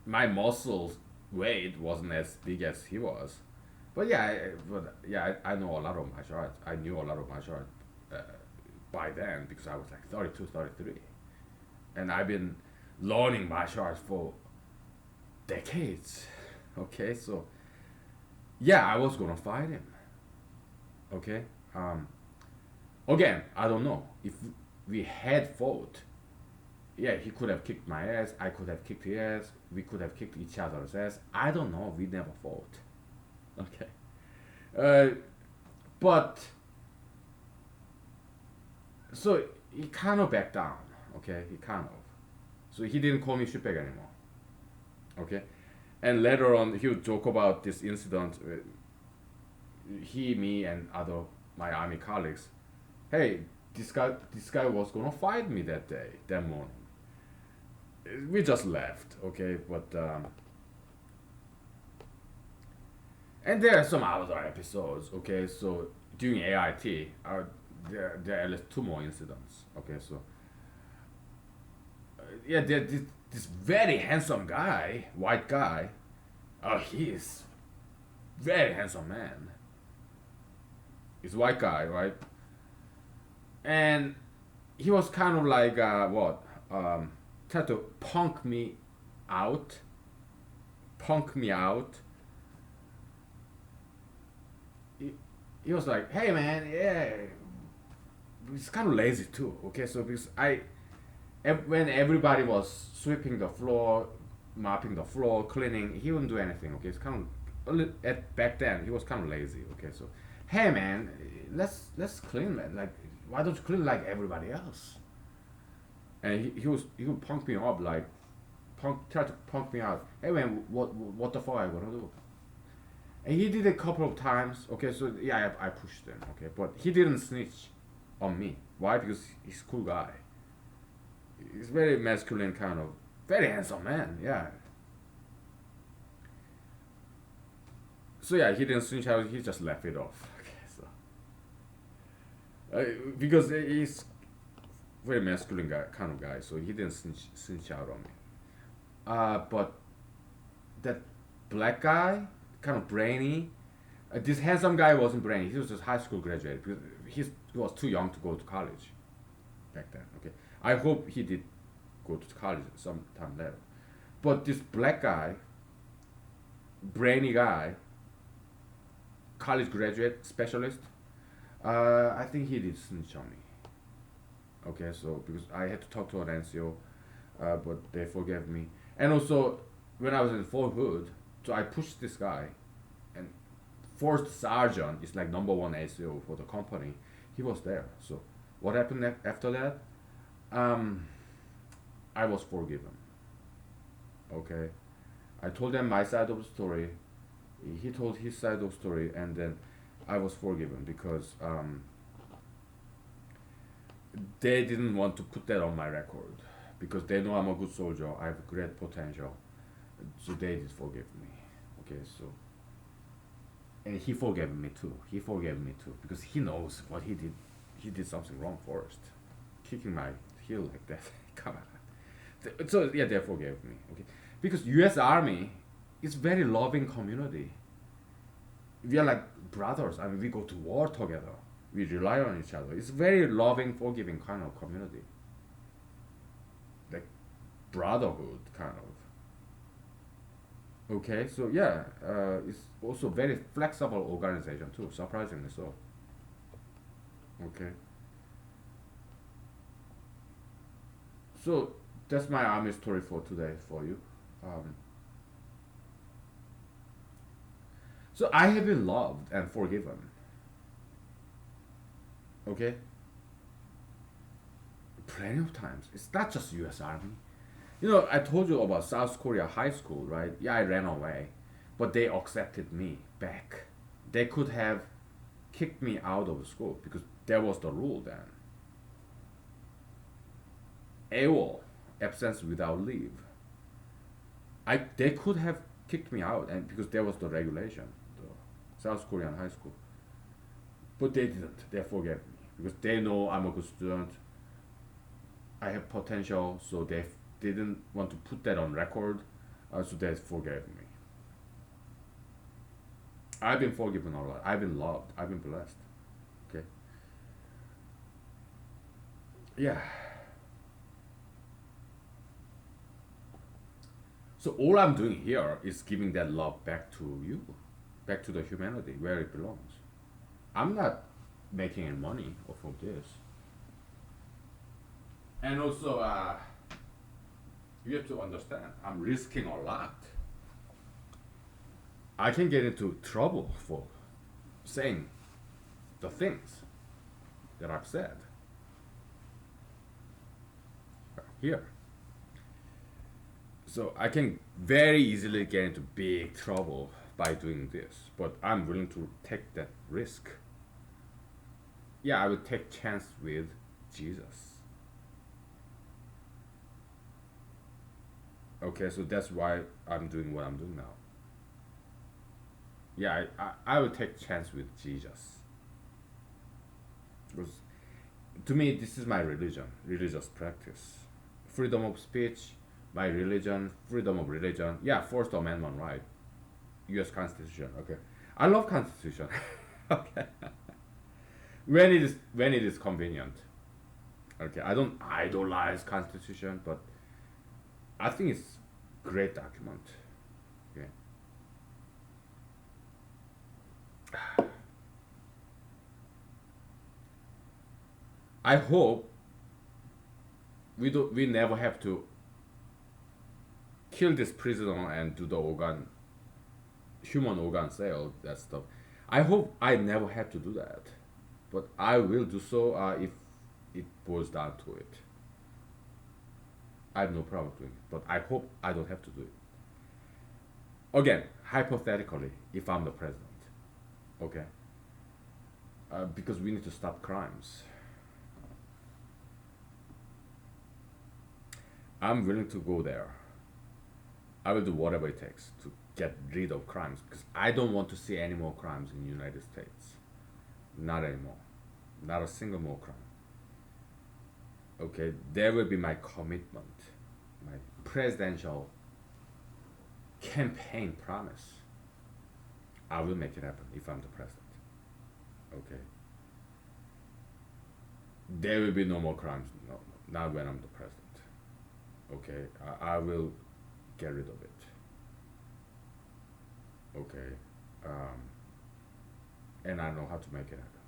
my muscles weight wasn't as big as he was, but yeah, but yeah, I know a lot of martial arts. I knew a lot of martial arts by then because I was like 32, 33, and I've been learning martial arts for decades. Okay, so yeah, I was gonna fight him. Okay, again, I don't know if we had fought. Yeah, he could have kicked my ass. I could have kicked his ass. We could have kicked each other's ass. I don't know. We never fought. Okay. Uh, but so he kind of backed down. Okay, he kind of. So he didn't call me shitbag anymore. Okay, and later on he would joke about this incident. He, me, and other my army colleagues. Hey, this guy was gonna fight me that day, that morning. We just left. Okay, but and there are some other episodes. Okay, so during AIT, there are at least two more incidents. Okay, so yeah, this very handsome guy, white guy. Oh, he is very handsome man. He's a white guy, right? And he was kind of like what? Tried to out, punk me out. He was like, "Hey man, yeah." He's kind of lazy too. Okay, so because when everybody was sweeping the floor, mopping the floor, cleaning, he wouldn't do anything. Okay, it's kind of at back then he was kind of lazy. Okay, so hey man, let's clean, man. Like, why don't you clean like everybody else? And he would punk me up like try to punk me out. Hey man, what the fuck I gonna do? And he did a couple of times. Okay, so yeah, I pushed him. Okay, but he didn't snitch on me. Why? Because he's a cool guy. He's very masculine, kind of very handsome man. Yeah. So yeah, he didn't snitch out. He just left it off. Okay, so because he's very masculine guy, kind of guy. So he didn't snitch out on me. But that black guy, kind of brainy. This handsome guy wasn't brainy. He was just high school graduate because he was too young to go to college back then. Okay, I hope he did go to college sometime later. But this black guy, brainy guy, college graduate specialist, I think he did snitch on me. Okay, so because I had to talk to an NCO, but they forgave me. And also, when I was in Fort Hood, so I pushed this guy, and first sergeant is like number one ACO for the company. He was there. So what happened after that? I was forgiven. Okay, I told them my side of the story. He told his side of the story, and then I was forgiven because they didn't want to put that on my record because they know I'm a good soldier. I have great potential, so they did forgive me. Okay, so and he forgave me too. He forgave me too because he knows what he did. He did something wrong first, kicking my heel like that. Come on. So yeah, they forgave me. Okay, because U.S. Army is very loving community. We are like brothers. I mean, we go to war together. We rely on each other. It's very loving, forgiving kind of community. Like brotherhood kind of. Okay, so yeah, it's also very flexible organization too. Surprisingly so. Okay. So that's my army story for today for you. Um, so I have been loved and forgiven. Okay. Plenty of times. It's not just U.S. Army. You know, I told you about South Korea high school, right? Yeah, I ran away, but they accepted me back. They could have kicked me out of the school because That was the rule then. AWOL, absence without leave. They could have kicked me out, and because there was the regulation, the South Korean high school. But they didn't. They forgave me because they know I'm a good student. I have potential, so they didn't want to put that on record. So they forgave me. I've been forgiven a lot. I've been loved. I've been blessed. Okay. Yeah. So all I'm doing here is giving that love back to you, back to the humanity where it belongs. I'm not making any money off of this. And also, you have to understand, I'm risking a lot. I can get into trouble for saying the things that I've said here. So I can very easily get into big trouble by doing this, but I'm willing to take that risk. Yeah, I will take chance with Jesus. Okay, so that's why I'm doing what I'm doing now. Yeah, I will take chance with Jesus. Because to me, this is my religion, religious practice. Freedom of speech, my religion, freedom of religion. Yeah, First Amendment, right? U.S. Constitution. Okay, I love Constitution. Okay, when it is convenient. Okay, I don't idolize Constitution, but I think it's great document. Okay. I hope we never have to kill this prisoner and do the human organ sale, that stuff. I hope I never have to do that, but I will do so if it boils down to it. I have no problem doing it, but I hope I don't have to do it. Again, hypothetically, if I'm the president, okay, because we need to stop crimes. I'm willing to go there. I will do whatever it takes to get rid of crimes because I don't want to see any more crimes in the United States. Not anymore. Not a single more crime. Okay, there will be my commitment, my presidential campaign promise. I will make it happen if I'm the president. Okay. There will be no more crimes. No, not when I'm the president. Okay, I will get rid of it. Okay, and I know how to make it happen.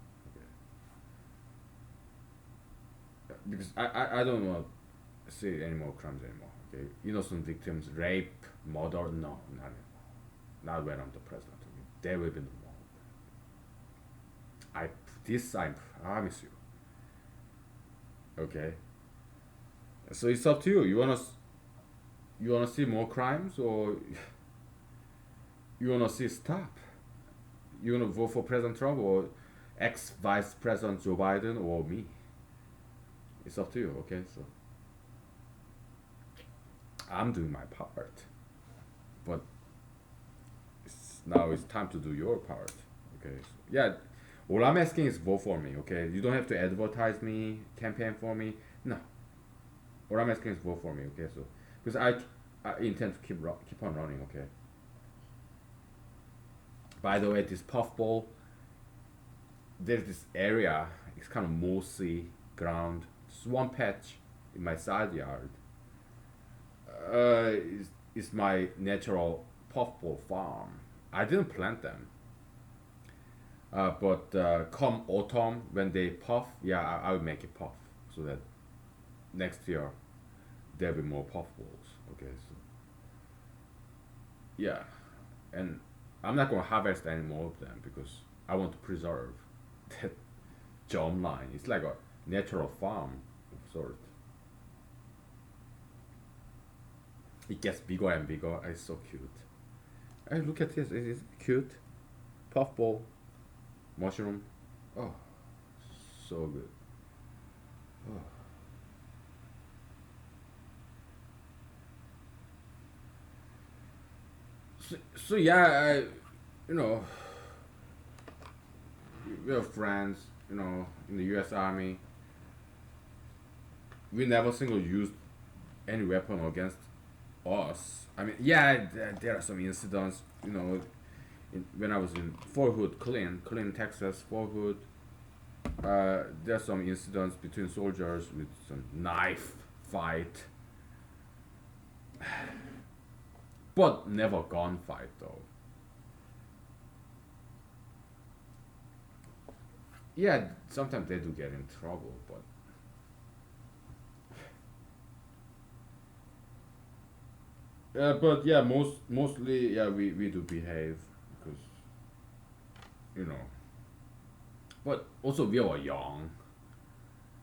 Okay, because I don't want to see any more crimes anymore. Okay, innocent victims, rape, murder, no, not anymore. Not when I'm the president. Okay? There will be no more. I promise you. Okay. So it's up to you. You wanna see more crimes or you wanna see stop? You wanna vote for President Trump or ex Vice President Joe Biden or me? It's up to you. Okay, so I'm doing my part, but now it's time to do your part. Okay, so yeah. All I'm asking is vote for me. Okay, you don't have to advertise me, campaign for me. No, what I'm asking is vote for me, okay? So, because I intend to keep on running, okay? By the way, this puffball, there's this area. It's kind of mossy ground, swamp patch in my side yard. It's my natural puffball farm. I didn't plant them, but come autumn when they puff, yeah, I will make it puff so that next year there'll be more puffballs. Okay, so yeah, and I'm not gonna harvest any more of them because I want to preserve that germline. It's like a natural farm of sort. It gets bigger and bigger. It's so cute. Hey, look at this. It is cute. Puffball, mushroom. Oh, so good. So yeah, you know, we have friends, in the U.S. Army. We never single used any weapon against us. I mean, yeah, there are some incidents, when I was in Fort Hood, Clean, Texas, Fort Hood. There's some incidents between soldiers with some knife fight, but never gunfight though. Yeah, sometimes they do get in trouble, but yeah, mostly yeah we do behave because you know, but also we were young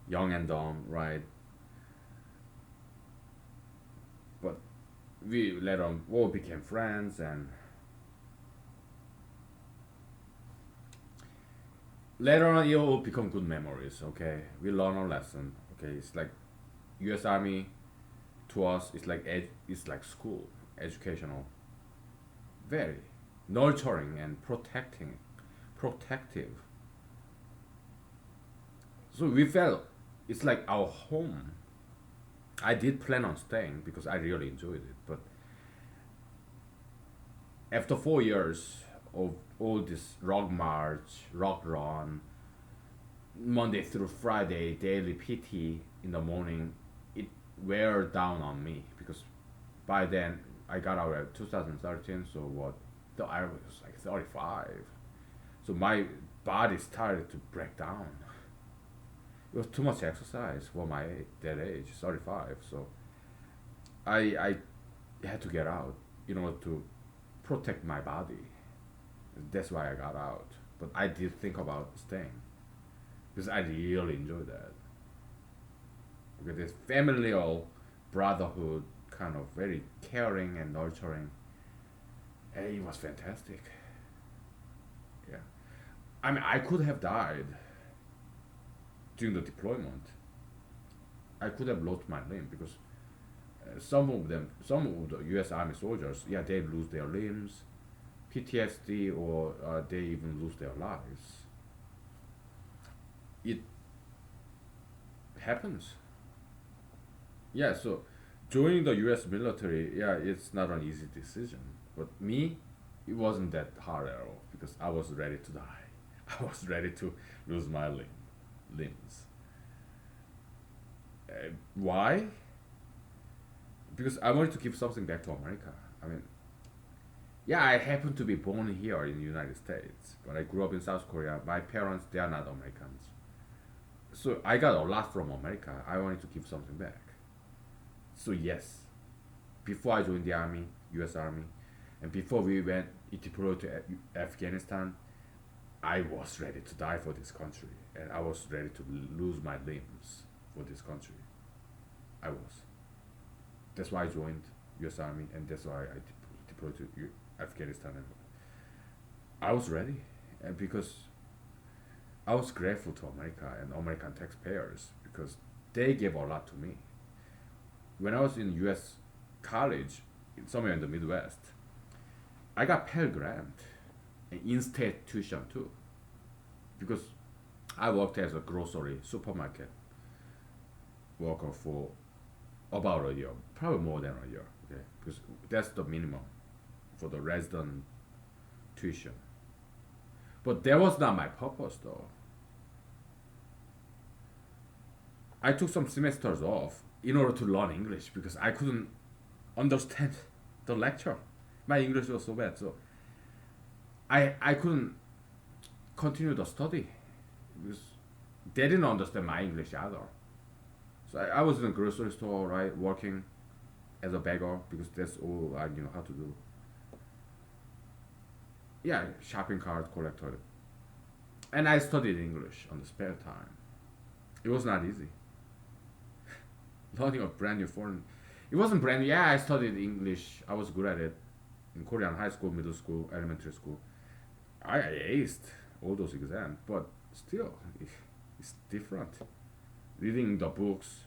and dumb, right? But we later on all became friends, and later on it all become good memories. Okay, we learn our lesson. Okay, it's like U.S. Army to us. It's like it's like school, educational, very nurturing and protective. So we felt it's like our home. I did plan on staying because I really enjoyed it, but after 4 years of all this rock march, rock run, Monday through Friday, daily PT in the morning, it wear down on me because by then I got out at 2013, so what? I was like 35, so my body started to break down. It was too much exercise for my that age, 35. So I had to get out in order to protect my body. That's why I got out. But I did think about staying because I really enjoy that. Because it's familial brotherhood, kind of very caring and nurturing. And it was fantastic. Yeah. I mean, I could have died during the deployment. I could have lost my limb because some of the U.S. Army soldiers, yeah, they lose their limbs, PTSD, or they even lose their lives. It happens. Yeah, so joining the U.S. military, yeah, it's not an easy decision. But me, it wasn't that hard at all because I was ready to die. I was ready to lose my limbs. Why? Because I wanted to give something back to America. I mean, yeah, I happen to be born here in the United States, but I grew up in South Korea. My parents, they are not Americans. So I got a lot from America. I wanted to give something back. So yes, before I joined the army, U.S. Army, and before we went deployed to Afghanistan, I was ready to die for this country, and I was ready to lose my limbs for this country. I was. That's why I joined U.S. Army, and that's why I deployed to Afghanistan. And I was ready, and because I was grateful to America and American taxpayers because they gave a lot to me. When I was in U.S. college, somewhere in the Midwest, I got Pell Grant and in-state tuition too, because I worked as a grocery supermarket worker for about a year, probably more than a year. Okay, because that's the minimum for the resident tuition. But that was not my purpose though. I took some semesters off in order to learn English because I couldn't understand the lecture. My English was so bad, so I couldn't continue the study because they didn't understand my English either. So I was in a grocery store, right, working as a beggar because that's all I knew how to do. Yeah, shopping cart collector, and I studied English on the spare time. It was not easy. Learning a brand new foreign, it wasn't brand new. Yeah, I studied English. I was good at it in Korean high school, middle school, elementary school. I aced all those exams, but still, it's It's different. Reading the books,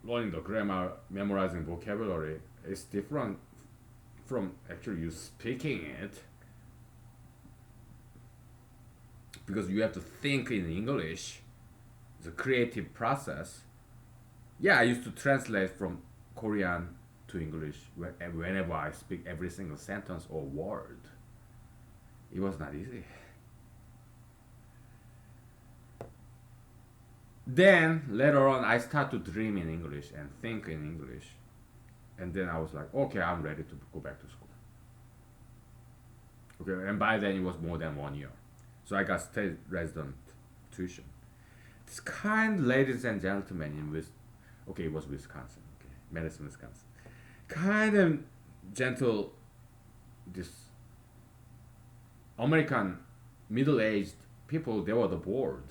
learning the grammar, memorizing vocabulary is different from actually you speaking it, because you have to think in English. It's a creative process. Yeah, I used to translate from Korean to English whenever I speak every single sentence or word. It was not easy. Then later on, I start to dream in English and think in English, and then I was like, okay, I'm ready to go back to school. Okay, and by then it was more than 1 year, so I got state resident tuition. This kind, ladies and gentlemen, okay, it was Wisconsin, okay, Madison, Wisconsin. Kind of gentle, this American middle-aged people. They were the board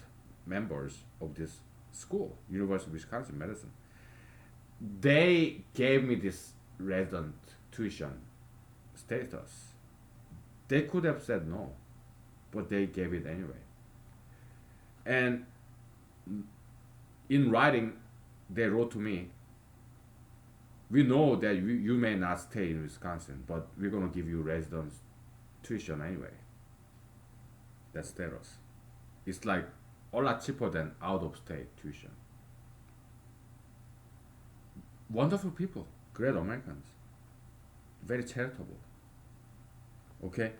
members of this school, University of Wisconsin Madison. They gave me this resident tuition status. They could have said no, but they gave it anyway. And in writing, they wrote to me, we know that you may not stay in Wisconsin, but we're going to give you residence tuition anyway. That's status. It's like a lot cheaper than out of state tuition. Wonderful people, great Americans, very charitable. Okay?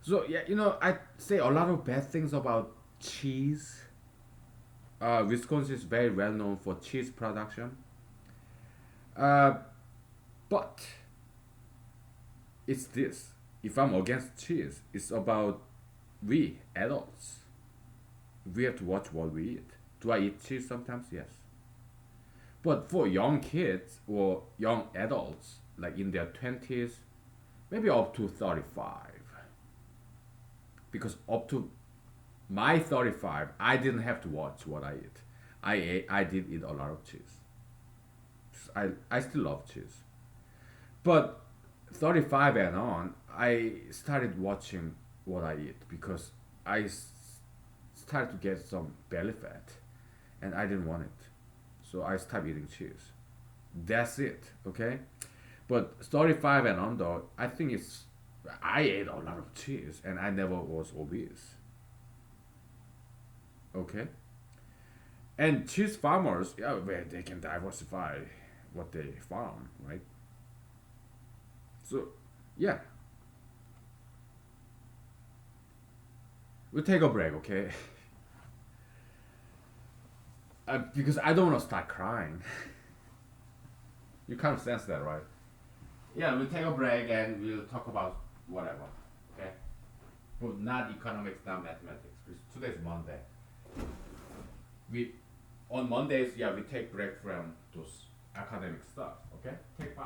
So, yeah, I say a lot of bad things about cheese. Wisconsin is very well known for cheese production. Uh, but it's this. If I'm against cheese, it's about we adults. We have to watch what we eat. Do I eat cheese sometimes? Yes. But for young kids or young adults, like in their 20s, maybe up to 35. Because up to my 35, I didn't have to watch what I eat. I did eat a lot of cheese. I still love cheese. But 35 and on, I started watching what I eat because started to get some belly fat and I didn't want it. So I stopped eating cheese. That's it, okay? But 35 and under, I ate a lot of cheese and I never was obese, okay? And cheese farmers, yeah, well, they can diversify what they farm, right? So, yeah, we'll take a break, okay? Because I don't want to start crying. You kind of sense that, right? Yeah, we'll take a break and we'll talk about whatever, okay? But not economics, not mathematics. Because today's Monday. We on Mondays, yeah, we take break from those academic stuff, okay? Take 5.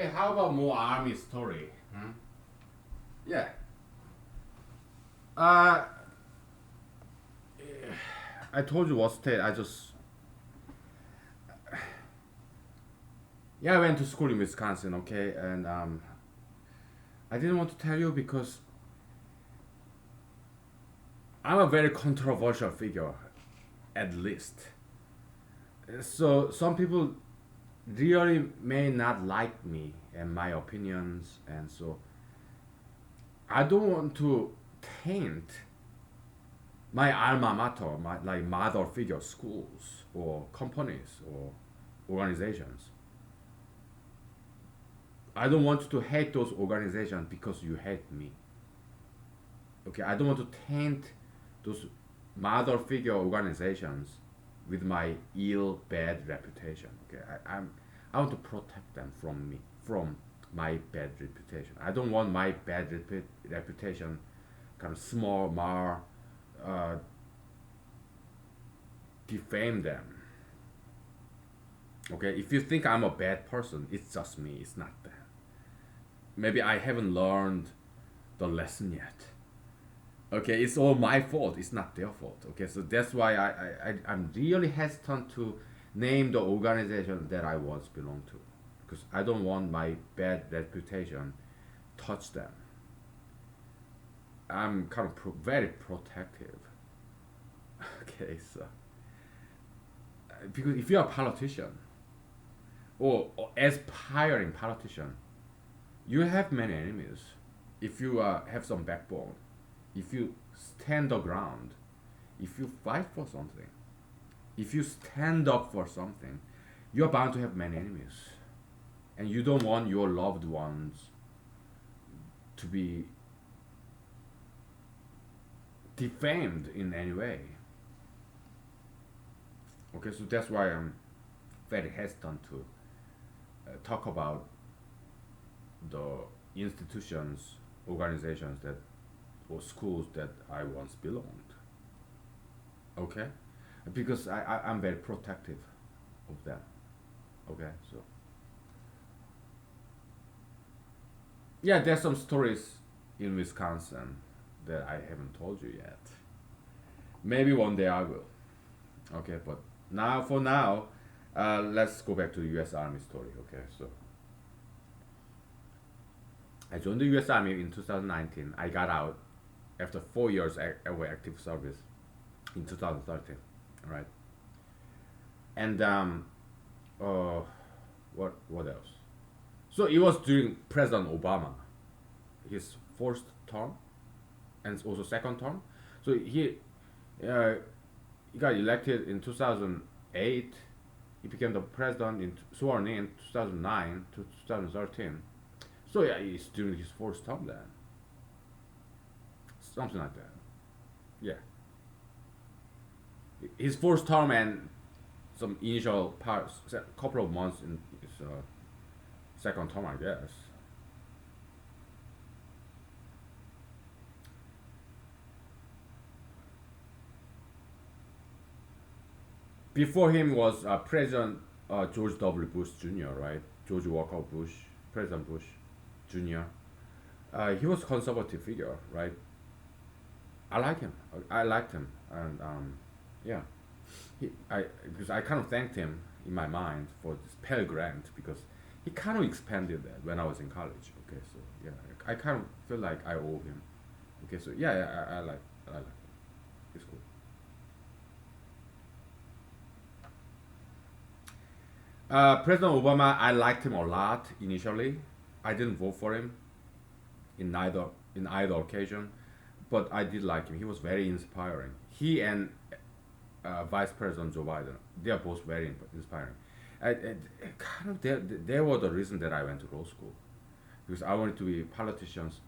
Hey, how about more army story? Hmm? Yeah. Uh, I told you what state. I went to school in Wisconsin. Okay, and I didn't want to tell you because I'm a very controversial figure, at least. So some people really may not like me and my opinions, and so I don't want to taint my alma mater, my like mother figure schools or companies or organizations. I don't want to hate those organizations because you hate me. Okay, I don't want to taint those mother figure organizations with my ill bad reputation. Okay, I want to protect them from me, from my bad reputation. I don't want my bad reputation kind of small mar uh, defame them. Okay, if you think I'm a bad person, it's just me. It's not them. Maybe I haven't learned the lesson yet. Okay, it's all my fault. It's not their fault. Okay, so that's why I'm really hesitant to name the organization that I once belonged to, because I don't want my bad reputation touch them. I'm kind of very protective. Okay, so because if you're a politician or aspiring politician, you have many enemies. If you have some backbone, if you stand the ground, if you fight for something, if you stand up for something, you're bound to have many enemies. And you don't want your loved ones to be defamed in any way. Okay, so that's why I'm very hesitant to talk about the institutions, organizations that or schools that I once belonged. Okay, because I'm very protective of them. Okay, so yeah, there's some stories in Wisconsin that I haven't told you yet. Maybe one day I will. Okay, but for now, let's go back to the U.S. Army story. Okay, so I joined the U.S. Army in 2019. I got out after 4 years of active service in 2013. Right, and uh, what else? So it was during President Obama, his first term, and also second term. So uh, he got elected in 2008. He became the president sworn in 2009 to 2013. So yeah, he's during his first term then, something like that. Yeah, his first term and some initial parts, couple of months in his second term, I guess. Before him was President George W. Bush Jr., right? George Walker Bush, President Bush Jr. He was a conservative figure, right? I like him. I liked him, and yeah, because I kind of thanked him in my mind for this Pell Grant because he kind of expanded that when I was in college. Okay, so yeah, I kind of feel like I owe him. Okay, so yeah, I like him. It's cool. President Obama, I liked him a lot initially. I didn't vote for him in neither in either occasion, but I did like him. He was very inspiring. He and Vice President Joe Biden, they are both very inspiring. Kind of they were the reason that I went to law school because I wanted to be politicians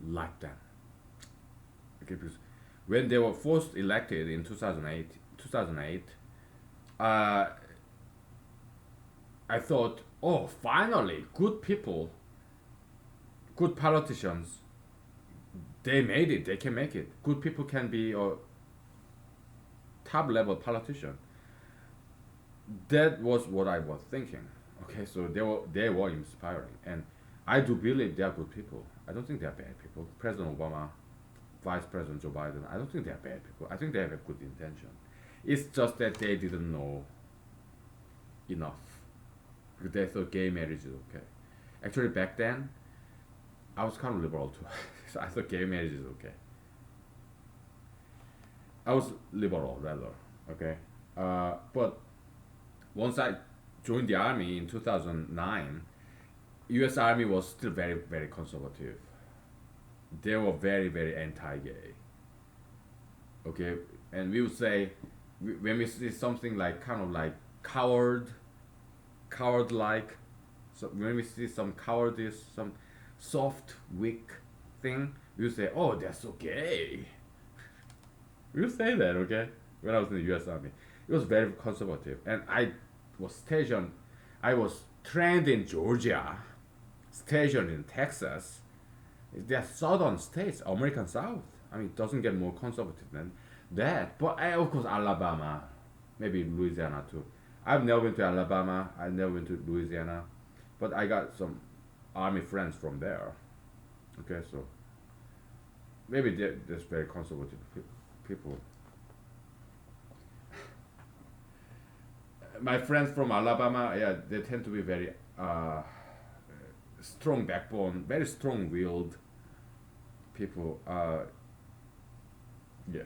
like them. Okay, because when they were first elected in 2008, uh, I thought, oh, finally, good people, good politicians, they made it. They can make it. Good people can be a top level politician. That was what I was thinking. Okay, so they were inspiring, and I do believe they are good people. I don't think they are bad people. President Obama, Vice President Joe Biden, I don't think they are bad people. I think they have a good intention. It's just that they didn't know enough because they thought gay marriage is okay. Actually, back then, I was kind of liberal too. So I thought gay marriage is okay. I was liberal rather, okay. But once I joined the army in 2009, U.S. Army was still very very conservative. They were very very anti-gay. Okay, and we would say when we see something like kind of like coward like, so when we see some cowardice, some soft weak thing, we would say, oh, they're so gay. We would say that, okay? When I was in the U.S. Army, it was very conservative, and was stationed. I was trained in Georgia, stationed in Texas. They're southern states, American South. I mean, it doesn't get more conservative than that. But of course, Alabama, maybe Louisiana too. I've never been to Alabama. I've never been to Louisiana, but I got some army friends from there. Okay, so maybe there's very conservative people. My friends from Alabama, yeah, they tend to be very strong backbone, very strong-willed people. Yeah,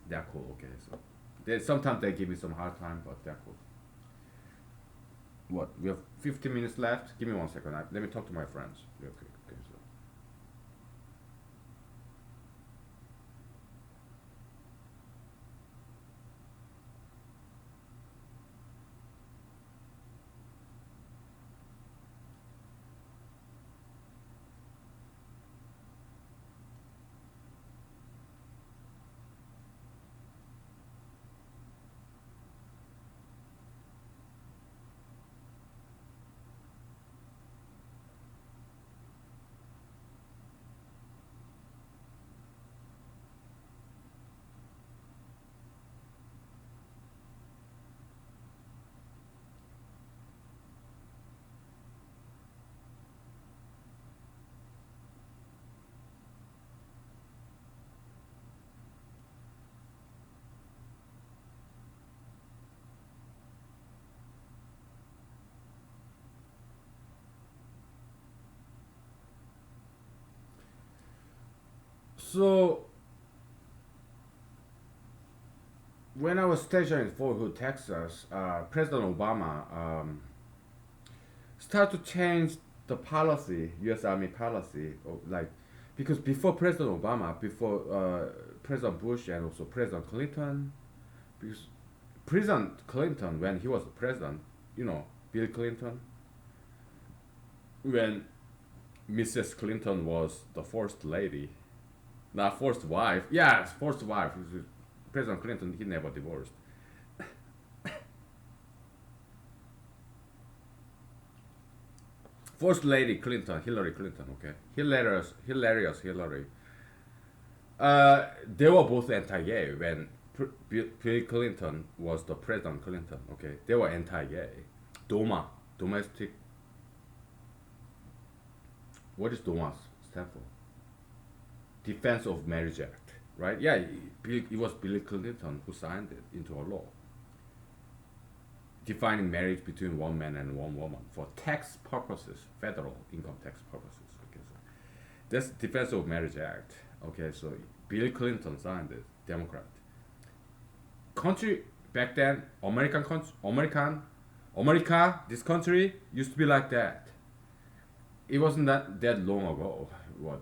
they're cool. Okay, so sometimes they give me some hard time, but they're cool. What? We have 15 minutes left. Give me 1 second. Let me talk to my friends real quick. Okay, so. So when I was stationed in Fort Hood, Texas, President Obama started to change the policy, U.S. Army policy, like because before President Obama, before President Bush, and also President Clinton, because President Clinton, when he was president, Bill Clinton, when Mrs. Clinton was the first lady, not first wife, yeah, first wife. President Clinton, he never divorced. First Lady Clinton, Hillary Clinton, okay, hilarious Hillary. They were both anti-gay when Bill Clinton was the President Clinton. Okay, they were anti-gay. DOMA, domestic. What is DOMA stand for? Defense of Marriage Act, right? Yeah, it was Bill Clinton who signed it into a law, defining marriage between one man and one woman for tax purposes, federal income tax purposes. Okay, so that's Defense of Marriage Act. Okay, so Bill Clinton signed it, Democrat. Country back then, America, this country used to be like that. It wasn't that long ago. What,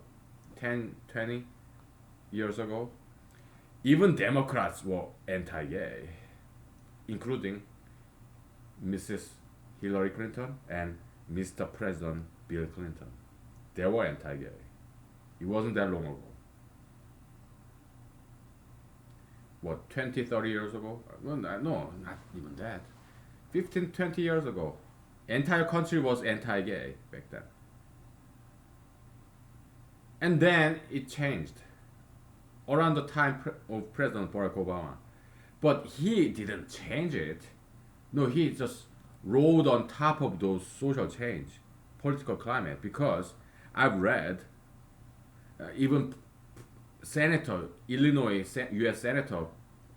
10, 20 years ago? Even Democrats were anti-gay, including Mrs. Hillary Clinton and Mr. President Bill Clinton. They were anti-gay. It wasn't that long ago. What, 20, 30 years ago? No, not even that. 15, 20 years ago. Entire country was anti-gay back then. And then it changed around the time of President Barack Obama. But he didn't change it. No, he just rode on top of those social change, political climate, because I've read even Senator, Illinois U.S. Senator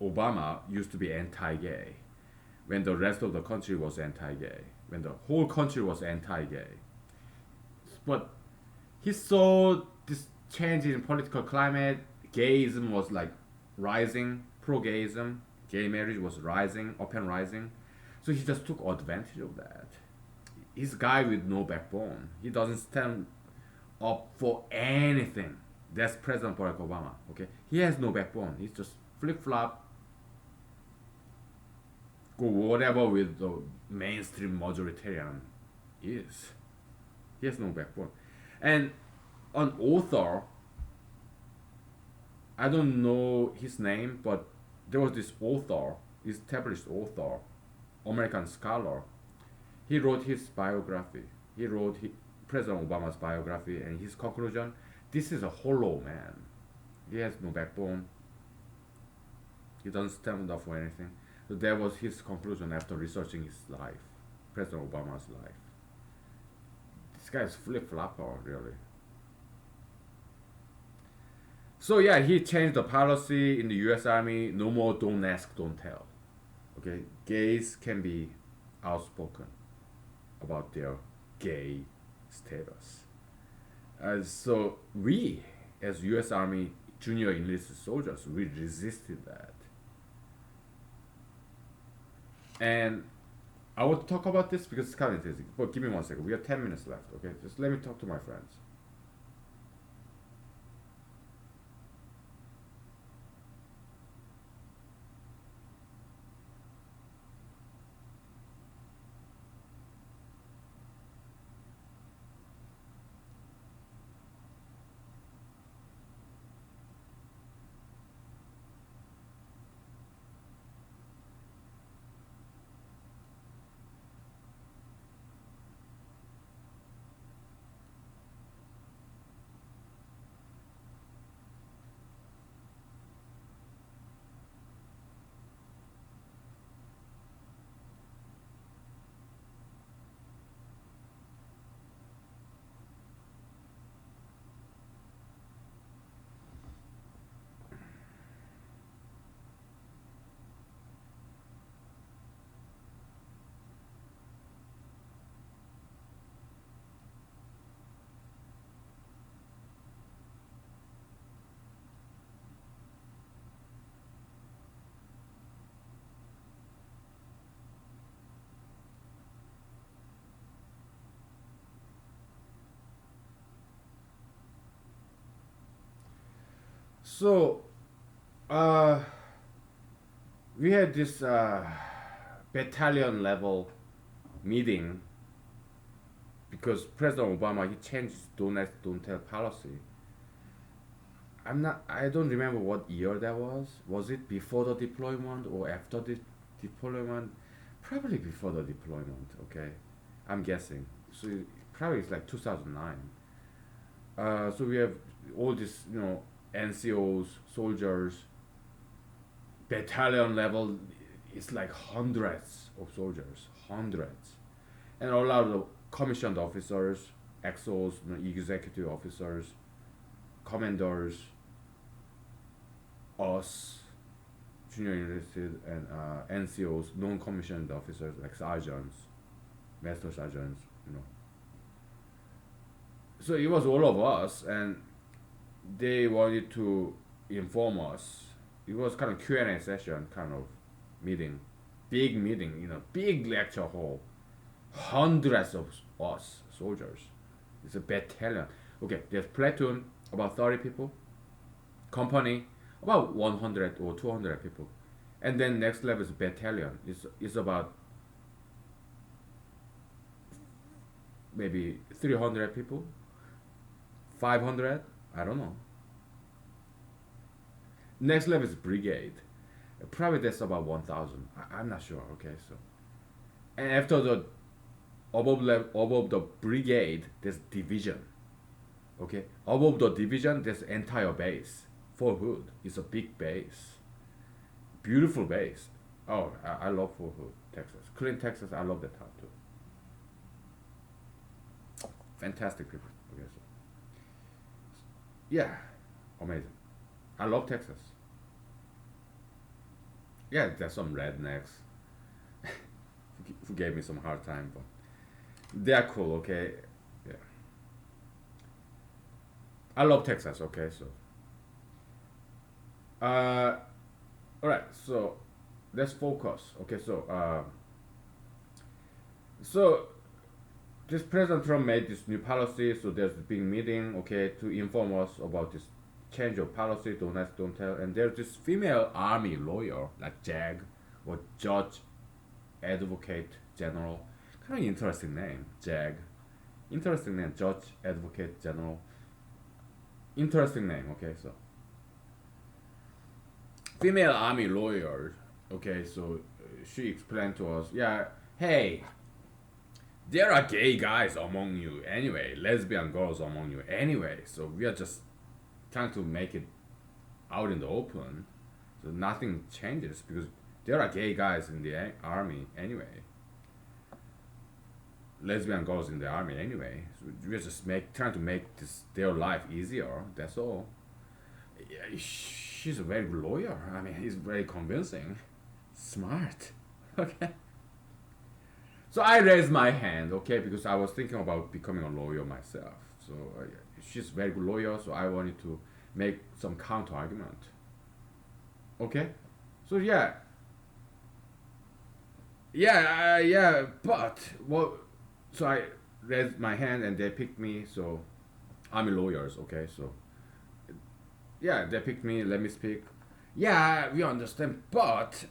Obama used to be anti-gay when the rest of the country was anti-gay, when the whole country was anti-gay. But he saw this change in political climate. Gayism was like rising, pro-gayism, gay marriage was rising, up and rising. So he just took advantage of that. He's a guy with no backbone. He doesn't stand up for anything. That's President Barack Obama. Okay, he has no backbone. He's just flip flop, go whatever with the mainstream majoritarian is. He has no backbone. And an author, I don't know his name, but there was this author, established author, American scholar. He wrote his biography. He wrote President Obama's biography, and his conclusion: this is a hollow man. He has no backbone. He doesn't stand up for anything. So that was his conclusion after researching his life, President Obama's life. This guy is flip flopper, really. So yeah, he changed the policy in the U.S. Army. No more don't ask, don't tell. Okay, gays can be outspoken about their gay status. So we, as U.S. Army junior enlisted soldiers, we resisted that. And I want to talk about this because it's kind of interesting. But give me 1 second. We have 10 minutes left. Okay, just let me talk to my friends. So, uh, we had this battalion level meeting because President Obama he changed his don't ask, don't tell policy. I don't remember what year that was. Was it before the deployment or after the deployment? Probably before the deployment. Okay, I'm guessing. So probably it's like 2009. So we have all this, NCOs, soldiers, battalion level. It's like hundreds of soldiers, hundreds, and a lot of the commissioned officers, XOs, executive officers, commanders, us, junior enlisted, and NCOs, non-commissioned officers like sergeants, master sergeants, So it was all of us, and they wanted to inform us. It was kind of Q&A session, kind of meeting, big meeting, big lecture hall, hundreds of us soldiers. It's a battalion. Okay, there's platoon, about 30 people, company, about 100 or 200 people, and then next level is battalion. It's about maybe 300 people, 500, I don't know. Next level is brigade. Probably that's about 1,000. I'm not sure. Okay, so and after the above the brigade, there's division. Okay, above the division, there's entire base. Fort Hood is a big base, beautiful base. Oh, I love Texas. Clean Texas, I love that town too. Fantastic people. Okay, so yeah, amazing. I love Texas. Yeah, there's some rednecks who gave me some hard time, but they're cool. Okay, yeah, I love Texas. Okay, so all right, so let's focus. Okay, so this President Trump made this new policy, so there's a big meeting, okay, to inform us about this change of policy, don't ask, don't tell. And there's this female army lawyer, like JAG, or Judge Advocate General. Kind of interesting name, JAG. Interesting name, Judge Advocate General. Interesting name, okay, so. Female army lawyer, okay, so she explained to us, yeah, hey, there are gay guys among you anyway, lesbian girls among you anyway, so we are just trying to make it out in the open, so nothing changes because there are gay guys in the army anyway, lesbian girls in the army anyway. So we're just trying to make this their life easier. That's all. Yeah, she's a very good lawyer. I mean, he's very convincing, smart. Okay. So I raised my hand, okay, because I was thinking about becoming a lawyer myself. So she's a very good lawyer, so I wanted to make some counter argument. Okay. So yeah, yeah, but well, so I raised my hand and they picked me. So I'm a lawyers, okay. So yeah, they picked me. Let me speak. Yeah, we understand, but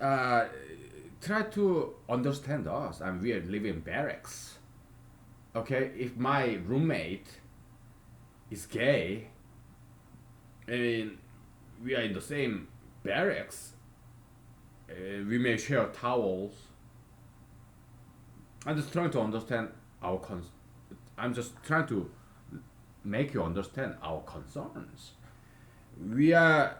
try to understand us. I mean, we are living in barracks. Okay, if my roommate is gay, I mean, we are in the same barracks. We may share towels. I'm just trying to understand our I'm just trying to make you understand our concerns. We are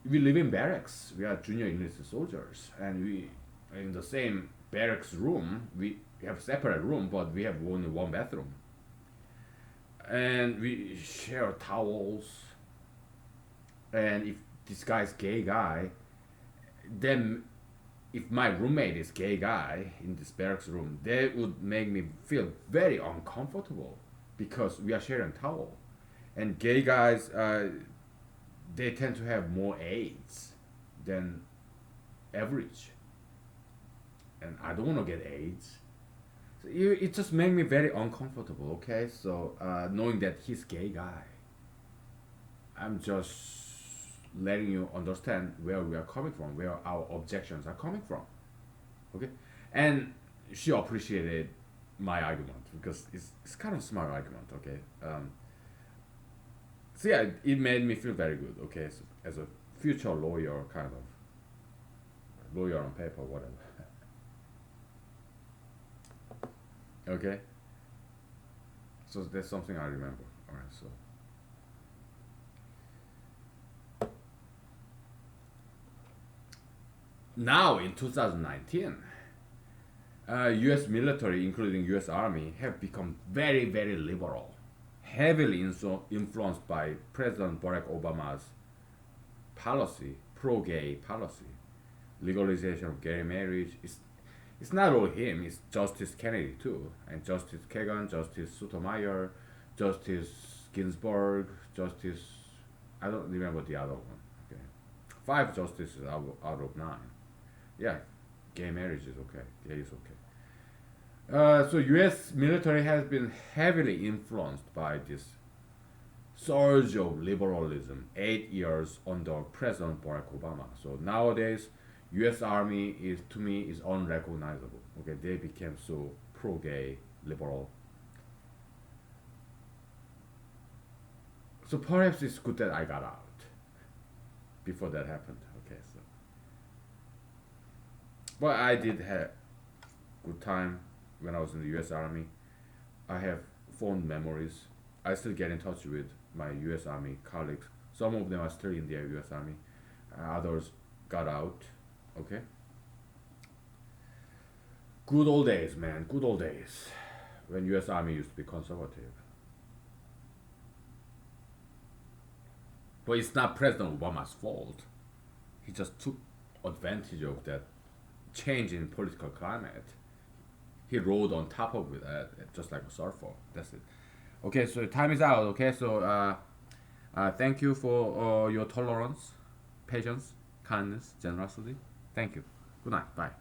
we live in barracks. We are junior enlisted soldiers, and we are in the same barracks room. We have separate room, but we have only one bathroom, and we share towels. And if this guy's gay guy, then if my roommate is gay guy in this barracks room, that would make me feel very uncomfortable because we are sharing towel, and gay guys they tend to have more AIDS than average, and I don't want to get AIDS. So it just made me very uncomfortable. Okay, so knowing that he's gay guy, I'm just letting you understand where we are coming from, where our objections are coming from. Okay, and she appreciated my argument because it's kind of smart argument. Okay, so yeah, it made me feel very good. Okay, so as a future lawyer, kind of lawyer on paper, whatever. Okay, so that's something I remember. All right, so now in 2019, U.S. military, including U.S. Army, have become very, very liberal, heavily influenced by President Barack Obama's policy, pro-gay policy, legalization of gay marriage. It's not all him. It's Justice Kennedy too, and Justice Kagan, Justice Sotomayor, Justice Ginsburg, Justice I don't remember the other one. Okay, 5 justices out of 9. Yeah, gay marriage is okay. Gay is okay. So U.S. military has been heavily influenced by this surge of liberalism 8 years under President Barack Obama. So nowadays, U.S. Army is to me is unrecognizable. Okay, they became so pro-gay, liberal. So perhaps it's good that I got out before that happened. Okay, so but I did have good time when I was in the U.S. Army. I have fond memories. I still get in touch with my U.S. Army colleagues. Some of them are still in the U.S. Army. Others got out. Okay. Good old days, man. Good old days. When U.S. Army used to be conservative. But it's not President Obama's fault. He just took advantage of that change in political climate. He rode on top of it, just like a surfer. That's it. Okay, so time is out. Okay, so thank you for your tolerance, patience, kindness, generosity. Thank you. Good night. Bye.